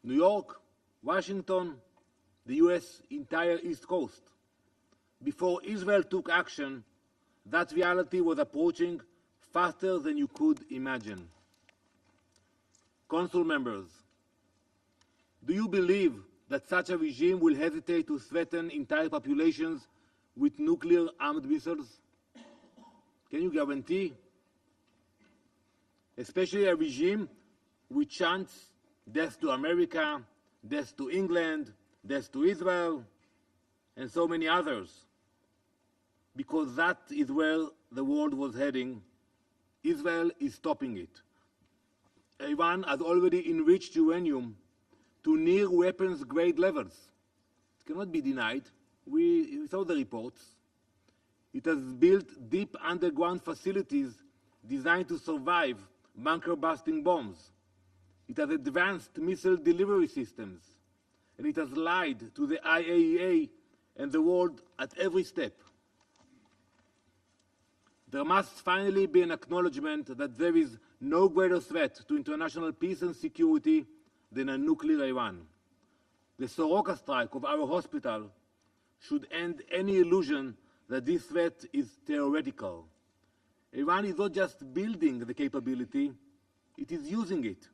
New York, Washington, the US entire East Coast. Before Israel took action, that reality was approaching faster than you could imagine. Council members, do you believe that such a regime will hesitate to threaten entire populations with nuclear-armed missiles? Can you guarantee? Especially a regime which chants death to America, death to England, death to Israel, and so many others. Because that is where the world was heading. Israel is stopping it. Iran has already enriched uranium to near weapons-grade levels. It cannot be denied. We saw the reports. It has built deep underground facilities designed to survive bunker-busting bombs. It has advanced missile delivery systems. And it has lied to the IAEA and the world at every step. There must finally be an acknowledgement that there is no greater threat to international peace and security than a nuclear Iran. The Soroka strike of our hospital should end any illusion that this threat is theoretical. Iran is not just building the capability, it is using it.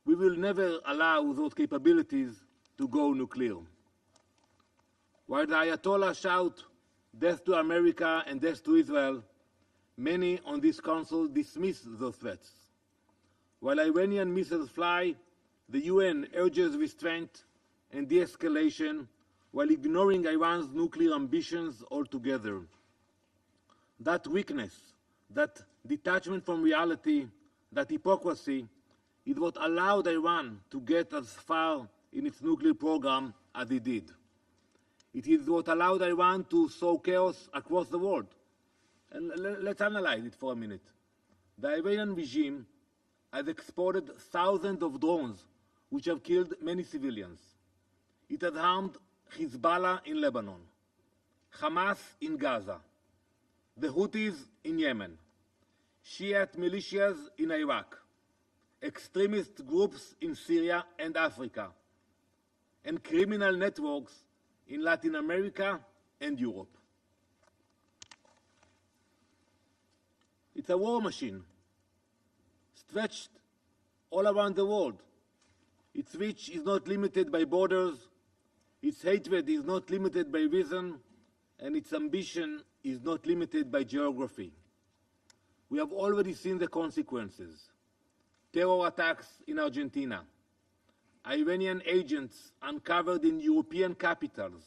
We will never allow those capabilities to go nuclear. While the Ayatollah shout death to America and death to Israel, Many on this council dismiss those threats. While Iranian missiles fly, the UN urges restraint and de-escalation while ignoring Iran's nuclear ambitions altogether. That weakness, that detachment from reality, that hypocrisy is what allowed Iran to get as far in its nuclear program as it did. It is what allowed Iran to sow chaos across the world. And let's analyze it for a minute. The Iranian regime has exported thousands of drones which have killed many civilians. It has harmed Hezbollah in Lebanon, Hamas in Gaza, the Houthis in Yemen, Shiite militias in Iraq, extremist groups in Syria and Africa, and criminal networks in Latin America and Europe. It's a war machine, stretched all around the world. Its reach is not limited by borders, its hatred is not limited by reason, and its ambition is not limited by geography. We have already seen the consequences. Terror attacks in Argentina, Iranian agents uncovered in European capitals,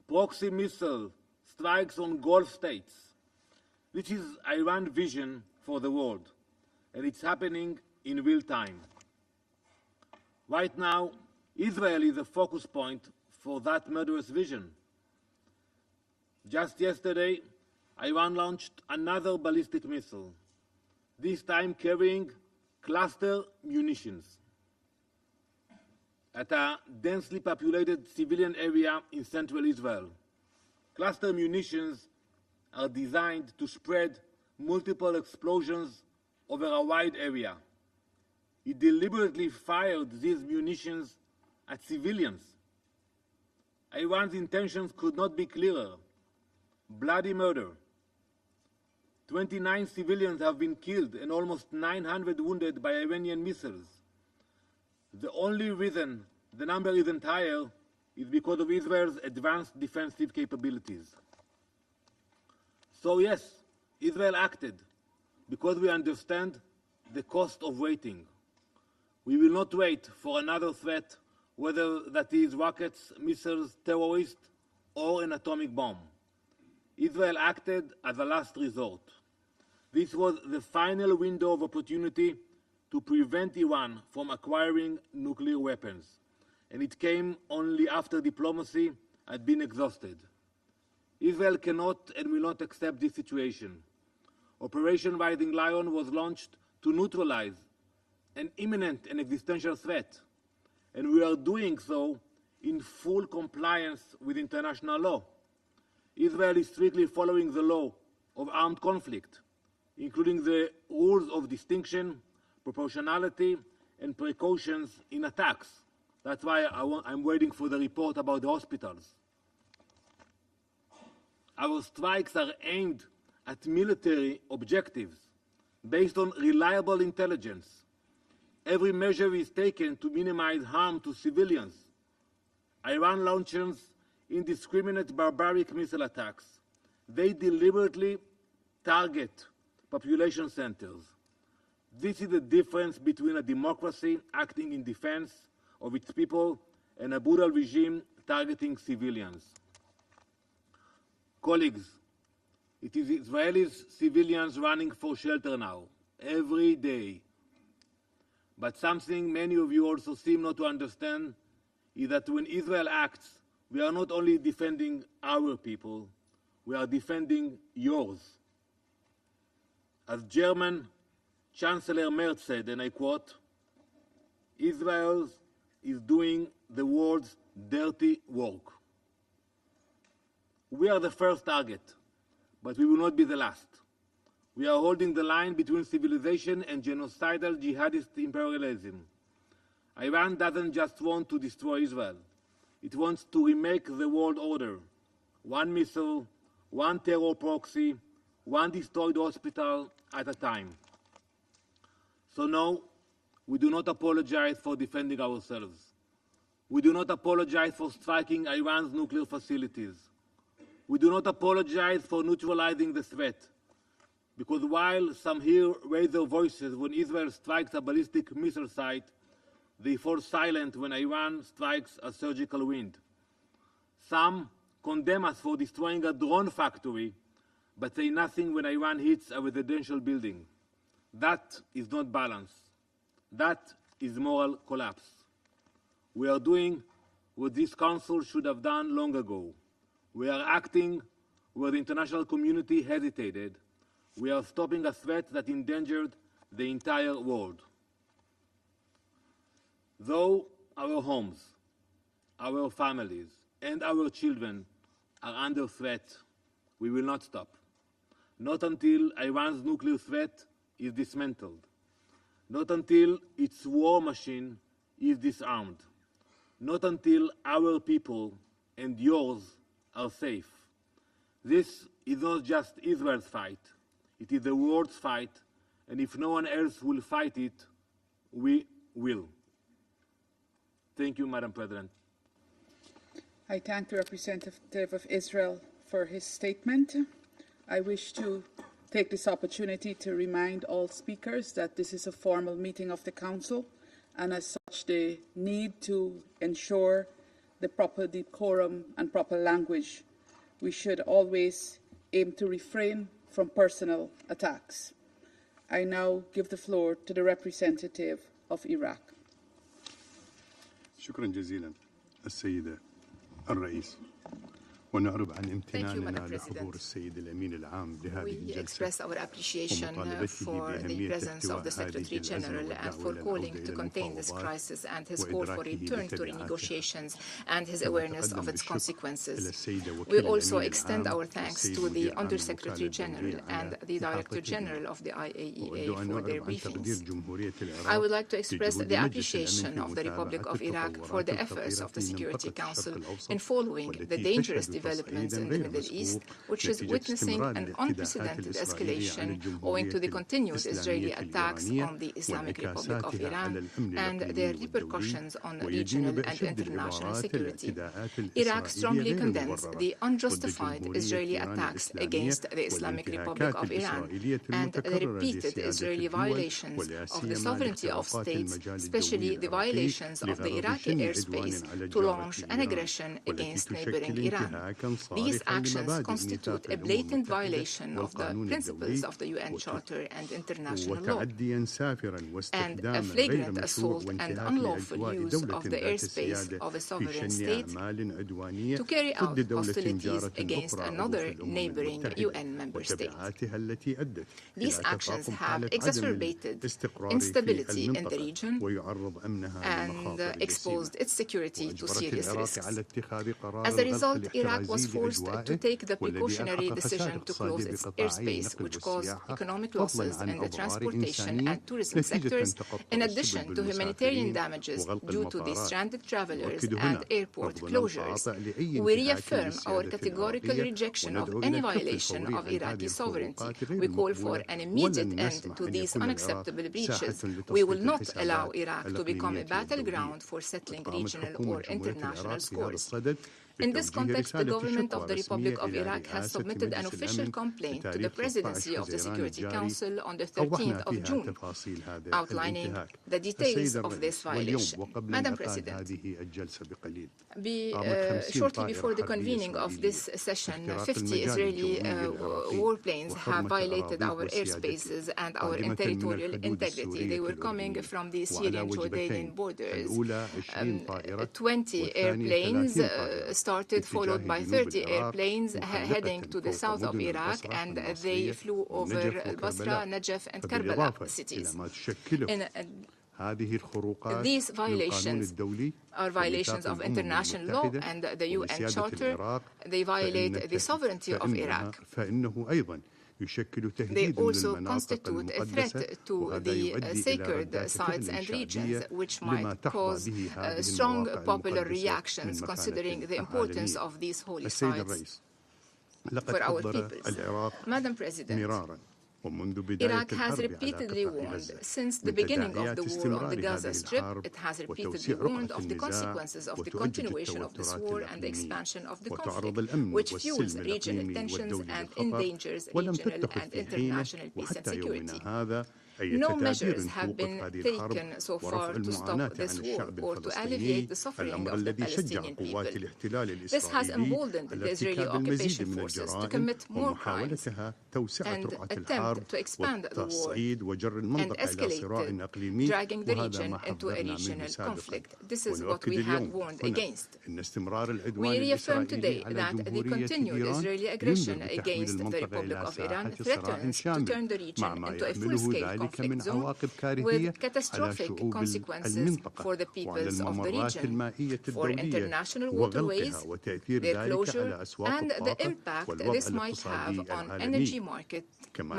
proxy missile strikes on Gulf states. This is Iran's vision for the world, and it's happening in real time. Right now, Israel is a focus point for that murderous vision. Just yesterday, Iran launched another ballistic missile, this time carrying cluster munitions at a densely populated civilian area in central Israel. Cluster munitions are designed to spread multiple explosions over a wide area. It deliberately fired these munitions at civilians. Iran's intentions could not be clearer. Bloody murder. 29 civilians have been killed and almost 900 wounded by Iranian missiles. The only reason the number isn't higher is because of Israel's advanced defensive capabilities. So yes, Israel acted because we understand the cost of waiting. We will not wait for another threat, whether that is rockets, missiles, terrorists, or an atomic bomb. Israel acted as a last resort. This was the final window of opportunity to prevent Iran from acquiring nuclear weapons, and it came only after diplomacy had been exhausted. Israel cannot and will not accept this situation. Operation Rising Lion was launched to neutralize an imminent and existential threat, and we are doing so in full compliance with international law. Israel is strictly following the law of armed conflict, including the rules of distinction, proportionality, and precautions in attacks. That's why I'm waiting for the report about the hospitals. Our strikes are aimed at military objectives based on reliable intelligence. Every measure is taken to minimize harm to civilians. Iran launches indiscriminate barbaric missile attacks. They deliberately target population centers. This is the difference between a democracy acting in defense of its people and a brutal regime targeting civilians. Colleagues, it is Israeli civilians running for shelter now, every day. But something many of you also seem not to understand is that when Israel acts, we are not only defending our people, we are defending yours. As German Chancellor Merz said, and I quote, Israel is doing the world's dirty work. We are the first target, but we will not be the last. We are holding the line between civilization and genocidal jihadist imperialism. Iran doesn't just want to destroy Israel. It wants to remake the world order. One missile, one terror proxy, one destroyed hospital at a time. So no, we do not apologize for defending ourselves. We do not apologize for striking Iran's nuclear facilities. We do not apologize for neutralizing the threat. because while some here raise their voices when Israel strikes a ballistic missile site, they fall silent when Iran strikes a surgical wind. Some condemn us for destroying a drone factory, but say nothing when Iran hits a residential building. That is not balance. That is moral collapse. We are doing what this Council should have done long ago. We are acting where the international community hesitated. We are stopping a threat that endangered the entire world. Though our homes, our families, and our children are under threat, we will not stop. Not until Iran's nuclear threat is dismantled. Not until its war machine is disarmed. Not until our people and yours are safe. This is not just Israel's fight. It is the world's fight, and if no one else will fight it, we will. Thank you, Madam President. I thank the representative of Israel for his statement. I wish to take this opportunity to remind all speakers that this is a formal meeting of the Council, and as such they need to ensure the proper decorum and proper language. We should always aim to refrain from personal attacks. I now give the floor to the representative of Iraq. شكرا جزيلا السيدة الرئيس ونعرب عن امتناننا لحضور السيد الأمين العام لهذه الجلسة. We express our appreciation for the presence of the Secretary General and for calling to contain this crisis and his call for return to renegotiations and his awareness of its consequences. We also extend our thanks to the Under-Secretary General and the Director General of the IAEA for their briefings. I would like to express the appreciation of the Republic of Iraq for the efforts of the Security Council in following the dangerous developments in the Middle East, which is witnessing an unprecedented escalation owing to the continued Israeli attacks on the Islamic Republic of Iran and their repercussions on regional and international security. Iraq strongly condemns the unjustified Israeli attacks against the Islamic Republic of Iran and the repeated Israeli violations of the sovereignty of states, especially the violations of the Iraqi airspace to launch an aggression against neighboring Iran. These actions constitute a blatant violation of the principles of the UN Charter and international law, and a flagrant assault and unlawful use of the airspace of a sovereign state to carry out hostilities against another neighboring UN member state. These actions have exacerbated instability in the region and exposed its security to serious risks. As a result, Iraq was forced to take the precautionary decision to close its airspace, which caused economic losses in the transportation and tourism sectors, in addition to humanitarian damages due to the stranded travelers and airport closures. We reaffirm our categorical rejection of any violation of Iraqi sovereignty. We call for an immediate end to these unacceptable breaches. We will not allow Iraq to become a battleground for settling regional or international scores. In this context, the government of the Republic of Iraq has submitted an official complaint to the Presidency of the Security Council on the 13th of June, outlining the details of this violation. Madam President, shortly before the convening of this session, 50 Israeli warplanes have violated our airspaces and our territorial integrity. They were coming from the Syrian-Jordanian borders. 20 airplanes started, followed by 30 airplanes heading to the south of Iraq, and they flew over Basra, Najaf, and Karbala cities. These violations are violations of international law and the UN Charter. They violate the sovereignty of Iraq. They also constitute a threat to the sacred sites and regions, which might cause strong popular reactions, considering the importance of these holy sites for our peoples. Madam President, Iraq has repeatedly warned since the beginning of the war on the Gaza Strip. It has repeatedly warned of the consequences of the continuation of this war and the expansion of the conflict, which fuels regional tensions and endangers regional and international peace and security. No measures have been taken so far to stop this war or to alleviate the suffering of the Palestinian people. This has emboldened the Israeli occupation forces to commit more crimes and attempt to expand the war and escalate it, dragging the region into a regional conflict. This is what we had warned against. We reaffirm today that the continued Israeli aggression against the Republic of Iran threatens to turn the region into a full-scale conflict zone with catastrophic consequences for the peoples of the region, for international waterways, their closure, and the impact this might have on energy markets and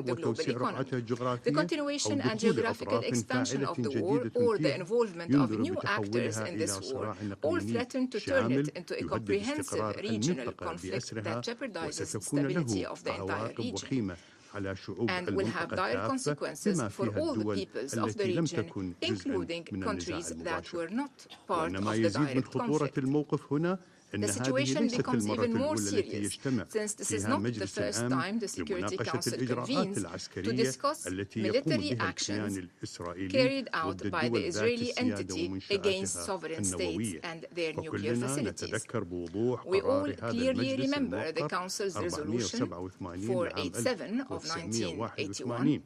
the global economy. The continuation and geographical expansion of the war or the involvement of new actors in this war all threaten to turn it into a comprehensive regional conflict that jeopardizes the stability of the entire region and will have dire consequences for all the peoples of the region, including countries that were not part of the direct conflict. The situation becomes even more serious since this is not the first time the Security Council convenes to discuss military actions carried out by the Israeli entity against sovereign states and their nuclear facilities. We all clearly remember the Council's resolution 487 of 1981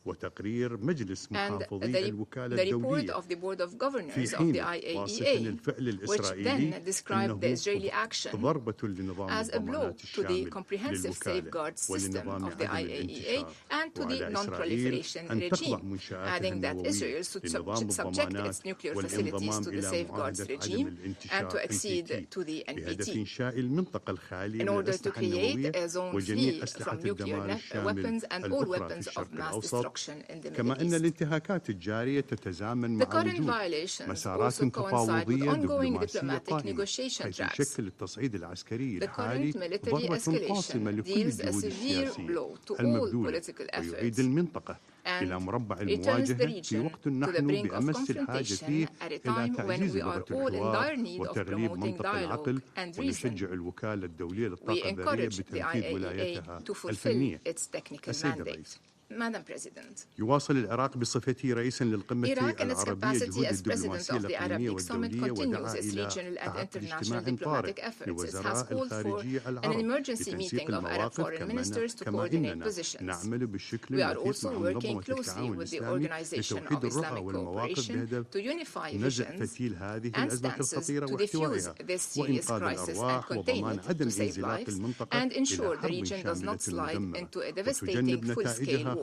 and the report of the Board of Governors of the IAEA, which then described the Israeli action as a blow to the comprehensive safeguard system of the IAEA and to the non-proliferation regime, adding that Israel should subject its nuclear facilities to the safeguards regime and to accede to the NPT in order to create a zone free from nuclear weapons and all weapons of mass destruction in the Middle East. The current violations also coincide with ongoing diplomatic negotiation tracks. The current military escalation deals a severe blow to all political efforts and returns the region to the brink of confrontation at a time when we are all in dire need of promoting dialogue and reason. We encourage the IAEA to fulfill its technical mandate. Madam President, يواصل العراق بصفته رئيسا للقمة العربية جهود الدبلوماسية الإقليمية والدولية ودعا إلى تعقد اجتماع طارئ لوزراء الخارجية العرب لتنسيق المواقف كما نعمل بالشكل الوثيق مع منظمة التعاون الإسلامي لتوحيد الرؤى والمواقف بهدف نزع فتيل هذه الأزمة الخطيرة واحتوائها وإنقاذ الأرواح وضمان عدم انزلاق المنطقة إلى حرب شاملة مدمرة وتجنب نتائجها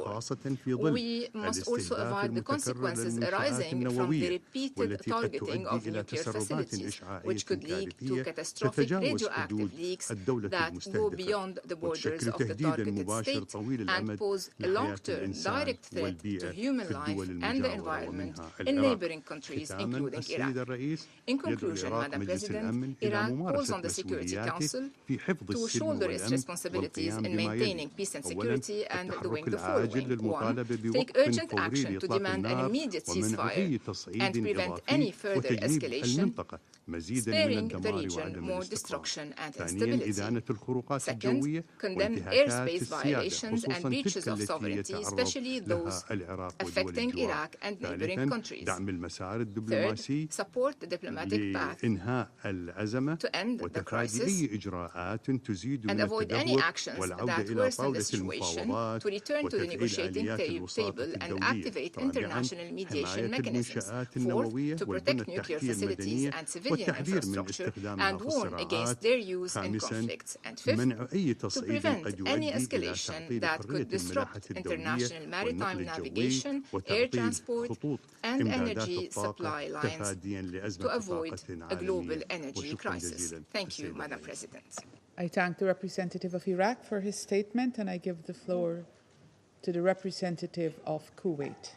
we must also avoid the consequences arising from the repeated targeting of nuclear facilities, which could lead to catastrophic radioactive leaks that go beyond the borders of the targeted state and pose a long-term direct threat to human life and the environment in neighboring countries, including Iraq. In conclusion, Madam President, Iraq calls on the Security Council to shoulder its responsibilities in maintaining peace and security and doing the following. 1. Take urgent action to demand an immediate ceasefire and prevent any further escalation, sparing the region more destruction and instability. Second, condemn airspace violations and breaches of sovereignty, especially those affecting Iraq and neighboring countries. Third, support the diplomatic path to end the crisis and avoid any actions that worsen the situation, to return to the negotiating table and activate international mediation mechanisms. Fourth, to protect nuclear facilities and civilian infrastructure and warn against their use in conflicts. And fifth, to prevent any escalation that could disrupt international maritime navigation, air transport, and energy supply lines to avoid a global energy crisis. Thank you, Madam President. I thank the representative of Iraq for his statement, and I give the floor to the representative of Kuwait.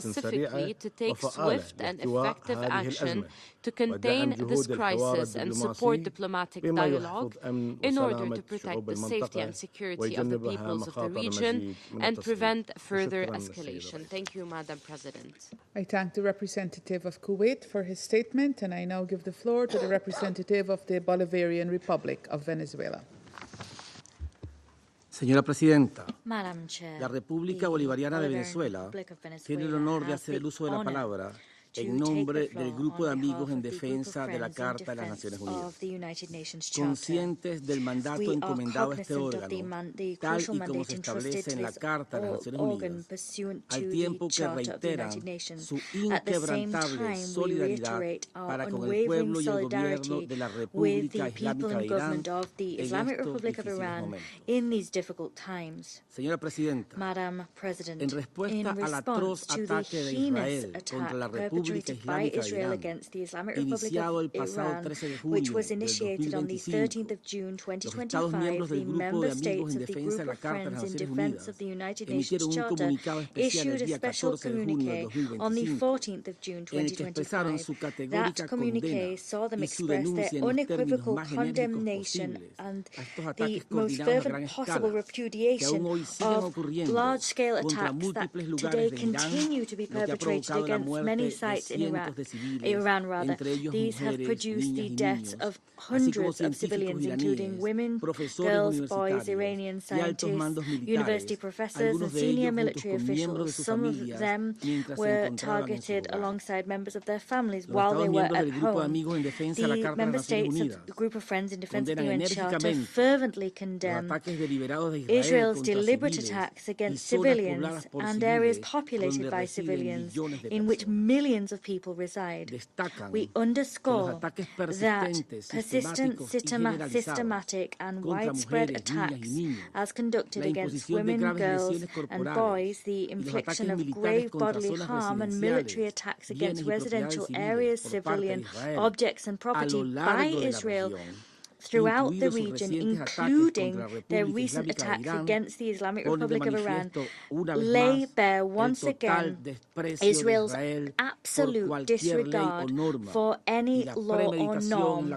specifically to take swift and effective action to contain this crisis and support diplomatic dialogue in order to protect the safety and security of the peoples of the region and prevent further escalation. Thank you, Madam President. I thank the representative of Kuwait for his statement, and I now give the floor to the representative of the Bolivarian Republic of Venezuela. Señora Presidenta, Madam Chair, la República Bolivariana de Venezuela tiene el honor de hacer el uso de la palabra en nombre del Grupo de Amigos en Defensa de la Carta de las Naciones Unidas, conscientes del mandato encomendado a este órgano, tal y como se establece en la Carta de las Naciones Unidas, al tiempo que reiteran su inquebrantable solidaridad para con el pueblo y el gobierno de la República Islámica de Irán en estos difíciles momentos. Señora Presidenta, en respuesta al atroz ataque de Israel contra la República Islámica de Irán, iniciado el pasado 13 de junio del 2025, los Estados miembros del Grupo de Amigos en Defensa de la Carta de las Naciones Unidas emitieron un comunicado especial el día 14 de junio del 2025 en el que expresaron su categórica condena y su denuncia en los términos más enérgicos posibles a estos ataques coordinados a gran escala que aún hoy siguen ocurriendo contra múltiples lugares de Irán, lo que ha provocado la muerte de cientos de civiles, entre ellos mujeres, niñas y niños, así como científicos iraníes, profesores universitarios y altos mandos militares, algunos de ellos juntos con miembros de sus familias mientras se encontraban en su hogar. Los Estados miembros del Grupo de Amigos en Defensa de la Carta de las Naciones Unidas condenan enérgicamente los ataques deliberados de Israel contra civiles y zonas pobladas por civiles donde residen millones de personas. Destacan que los ataques persistentes, systematic and widespread attacks as conducted against women, girls and boys, the infliction of grave bodily harm and military attacks against residential areas, civilian objects and property by Israel throughout the region, including their recent attacks against the Islamic Republic of Iran, lay bare once again Israel's absolute disregard for any law or norm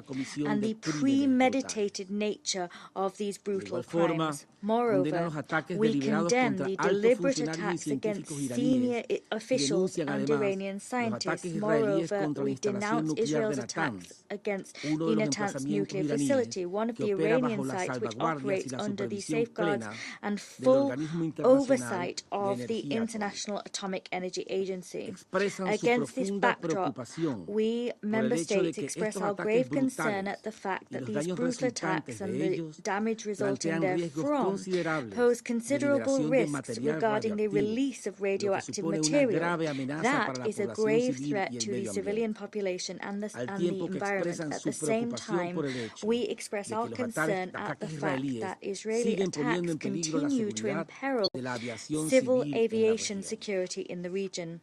and the premeditated nature of these brutal crimes. Moreover, we condemn the deliberate attacks against senior officials and Iranian scientists. Moreover, we denounce Israel's attacks against the Natanz nuclear facility, one of the Iranian sites which operates under the safeguards and full oversight of the International Atomic Energy Agency. Against this backdrop, we member states express our grave concern at the fact that these brutal attacks and the damage resulting therefrom pose considerable risks regarding the release of radioactive material. That is a grave threat to the civilian population and the environment. At the same time, we express our concern at the fact that Israeli attacks continue to imperil civil aviation security in the region.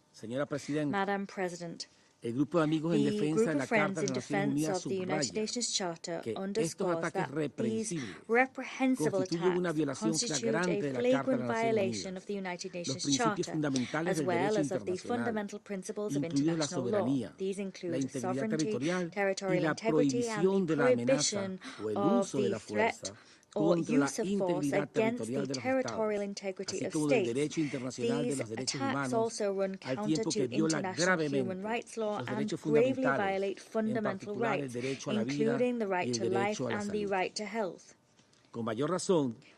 Madam President, the Group of Friends in Defense of the United Nations Charter underscores that these reprehensible attacks constitute a flagrant violation of the United Nations Charter, as well as of the fundamental principles of international law. These include sovereignty, territorial integrity, and the prohibition of the threat or use of force against the territorial integrity of states. These attacks also run counter to international human rights law and gravely violate fundamental rights, including the right to life and the right to health.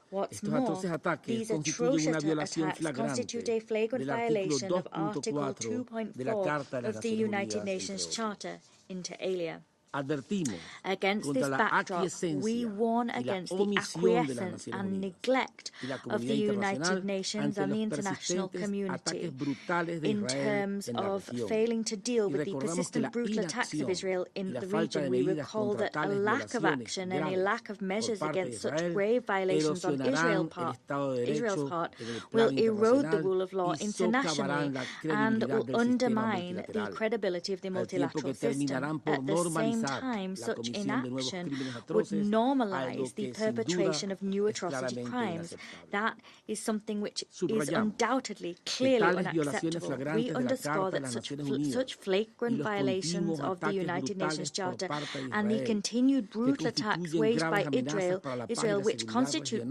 What's more, these atrocious attacks constitute a flagrant violation of Article 2.4 of the United Nations Charter, inter alia. Against this backdrop, we warn against the acquiescence and neglect of the United Nations and the international community in terms of failing to deal with the persistent brutal attacks of Israel in the region. We recall that a lack of action and a lack of measures against such grave violations on Israel's part will erode the rule of law internationally and will undermine the credibility of the multilateral system. At the same time, such inaction would normalize the perpetration of new atrocity crimes. That is something which is undoubtedly clearly unacceptable. We underscore that such flagrant violations of the United Nations Charter and the continued brutal attacks waged by Israel which constitute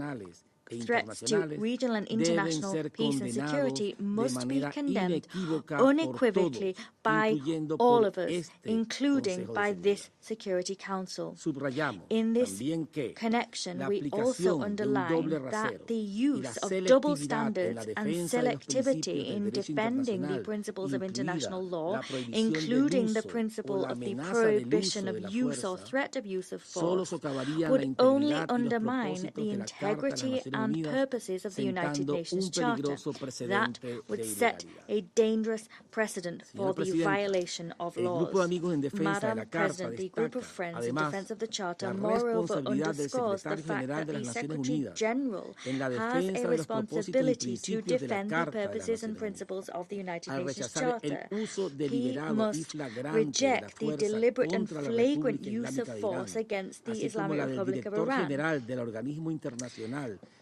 threats to regional and international peace and security must be condemned unequivocally by all of us, including by this Security Council. In this connection, we also underline that the use of double standards and selectivity in defending the principles of international law, including the principle of the prohibition of use or threat of use of force, would only undermine the integrity and purposes of the United Nations Charter. That would set a dangerous precedent for the violation of laws. Madam President, the group of friends in defense of the Charter moreover underscores the fact that the Secretary General has a responsibility to defend the purposes and principles of the United Nations Charter. He must reject the deliberate and flagrant use of force against the Islamic Republic of Iran.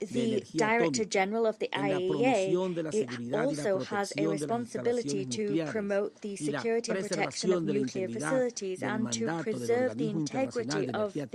The Director General of the IAEA also has a responsibility to promote the security and protection of nuclear facilities and to preserve the integrity of the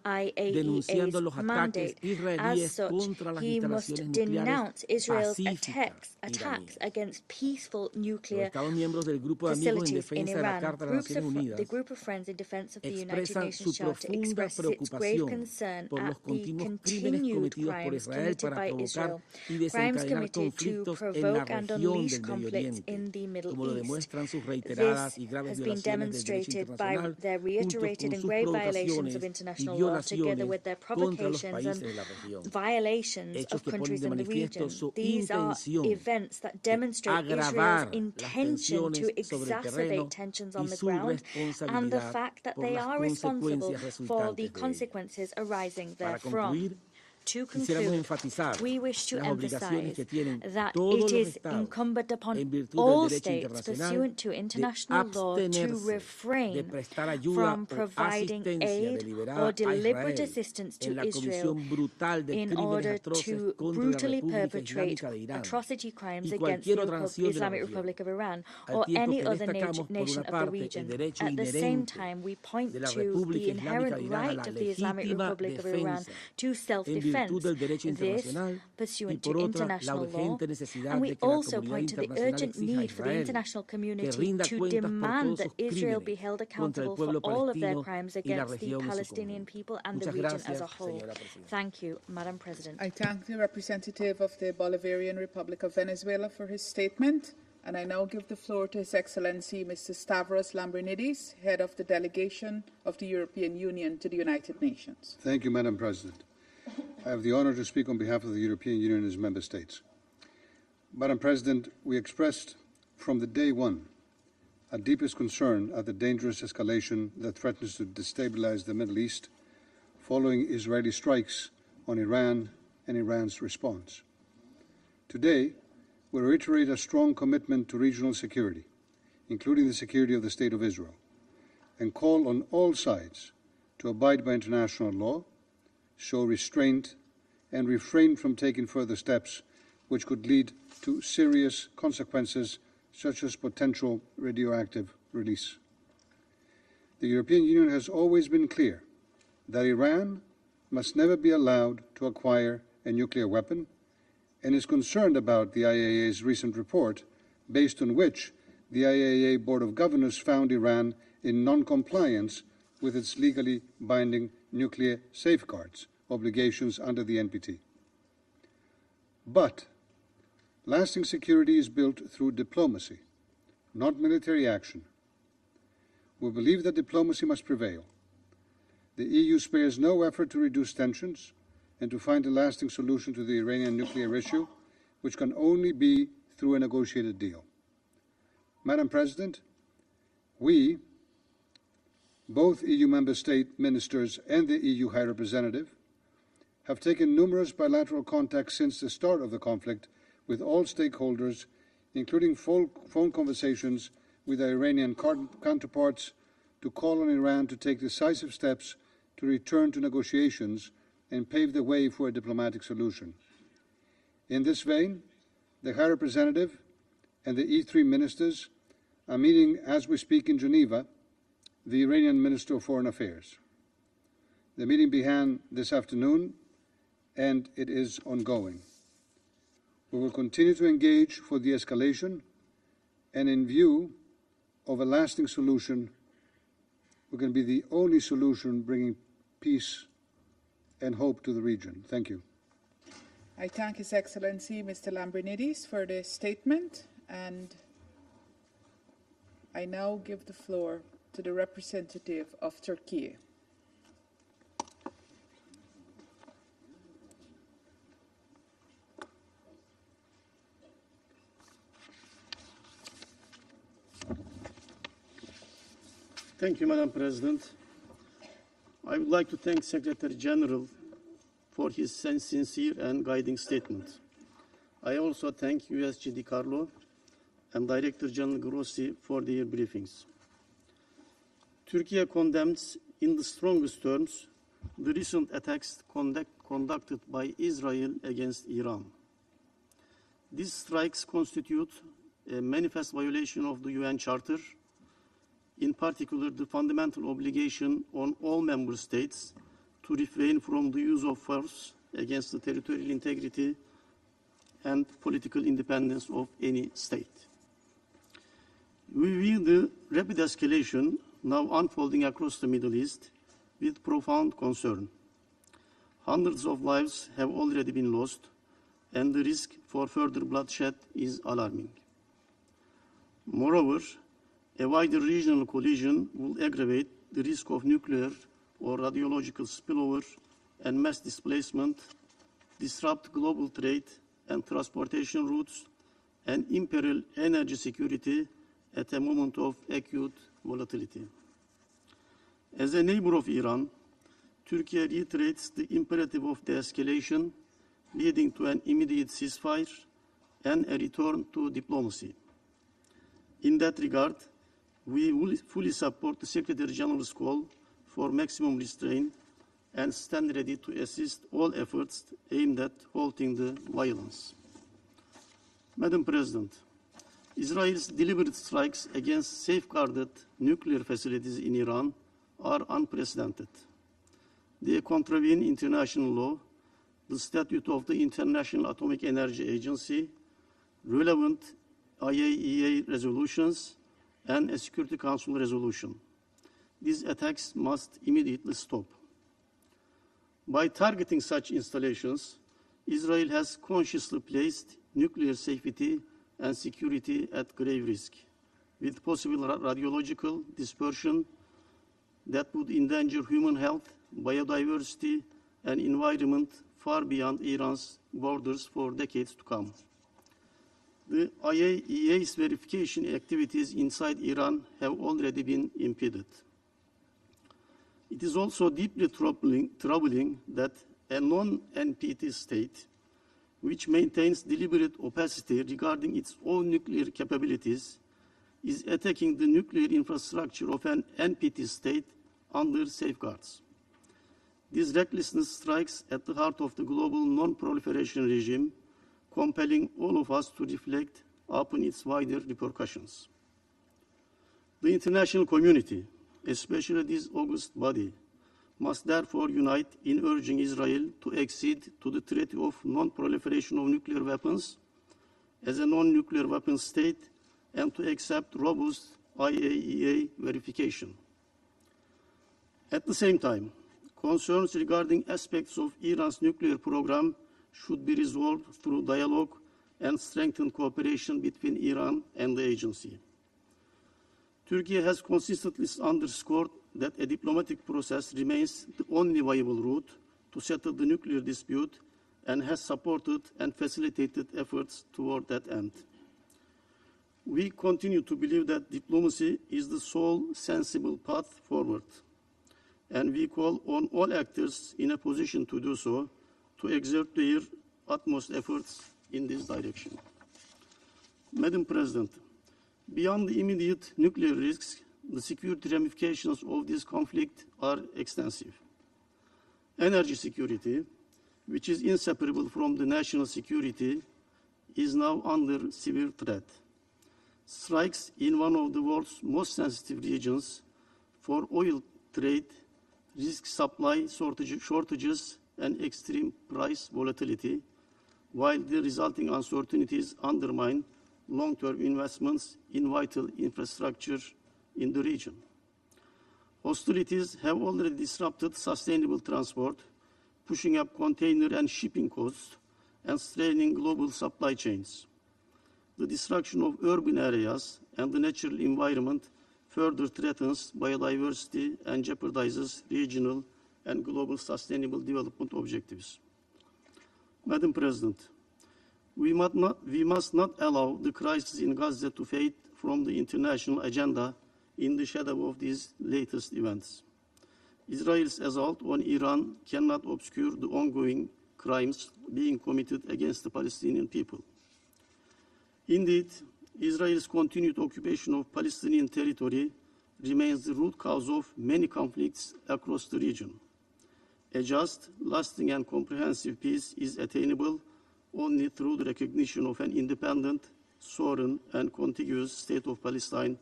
IAEA's mandate. As such, he must denounce Israel's attacks against peaceful nuclear facilities in Iran. The Group of Friends in Defense of the United Nations Charter expresses its grave concern at the continued crimes committed by Israel, crimes committed to provoke and unleash conflicts in the Middle East. This has been demonstrated by their reiterated and grave violations of international law, together with their provocations and violations of countries in the region. These are events that demonstrate Israel's intention to exacerbate tensions on the ground and the fact that they are responsible for the consequences arising therefrom. To conclude, we wish to emphasize that it is incumbent upon all states pursuant to international law to refrain from providing aid or deliberate assistance to Israel in order to brutally perpetrate atrocity crimes against the Islamic Republic of Iran or any other nation of the region. At the same time, we point to the inherent right of the Islamic Republic of Iran to self-defense. This pursuant to international law, and we also point to the urgent need for the international community to demand that Israel be held accountable for all of their crimes against the Palestinian people and the region as a whole. Thank you, Madam President. I thank the representative of the Bolivarian Republic of Venezuela for his statement, and I now give the floor to His Excellency Mr. Stavros Lambrinidis, head of the delegation of the European Union to the United Nations. Thank you, Madam President. I have the honor to speak on behalf of the European Union and its member states. Madam President, we expressed from the day one our deepest concern at the dangerous escalation that threatens to destabilize the Middle East following Israeli strikes on Iran and Iran's response. Today, we reiterate a strong commitment to regional security, including the security of the State of Israel, and call on all sides to abide by international law, show restraint, and refrain from taking further steps which could lead to serious consequences such as potential radioactive release. The European Union has always been clear that Iran must never be allowed to acquire a nuclear weapon and is concerned about the IAEA's recent report, based on which the IAEA Board of Governors found Iran in non-compliance with its legally binding nuclear safeguards obligations under the NPT. But lasting security is built through diplomacy, not military action. We believe that diplomacy must prevail. The EU spares no effort to reduce tensions and to find a lasting solution to the Iranian nuclear issue, which can only be through a negotiated deal. Madam President, we, both EU member state ministers and the EU High Representative, have taken numerous bilateral contacts since the start of the conflict with all stakeholders, including phone conversations with our Iranian counterparts, to call on Iran to take decisive steps to return to negotiations and pave the way for a diplomatic solution. In this vein, the High Representative and the E3 ministers are meeting as we speak in Geneva the Iranian Minister of Foreign Affairs. The meeting began this afternoon and it is ongoing. We will continue to engage for de-escalation, and in view of a lasting solution, we can be the only solution bringing peace and hope to the region. Thank you. I thank His Excellency Mr. Lambrinidis for the statement, and I now give the floor to the representative of Turkey. Thank you, Madam President. I would like to thank Secretary General for his sincere and guiding statement. I also thank USG DiCarlo and Director General Grossi for their briefings. Turkey condemns in the strongest terms the recent attacks conducted by Israel against Iran. These strikes constitute a manifest violation of the UN Charter, in particular the fundamental obligation on all member states to refrain from the use of force against the territorial integrity and political independence of any state. We view the rapid escalation now unfolding across the Middle East with profound concern. Hundreds of lives have already been lost, and the risk for further bloodshed is alarming. Moreover, a wider regional collision will aggravate the risk of nuclear or radiological spillover and mass displacement, disrupt global trade and transportation routes, and imperil energy security at a moment of acute volatility. As a neighbor of Iran, Turkey reiterates the imperative of de-escalation, leading to an immediate ceasefire and a return to diplomacy. In that regard, we will fully support the Secretary General's call for maximum restraint and stand ready to assist all efforts aimed at halting the violence. Madam President, Israel's deliberate strikes against safeguarded nuclear facilities in Iran are unprecedented. They contravene international law, the statute of the International Atomic Energy Agency, relevant IAEA resolutions, and a Security Council resolution. These attacks must immediately stop. By targeting such installations, Israel has consciously placed nuclear safety and security at grave risk, with possible radiological dispersion that would endanger human health, biodiversity, and environment far beyond Iran's borders for decades to come. The IAEA's verification activities inside Iran have already been impeded. It is also deeply troubling that a non-NPT state, which maintains deliberate opacity regarding its own nuclear capabilities, is attacking the nuclear infrastructure of an NPT state under safeguards. This recklessness strikes at the heart of the global non-proliferation regime, compelling all of us to reflect upon its wider repercussions. The international community, especially this august body, must therefore unite in urging Israel to accede to the Treaty of Non-Proliferation of Nuclear Weapons as a non-nuclear weapons state and to accept robust IAEA verification. At the same time, concerns regarding aspects of Iran's nuclear program should be resolved through dialogue and strengthened cooperation between Iran and the agency. Turkey has consistently underscored that a diplomatic process remains the only viable route to settle the nuclear dispute and has supported and facilitated efforts toward that end. We continue to believe that diplomacy is the sole sensible path forward, and we call on all actors in a position to do so to exert their utmost efforts in this direction. Madam President, beyond the immediate nuclear risks, the security ramifications of this conflict are extensive. Energy security, which is inseparable from the national security, is now under severe threat. Strikes in one of the world's most sensitive regions for oil trade risk supply shortages and extreme price volatility, while the resulting uncertainties undermine long-term investments in vital infrastructure in the region. Hostilities have already disrupted sustainable transport, pushing up container and shipping costs and straining global supply chains. The destruction of urban areas and the natural environment further threatens biodiversity and jeopardizes regional and global sustainable development objectives. Madam President, we must not allow the crisis in Gaza to fade from the international agenda in the shadow of these latest events. Israel's assault on Iran cannot obscure the ongoing crimes being committed against the Palestinian people. Indeed, Israel's continued occupation of Palestinian territory remains the root cause of many conflicts across the region. A just, lasting, and comprehensive peace is attainable only through the recognition of an independent, sovereign, and contiguous state of Palestine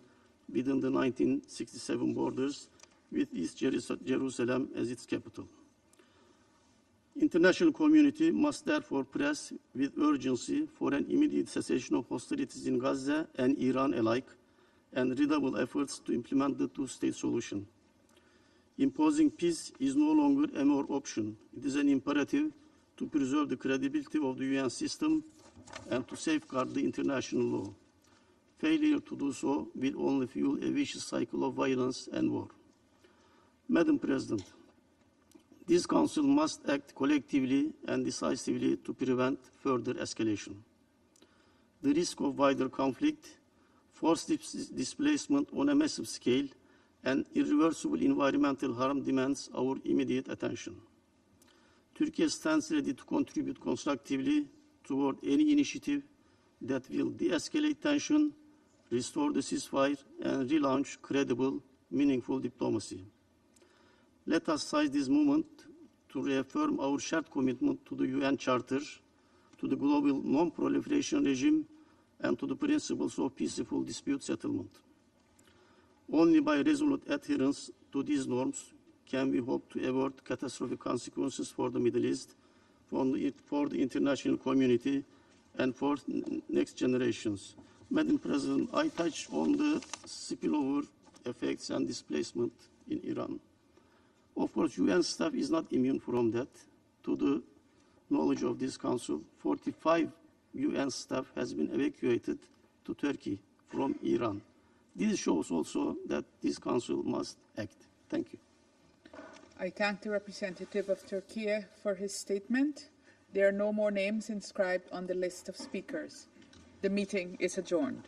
within the 1967 borders, with East Jerusalem as its capital. International community must therefore press with urgency for an immediate cessation of hostilities in Gaza and Iran alike, and redouble efforts to implement the two-state solution. Imposing peace is no longer a mere option. It is an imperative to preserve the credibility of the UN system and to safeguard the international law. Failure to do so will only fuel a vicious cycle of violence and war. Madam President, this Council must act collectively and decisively to prevent further escalation. The risk of wider conflict, forced displacement on a massive scale, and irreversible environmental harm demands our immediate attention. Turkey stands ready to contribute constructively toward any initiative that will de-escalate tension, restore the ceasefire, and relaunch credible, meaningful diplomacy. Let us seize this moment to reaffirm our shared commitment to the UN Charter, to the global non-proliferation regime, and to the principles of peaceful dispute settlement. Only by resolute adherence to these norms can we hope to avert catastrophic consequences for the Middle East, for the international community, and for next generations. Madam President, I touched on the spillover effects and displacement in Iran. Of course, UN staff is not immune from that. To the knowledge of this Council, 45 UN staff has been evacuated to Turkey from Iran. This shows also that this Council must act. Thank you. I thank the representative of Turkey for his statement. There are no more names inscribed on the list of speakers. The meeting is adjourned.